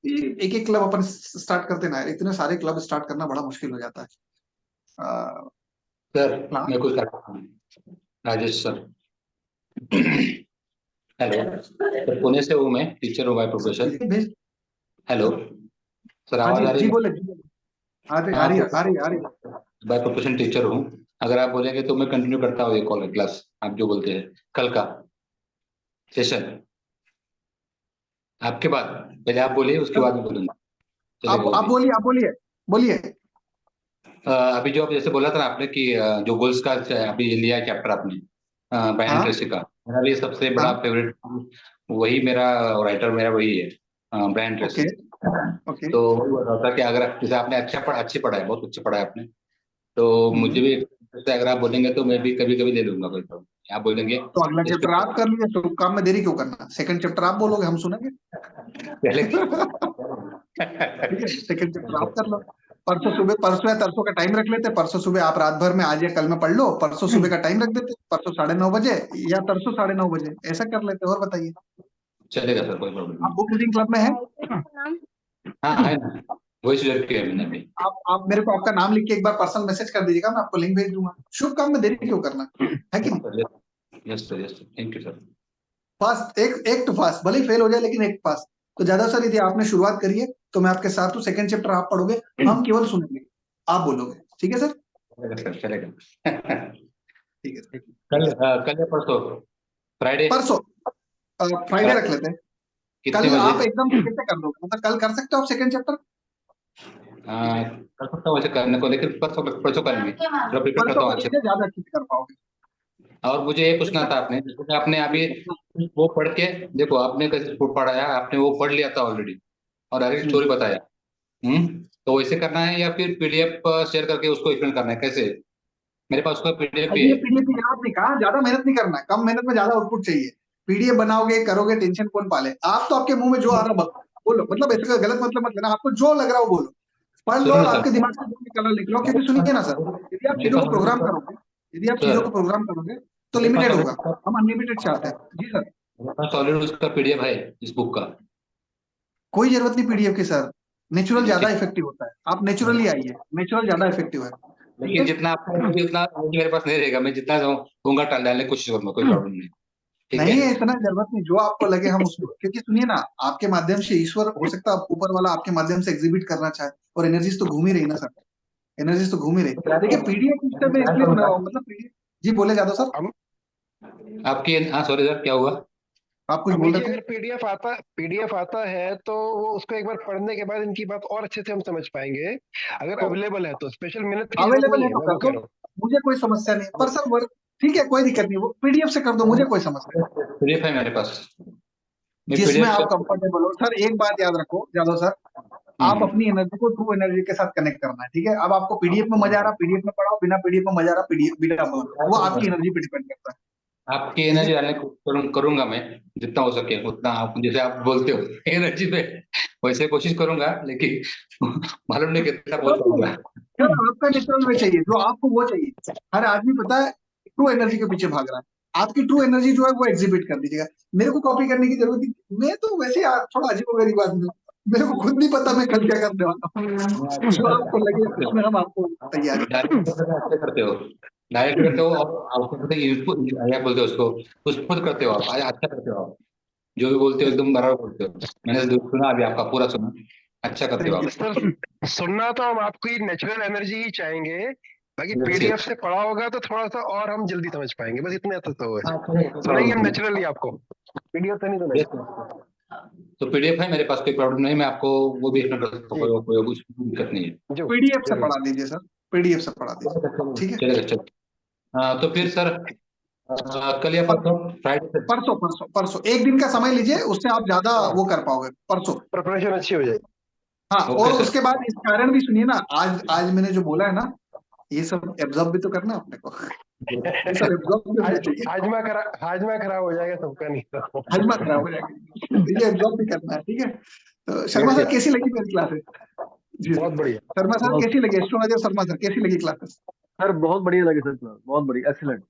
एक एक क्लब अपन स्टार्ट करते ना, इतने सारे क्लब स्टार्ट करना बड़ा मुश्किल हो जाता है। सर हाँ? मैं कुछ करता हूँ। Rajesh sir hello sir, Pune से हूँ मैं, टीचर हूँ बाय प्रोफेशन। हेलो सर, हाँ आवाज आ जी रही जी है? बोले जी बोले। आ रही है आ रही है आ रही है। बाय प्रोफेशन टीचर हूँ। अगर आप बोलेंगे तो मैं कंटिन्यू करता हूँ ये कॉल क्लास, आप जो बोलते हैं कल का सेशन। आपके बाद पहले आप बोलिए, उसके बाद मैं बोलूंगा, चलेगा वो आप भी। बोलिए, आप बोलिए बोलिए। अभी जो आप जैसे बोला था ना आपने कि जो गोल्स का अभी लिया है चैप्टर आपने, ब्रायन हाँ ट्रेसी का, मेरा भी सबसे बड़ा हाँ फेवरेट वही, मेरा राइटर मेरा वही है, ब्रायन ओके ट्रेसी। ओके। तो वही बोल रहा था कि अगर जैसे आपने अच्छी पढ़ा है, बहुत अच्छी पढ़ा है आपने, तो मुझे भी जैसे अगर आप बोलेंगे तो मैं भी कभी कभी ले लूंगा कोई प्रॉब्लम। आप बोलेंगे तो अगला इस पे चैप्टर आप कर लीजिए, तो काम में देरी क्यों करना, सेकंड चैप्टर आप बोलोगे हम सुनेंगे। पहले ठीक है, सेकंड चैप्टर आप कर लो। परसों सुबह, परसों या तरसों का टाइम रख लेते, परसों सुबह आप रात भर में आज या कल में पढ़ लो, परसों सुबह का टाइम रख देते, परसों 9:30 बजे या तरसों 9:30 बजे, ऐसा कर लेते। और बताइए, चलेगा सर, कोई प्रॉब्लम आप नहीं। बुक रीडिंग क्लब में है? नाम हाँ है ना, वही सुजेक्ट किया मैंने अभी। आप मेरे को आपका नाम लिख के एक बार पर्सनल मैसेज कर दीजिएगा, मैं आपको लिंक भेज दूंगा। शुभ काम में देरी क्यों करना है कि नहीं। Yes sir, yes sir, thank you sir. Fast, एक तो फास्ट, भले ही फेल हो जाए लेकिन एक पास। तो ज्यादा सर यदि आपने शुरुआत करी है तो मैं आपके साथ हूँ। सेकंड चैप्टर आप पढ़ोगे, हम केवल सुनेंगे, आप बोलोगे। ठीक है सर? चलेगा सर, चलेगा। ठीक है सर। कल या परसों, फ्राइडे परसों, फ्राइडे रख लेते हैं। कितने कल बजे? आप एकदम कैसे कर दोगे, मतलब कल कर सकते हो आप सेकंड चैप्टर? कर सकता हूँ वैसे करने को, लेकिन परसों परसों करेंगे, थोड़ा प्रिपेयर करता परसों हूँ कर अच्छे लीजिए, से। ज्यादा अच्छे से कर पाओगे। और मुझे ये पूछना था आपने, जैसे कि आपने अभी वो पढ़ के देखो, आपने कैसे पढ़ाया, आपने वो पढ़ लिया था ऑलरेडी और आगे स्टोरी बताया। तो वैसे करना है या फिर पीडीएफ शेयर करके उसको एक्सप्लेन करना है, कैसे? मेरे पास उसका पीडीएफ भी ये है। पीडीएफ याद नहीं कहा, ज्यादा मेहनत नहीं करना है, कम मेहनत में ज्यादा आउटपुट चाहिए। पीडीएफ बनाओगे करोगे, टेंशन कौन पाले। आप तो आपके मुंह में जो आ रहा बोलो, मतलब इसका गलत मतलब मत लेना, आपको जो लग रहा है वो बोलो, पढ़ लो सुनो और ना आपके सर, दिमाग से जो निकल रहा लिख लो। क्योंकि सुनिए ना सर, यदि आप मेरे चीजों पास को ऑलरेडी प्रोग्राम उसका, करोगे, यदि आप चीजों सर को प्रोग्राम करोगे तो मेरे पास लिमिटेड ऑलरेडी होगा। उसका हम अनलिमिटेड चाहते हैं जी सर। मेरे पास ऑलरेडी उसका पीडीएफ है इस बुक का। कोई जरूरत नहीं पीडीएफ की सर, नेचुरल चलिए ज्यादा ठीक। इफेक्टिव होता है। आप नेचुरली आइए, नेचुरल ज्यादा इफेक्टिव है। ठीक लेकिन है, जितना आपको रहेगा, उतना मेरे पास नहीं रहेगा, मैं जितना दूंगा डालने की कोशिश करूंगा, कोई प्रॉब्लम नहीं। ठीक नहीं है। है इतना जरूरत नहीं, जो आपको लगे हम उसको। क्योंकि सुनिए ना, आपके माध्यम से ईश्वर, हो सकता है ऊपर वाला आपके माध्यम से एग्जिबिट करना चाहे, और एनर्जीज तो घूम ही रही ना सर, एनर्जीज तो घूम ही रही। देखिए पीडीएफ सिस्टम में इसलिए मतलब पीडीएफ, जी बोले जादव सर, आपकी, हाँ सॉरी सर, क्या हुआ? आप कुछ बोल अमित जी, रहे थे? अगर पीडीएफ आता है तो वो उसको एक बार पढ़ने के बाद इनकी बात और अच्छे से हम समझ पाएंगे। अगर तो अवेलेबल है तो स्पेशल मेहनत की जरूरत अवेलेबल नहीं है है, तो मैं कर वो दो, कह रहा हूँ। मुझे कोई समस्या नहीं, पर सर वर्क ठीक है, कोई दिक्कत नहीं, वो पीडीएफ से कर दो, मुझे कोई समस्या नहीं, पीडीएफ है मेरे पास, मैं जिसमें पीडीएफ आप से कंफर्टेबल हो। सर एक बात याद रखो यादव सर, आप अपनी एनर्जी को ट्रू एनर्जी के साथ कनेक्ट करना है, ठीक है। अब आपको पीडीएफ में मजा आ रहा, पीडीएफ में पढ़ाओ, बिना पीडीएफ में मजा आ रहा, पीडीएफ बिना पढ़ो, वो आपकी एनर्जी पे डिपेंड करता है। आपकी एनर्जी डालने को करूंगा मैं, जितना हो सके उतना। आप जैसे आप बोलते हो एनर्जी पे, वैसे कोशिश करूंगा, लेकिन मालूम नहीं कितना बहुत होगा। सर आपका नेचुरल वे चाहिए, जो आपको वो चाहिए। हर आदमी पता है ट्रू एनर्जी के पीछे भाग रहा है, आपकी ट्रू एनर्जी जो है वो एग्जिबिट कर दीजिएगा। मेरे को कॉपी करने की जरूरत नहीं, मैं तो वैसे थोड़ा अजीबोगरीब आदमी हूँ, मेरे को खुद नहीं पता मैं कल क्या करने वाला हूँ। जो आपको लगे उसमें हम आपको तैयार हैं। डायरेक्ट करते हो, डायरेक्ट करते हो, और आपको क्या बोलते हो उसको खुद करते हो आप, अच्छा करते हो आप, जो भी बोलते हो एकदम बराबर बोलते हो। मैंने सुना अभी आपका पूरा सुना, अच्छा करते हो आप। सर सुनना तो हम आपकी नेचुरल एनर्जी ही चाहेंगे, बाकी पीडीएफ से पढ़ा होगा तो थोड़ा सा और हम जल्दी समझ पाएंगे, बस इतना तो है। सुनेंगे हम नेचुरली आपको, पीडीएफ से नहीं सुनेंगे। तो पीडीएफ है मेरे पास, कोई प्रॉब्लम नहीं, मैं आपको वो भी एक्सप्लेन कर सकता हूँ, कोई दिक्कत नहीं है। जो पीडीएफ से पढ़ा लीजिए सर, पीडीएफ से पढ़ा दीजिए, ठीक है। चलेगा चलो। तो फिर सर कल या परसों, फ्राइडे परसों परसों परसों एक दिन का समय लीजिए, उससे आप ज्यादा वो कर पाओगे परसों। प्रिपरेशन अच्छी हो जाएगी। हाँ, ओके और सर। उसके बाद इस कारण भी सुनिए ना, आज मैंने जो बोला है ना, ये सब एब्जॉर्ब भी तो करना है अपने को, ये सब एब्जॉर्ब भी होना चाहिए। हाजमा खराब हो जाएगा सबका, नहीं तो हजमा खराब हो जाएगा, ये एब्जॉर्ब भी करना है, ठीक है। तो शर्मा सर कैसी लगी मेरी क्लासेस? जी बहुत बढ़िया। शर्मा सर कैसी लगी, एस्ट्रोलॉजर शर्मा सर कैसी लगी क्लासेस? सर बहुत बढ़िया लगे सर, क्लास बहुत बढ़िया, excellent.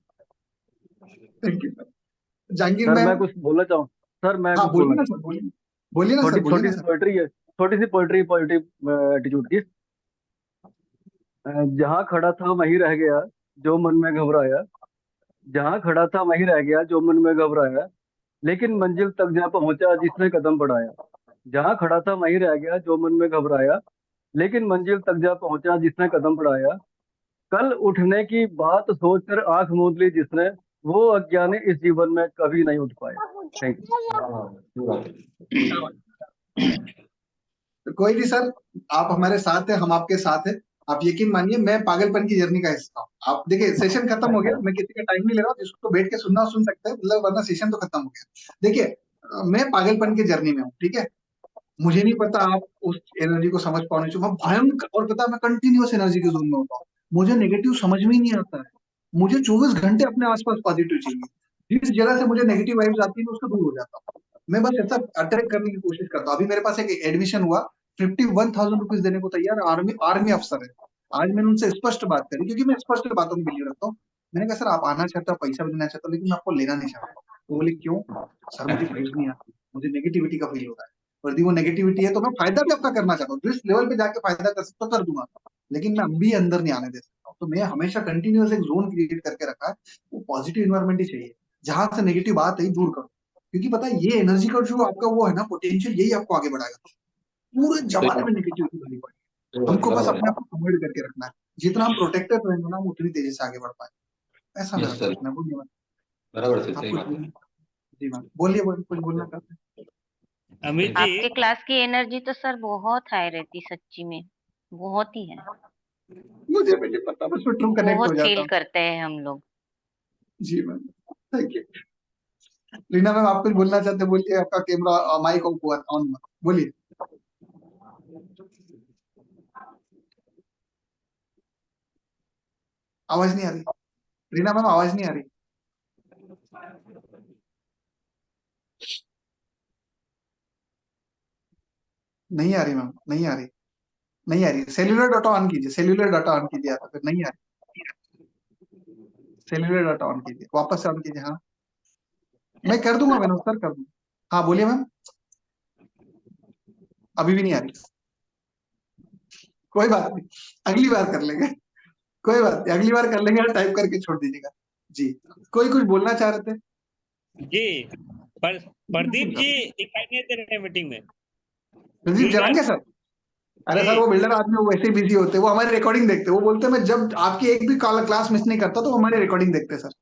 Thank you sir. Jahangir sir मैं मैम, कुछ बोलना चाहूँ, सर मैं हाँ कुछ बोलिए बोलना ना सर, बोलिए बोलिए ना सर, छोटी बोलिए छोटी ना सी सर। पोइट्री है, छोटी सी पोइट्री पॉजिटिव एटीट्यूड की। जहाँ खड़ा था वहीं रह गया जो मन में घबराया, जहाँ खड़ा था वहीं रह गया जो मन में घबराया, लेकिन मंजिल तक जा पहुंचा जिसने कदम बढ़ाया। जहाँ खड़ा था वहीं रह गया जो मन में घबराया, लेकिन मंजिल तक जा पहुंचा जिसने कदम बढ़ाया। कल उठने की बात सोचकर आंख मूंद ली जिसने, वो अज्ञानी इस जीवन में कभी नहीं उठ पाया। Thank you. तो कोई नहीं सर, आप हमारे साथ हैं, हम आपके साथ हैं। आप यकीन मानिए मैं पागलपन की जर्नी का हिस्सा हूँ। आप देखिए सेशन खत्म हो गया, मैं किसी का टाइम नहीं ले रहा हूँ, जिसको बैठ के सुनना सुन सकते हैं, मतलब वरना सेशन तो खत्म हो गया। देखिए मैं पागलपन की जर्नी में हूँ, ठीक है। मुझे नहीं पता आप उस एनर्जी को समझ पाने चाहिए, मैं भयंकर, और पता है मैं कंटिन्यूअस एनर्जी के जोन में होता हूँ, मुझे नेगेटिव समझ में ही नहीं आता है। मुझे 24 घंटे अपने आसपास पॉजिटिव चाहिए, जिस जगह से मुझे नेगेटिव वाइब्स आती है मैं उससे दूर हो जाता हूँ। मैं बस ऐसा अट्रैक्ट करने की कोशिश करता हूँ। अभी मेरे पास एक एडमिशन हुआ, 51,000 रुपीज देने को तैयार, आर्मी अफसर है। आज मैंने उनसे स्पष्ट बात करी, क्योंकि मैं स्पष्ट बातों में बिलीव रखता हूँ। मैंने कहा सर आप आना चाहते हो, पैसा भी देना चाहता हूँ, लेकिन मैं आपको लेना नहीं चाहता। तो बोले क्यों? सर मुझे वाइब्स नहीं आती, मुझे नेगेटिविटी का फील हो रहा है, और यदि वो नेगेटिविटी है तो मैं फायदा भी आपका करना चाहता हूँ, जिस लेवल पे जाके फायदा कर सकता हूँ कर दूंगा, लेकिन मैं अभी अंदर नहीं आने दे सकता हूँ। तो मैं हमेशा कंटिन्यूअस एक जोन क्रिएट करके रखा है, वो पॉजिटिव इन्वायरमेंट ही चाहिए, जहां से नेगेटिव बात है दूर करो, क्योंकि पता है ये एनर्जी का जो आपका वो है ना पोटेंशियल, यही आपको आगे बढ़ाएगा। पूरे जमाने में नेगेटिविटी भरी पड़ी है, हमको बस अपने आप को कन्वर्ट करके रखना है। जितना हम प्रोटेक्टेड रहेंगे ना, हम उतनी तेजी से आगे बढ़ पाए। ऐसा मेरा सोचना है। बोलिए बराबर से आप सही कुछ बात है। जी मैम बोलिए, कुछ बोलना चाहते हैं? अमित जी, आपके क्लास की एनर्जी तो सर बहुत हाई रहती, सच्ची में बहुत ही है, मुझे पता, बस मैं ट्रू कनेक्ट हो बहुत जाता फील हूँ। करते हैं हम लोग। जी ma'am, thank you. Reena ma'am आप कुछ बोलना चाहते हैं, बोलिए, आपका कैमरा माइक ऑफ हुआ ऑन, बोलिए। आवाज नहीं आ रही रीना मैम, आवाज नहीं आ रही। नहीं आ रही मैम, नहीं आ रही, नहीं आ रही। सेल्युलर डाटा ऑन कीजिए, सेल्युलर डाटा ऑन कीजिए, आता फिर नहीं आ रही। सेल्युलर डाटा ऑन कीजिए, वापस से ऑन कीजिए। हाँ मैं कर दूंगा, मैंने उत्तर कर दूंगा। हाँ बोलिए मैम, अभी भी नहीं आ रही। कोई बात नहीं, अगली बार कर लेंगे, कोई बात नहीं, अगली बार कर लेंगे, टाइप करके छोड़ दीजिएगा। जी कोई कुछ बोलना चाह रहे थे? जी प्रदीप जी दिखाई नहीं दे रहे मीटिंग में। प्रदीप जरांगे सर, अरे सर वो बिल्डर आदमी, वो वैसे ही बिजी होते हैं, वो हमारी रिकॉर्डिंग देखते हैं। वो बोलते हैं मैं जब आपकी एक भी क्लास मिस नहीं करता, तो हमारी रिकॉर्डिंग देखते हैं सर।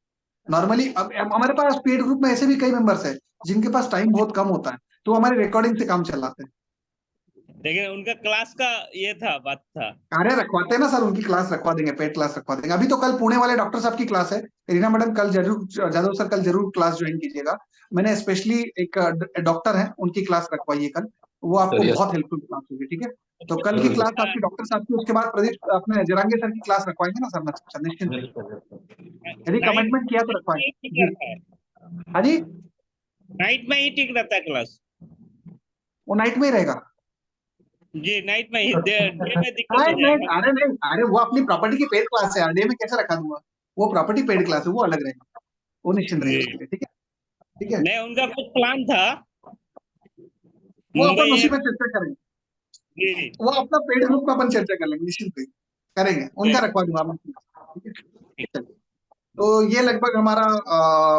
नॉर्मली अब हमारे पास पेड ग्रुप में ऐसे भी कई मेंबर्स हैं जिनके पास टाइम बहुत कम होता है, तो हमारे रिकॉर्डिंग से काम चलाते हैं। लेकिन उनका क्लास का ये था, बात था। अरे रखवाते हैं ना सर, उनकी क्लास रखवा देंगे, पेड क्लास रखवा देंगे। अभी तो कल पुणे वाले डॉक्टर साहब की क्लास है, रीना मैडम कल जरूर, जादव सर कल जरूर क्लास ज्वाइन कीजिएगा। मैंने स्पेशली एक डॉक्टर है उनकी क्लास रखवाई है कल, वो आपको चलिए। बहुत हेल्पफुल क्लास होगी, ठीक है। तो कल की क्लास आपकी डॉक्टर साहब की, उसके बाद प्रदीप अपने जरांगे सर की क्लास रखवाएंगे ना सर, निश्चिंत रहिए। यदि कमिटमेंट किया तो रखवाएंगे ठीक जी। रहता है, हाँ जी, नाइट में ही ठीक रहता है क्लास। वो नाइट में ही रहेगा। जी नाइट में ही, डे में दिक्कत हो नहीं नहीं, जाएगा। अरे नहीं, अरे वो अपनी प्रॉपर्टी की पेड क्लास है, डे में कैसे रखा दूंगा। वो प्रॉपर्टी पेड क्लास है, वो अलग रहेगा, वो निश्चिंत रहिए उसके लिए, ठीक है। ठीक है, नहीं, उनका कुछ प्लान था वो मुंबई अपन उसी एयर। में चर्चा करेंगे, जी वो अपना पेड ग्रुप में अपन चर्चा कर लेंगे, निश्चित रहिए करेंगे, उनका रखवा दूंगा मैं, ठीक है। चलिए, तो ये लगभग हमारा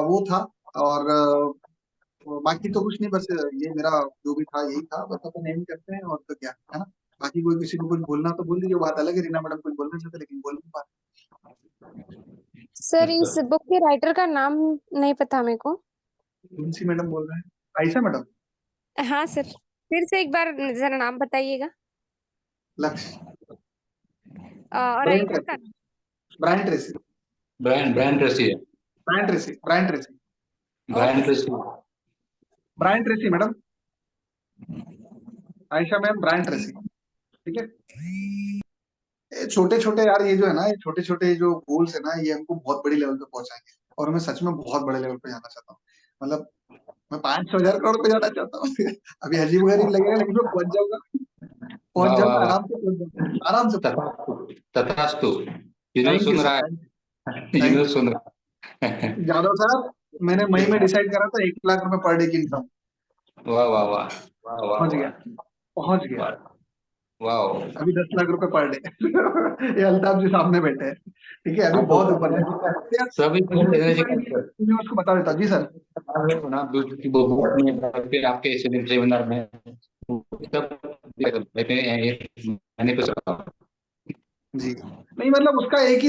वो था। और बाकी तो कुछ नहीं, बस ये मेरा जो भी था यही था, बस अपन एम करते हैं, और तो क्या है ना। बाकी कोई किसी को कुछ बोलना तो बोल दीजिए, बात अलग है, रीना मैडम कुछ बोलना चाहते लेकिन बोल नहीं पा सर इस बुक के राइटर का नाम नहीं पता मेरे को। रहे। कौन सी मैडम बोल रहे हैं, आयशा मैडम? हाँ सर, फिर से एक बार जरा नाम बताइएगा। लक्ष्य, और ब्रायन राइटर का Tracy, Brian Tracy, Brian Tracy है। Brian Tracy, Brian Tracy, Brian Tracy. Brian Tracy madam, Ayesha ma'am, Brian Tracy, ठीक है। छोटे छोटे यार, ये जो है ना, ये छोटे छोटे जो गोल्स है ना, ये हमको बहुत बड़ी लेवल पे पहुंचाएंगे, और मैं सच में बहुत बड़े लेवल पे जाना चाहता हूँ। मतलब मैं 500,000 करोड़ पे जाना चाहता हूँ। अभी अजीब गरीब लगेगा, लेकिन मैं पहुंच जाऊंगा, वाह वाह वाह। आराम से पहुंच जाऊंगा, आराम से। तथास्तु, तथास्तु। Universe thank you soon sir, रहा थैंक है, यू। यूनिवर्स सुन रहा है। यादव साहब, मैंने मई में डिसाइड करा था 1 लाख रुपए पर डे की इनकम, वाह वाह वाह वाह वाह पहुंच गया, पहुंच गया। वाह वाह। अभी 10 लाख रुपए पर डे। ये अल्ताफ जी सामने बैठे हैं, ठीक है, अभी बहुत ऊपर है। सभी एनर्जी का मैं उसको बता देता हूँ जी सर। ना, दूसरी वो बुक में फिर आपके सेमिनार में सब मैंने कुछ जी नहीं, मतलब उसका एक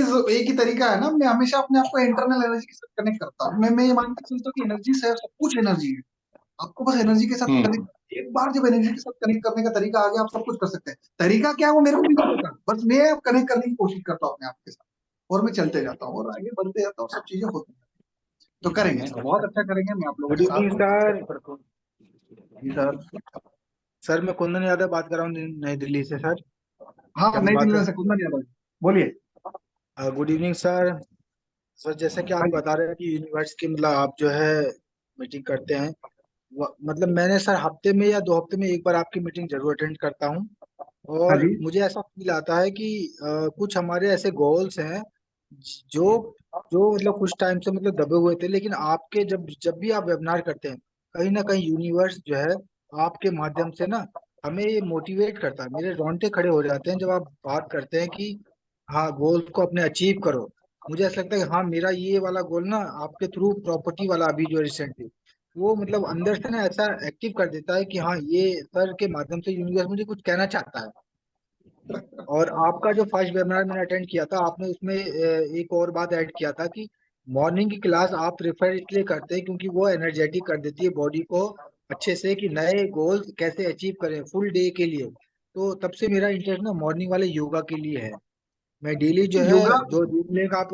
ही तरीका है ना, मैं हमेशा अपने आप को इंटरनल एनर्जी के साथ कनेक्ट करता हूँ। मैं ये मानता चलता हूँ कि एनर्जी से सब कुछ एनर्जी है, आपको बस एनर्जी के साथ कनेक्ट, एक बार जब एनर्जी के साथ कनेक्ट करने का तरीका आ गया, आप सब कुछ कर सकते हैं। तरीका क्या है वो मेरे को भी नहीं पता, बस मैं कनेक्ट करने की कोशिश करता हूँ अपने आप के साथ, और मैं चलते जाता हूँ और आगे बढ़ते जाता हूँ, सब चीजें होती हैं। तो करेंगे सर, बहुत अच्छा करेंगे, मैं आप लोगों गुड के साथ इवनिंग हूँ। सर। जी सर। सर मैं कुंदन यादव बात कर रहा हूँ नई दिल्ली से सर। हाँ, क्या मैं नई बात दिल्ली कर से कुंदन यादव जी, बोलिए। Good evening sir. सर जैसा कि आप हाँ जी, बता रहे हैं कि यूनिवर्स की मतलब आप जो है मीटिंग करते हैं, मतलब मैंने सर हफ्ते में या 2 हफ्ते में एक बार आपकी मीटिंग जरूर अटेंड करता हूँ। हाँ और जी, मुझे ऐसा फील आता है कि कुछ हमारे ऐसे गोल्स हैं जो जो मतलब कुछ टाइम से मतलब दबे हुए थे, लेकिन आपके जब जब भी आप वेबिनार करते हैं, कहीं ना कहीं यूनिवर्स जो है आपके माध्यम से ना हमें ये मोटिवेट करता है। मेरे रोंगटे खड़े हो जाते हैं जब आप बात करते हैं कि हाँ गोल्स को अपने अचीव करो। मुझे ऐसा लगता है कि हाँ मेरा ये वाला गोल ना आपके थ्रू प्रॉपर्टी वाला अभी जो रिसेंटली वो मतलब अंदर से ना ऐसा एक्टिव कर देता है कि हाँ ये सर के माध्यम से यूनिवर्स मुझे कुछ कहना चाहता है। और आपका जो फर्स्ट वेबिनार मैंने अटेंड किया था, आपने उसमें एक और बात ऐड किया था कि मॉर्निंग की क्लास आप प्रेफर इसलिए करते हैं क्योंकि वो एनर्जेटिक कर देती है बॉडी को अच्छे से, कि नए गोल्स कैसे अचीव करें फुल डे के लिए। तो तब से मेरा इंटरेस्ट ना मॉर्निंग वाले योगा के लिए है। मैं डेली जो है योगा, जो जिम लिंक आप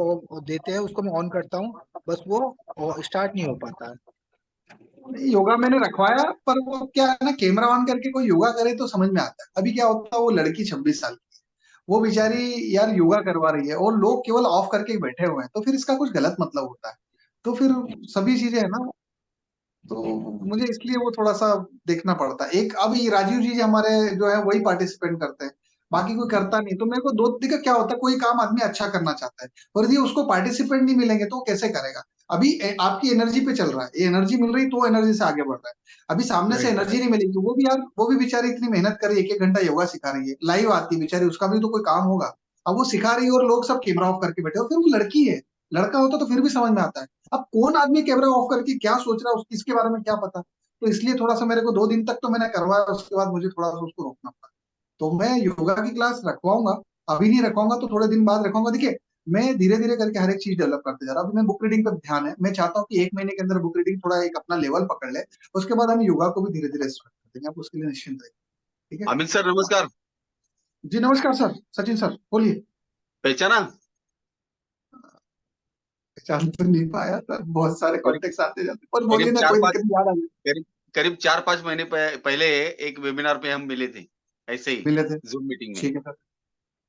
देते हैं उसको मैं ऑन करता हूँ, बस वो स्टार्ट नहीं हो पाता है। योगा मैंने रखवाया, पर वो क्या है ना, कैमरा ऑन करके कोई योगा करे तो समझ में आता है। अभी क्या होता है, वो लड़की 26 साल की है, वो बेचारी यार योगा करवा रही है, और लोग केवल ऑफ करके ही बैठे हुए हैं, तो फिर इसका कुछ गलत मतलब होता है। तो फिर सभी चीजें है ना, तो मुझे इसलिए वो थोड़ा सा देखना पड़ता है। एक अभी राजीव जी हमारे जो है वही पार्टिसिपेंट करते हैं, बाकी कोई करता नहीं। तो मेरे को दो देखो क्या होता है, कोई काम आदमी अच्छा करना चाहता है, और यदि उसको पार्टिसिपेंट नहीं मिलेंगे तो वो कैसे करेगा। अभी आपकी एनर्जी पे चल रहा है, ये एनर्जी मिल रही तो एनर्जी से आगे बढ़ रहा है। अभी सामने से राइट। एनर्जी नहीं मिलेगी, वो भी यार, वो भी बेचारी इतनी मेहनत कर रही है, 1-1 घंटा योगा सिखा रही है, लाइव आती है बेचारी, उसका भी तो कोई काम होगा। अब वो सिखा रही है और लोग सब कैमरा ऑफ करके बैठे, और फिर वो लड़की है, लड़का होता तो फिर भी समझ में आता है। अब कौन आदमी कैमरा ऑफ करके क्या सोच रहा है, उसकी इसके बारे में क्या पता। तो इसलिए थोड़ा सा मेरे को 2 दिन तक तो मैंने करवाया, उसके बाद मुझे थोड़ा सा उसको रोकना पड़ा। तो मैं योगा की क्लास रखवाऊंगा, अभी नहीं रखवाऊंगा तो थोड़े दिन बाद रखवाऊंगा। देखिए, मैं धीरे धीरे करके हर एक चीज डेवलप करते जा रहा हूँ। अभी मैं बुक रीडिंग पे ध्यान है, मैं चाहता हूँ कि 1 महीने के अंदर बुक रीडिंग थोड़ा एक अपना लेवल पकड़ ले, उसके बाद हम योगा को भी धीरे धीरे स्टार्ट कर देंगे, आप उसके लिए निश्चिंत रहिए। ठीक है। अमित सर नमस्कार। जी नमस्कार सर, सचिन सर बोलिए। पहचाना? पहचान तो नहीं पाया सर, बहुत सारे कॉन्टेक्ट आते जाते, पर बोलिए करीब ना, कोई दिक्कत नहीं, याद आ गया। करीब 4-5 महीने पहले एक वेबिनार पे हम मिले थे, ऐसे ही मिले थे, जूम मीटिंग में। ठीक है सर,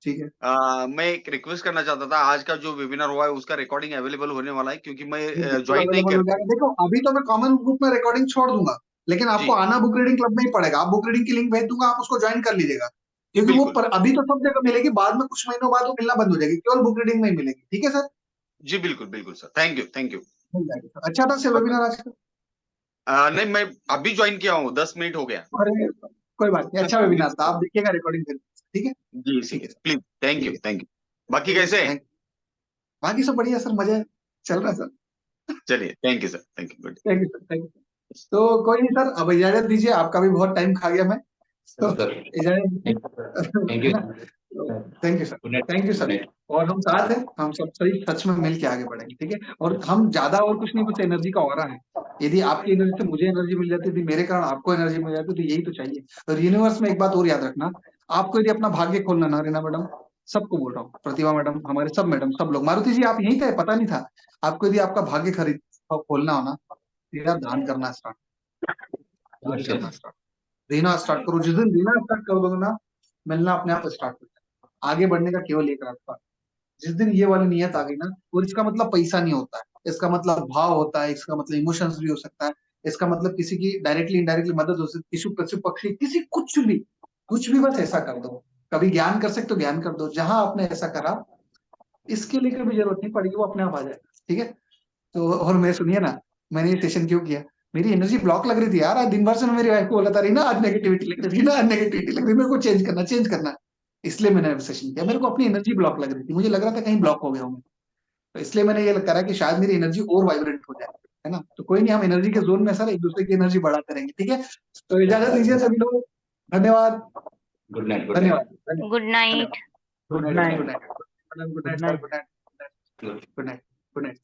ठीक है। मैं एक रिक्वेस्ट करना चाहता था, आज का जो वेबिनार हुआ है उसका रिकॉर्डिंग अवेलेबल होने वाला है, क्योंकि मैं बिल्कुल ज्वाइन नहीं अवेलेबल हो कर जाएगा। देखो अभी तो मैं कॉमन ग्रुप में रिकॉर्डिंग छोड़ दूंगा, लेकिन आपको जी आना बुक रीडिंग क्लब में ही पड़ेगा। आप बुक रीडिंग की लिंक भेज दूंगा, आप उसको ज्वाइन कर लीजिएगा, क्योंकि वो बिल्कुल अभी तो सब जगह मिलेगी, बाद में कुछ महीनों बाद वो मिलना बंद हो जाएगी, केवल बुक रीडिंग में ही मिलेगी। ठीक है सर, जी बिल्कुल बिल्कुल सर, थैंक यू मिल जाएगी सर। अच्छा था सर वेबिनार आज का। नहीं मैं अभी ज्वाइन किया हूँ, 10 मिनट हो गया। अरे कोई बात नहीं, अच्छा वेबिनार था, आप देखिएगा रिकॉर्डिंग फिर। ठीक है, जी ठीक है सर, प्लीज, थैंक ठीक यू है, थैंक यू। बाकी कैसे हैं? थैंक। बाकी सब बढ़िया सर, मजा है, चल रहा है सर। चलिए, thank you sir, thank you, good. Thank you sir, thank you. तो कोई नहीं सर, अब इजाजत दीजिए, आपका भी बहुत टाइम खा गया मैं, तो सर इजाजत दीजिए। थैंक है यू ना, thank you sir, good night thank you good sir. Night. और हम साथ हैं, हम सब सही सच में मिल के आगे बढ़ेंगे। ठीक है, और हम ज्यादा और कुछ नहीं, बस एनर्जी का ऑरा है। यदि आपकी एनर्जी से मुझे एनर्जी मिल जाती थी, मेरे कारण आपको एनर्जी मिल जाती, तो यही तो चाहिए। और यूनिवर्स में एक बात और याद रखना, आपको यदि अपना भाग्य खोलना ना, रीना मैडम, सबको बोल रहा हूँ, प्रतिभा मैडम, हमारे सब मैडम, सब लोग, मारुति जी आप यहीं थे, पता नहीं था आपको। यदि आपका भाग्य खरीद खोलना हो ना, तो यार दान करना स्टार्ट, दान करना स्टार्ट, देना स्टार्ट करो। जिस दिन देना स्टार्ट कर दोगे ना, मिलना अपने आप स्टार्ट हो जाएगा। आगे बढ़ने का केवल एक रास्ता, जिस दिन ये वाली नियत आ गई ना, और इसका मतलब पैसा नहीं होता है, इसका मतलब भाव होता है, इसका मतलब इमोशंस भी हो सकता है, इसका मतलब किसी की डायरेक्टली इनडायरेक्टली मदद हो सकती है, किसी पशु पक्षी, किसी कुछ भी बस ऐसा कर दो। कभी ज्ञान कर सकते हो, ज्ञान कर दो। जहां आपने ऐसा करा, इसके लिए कभी जरूरत नहीं पड़ेगी, वो अपने आप आ जाएगा। ठीक है, तो और मैं सुनिए ना, मैंने ये सेशन क्यों किया, मेरी एनर्जी ब्लॉक लग रही थी यार। आज दिन भर से मैं मेरी वाइफ को बोला था, रही ना आज नेगेटिविटी लग रही थी ना, आज नेगेटिविटी लग रही, मेरे को चेंज करना। इसलिए मैंने सेशन किया, मेरे को अपनी एनर्जी ब्लॉक लग रही थी, मुझे लग रहा था कहीं ब्लॉक हो गया हूँ मैं। तो इसलिए मैंने ये करा कि शायद मेरी एनर्जी और वाइब्रेंट हो जाए, है ना। तो कोई नहीं, हम एनर्जी के जोन में सर एक दूसरे की एनर्जी बढ़ाते रहेंगे। ठीक है, तो इजाजत दीजिए सभी लोग, धन्यवाद, गुड नाइट गुड धन्यवाद, good night. Good night, good night, good night, good night, good night, good night, good night, good night.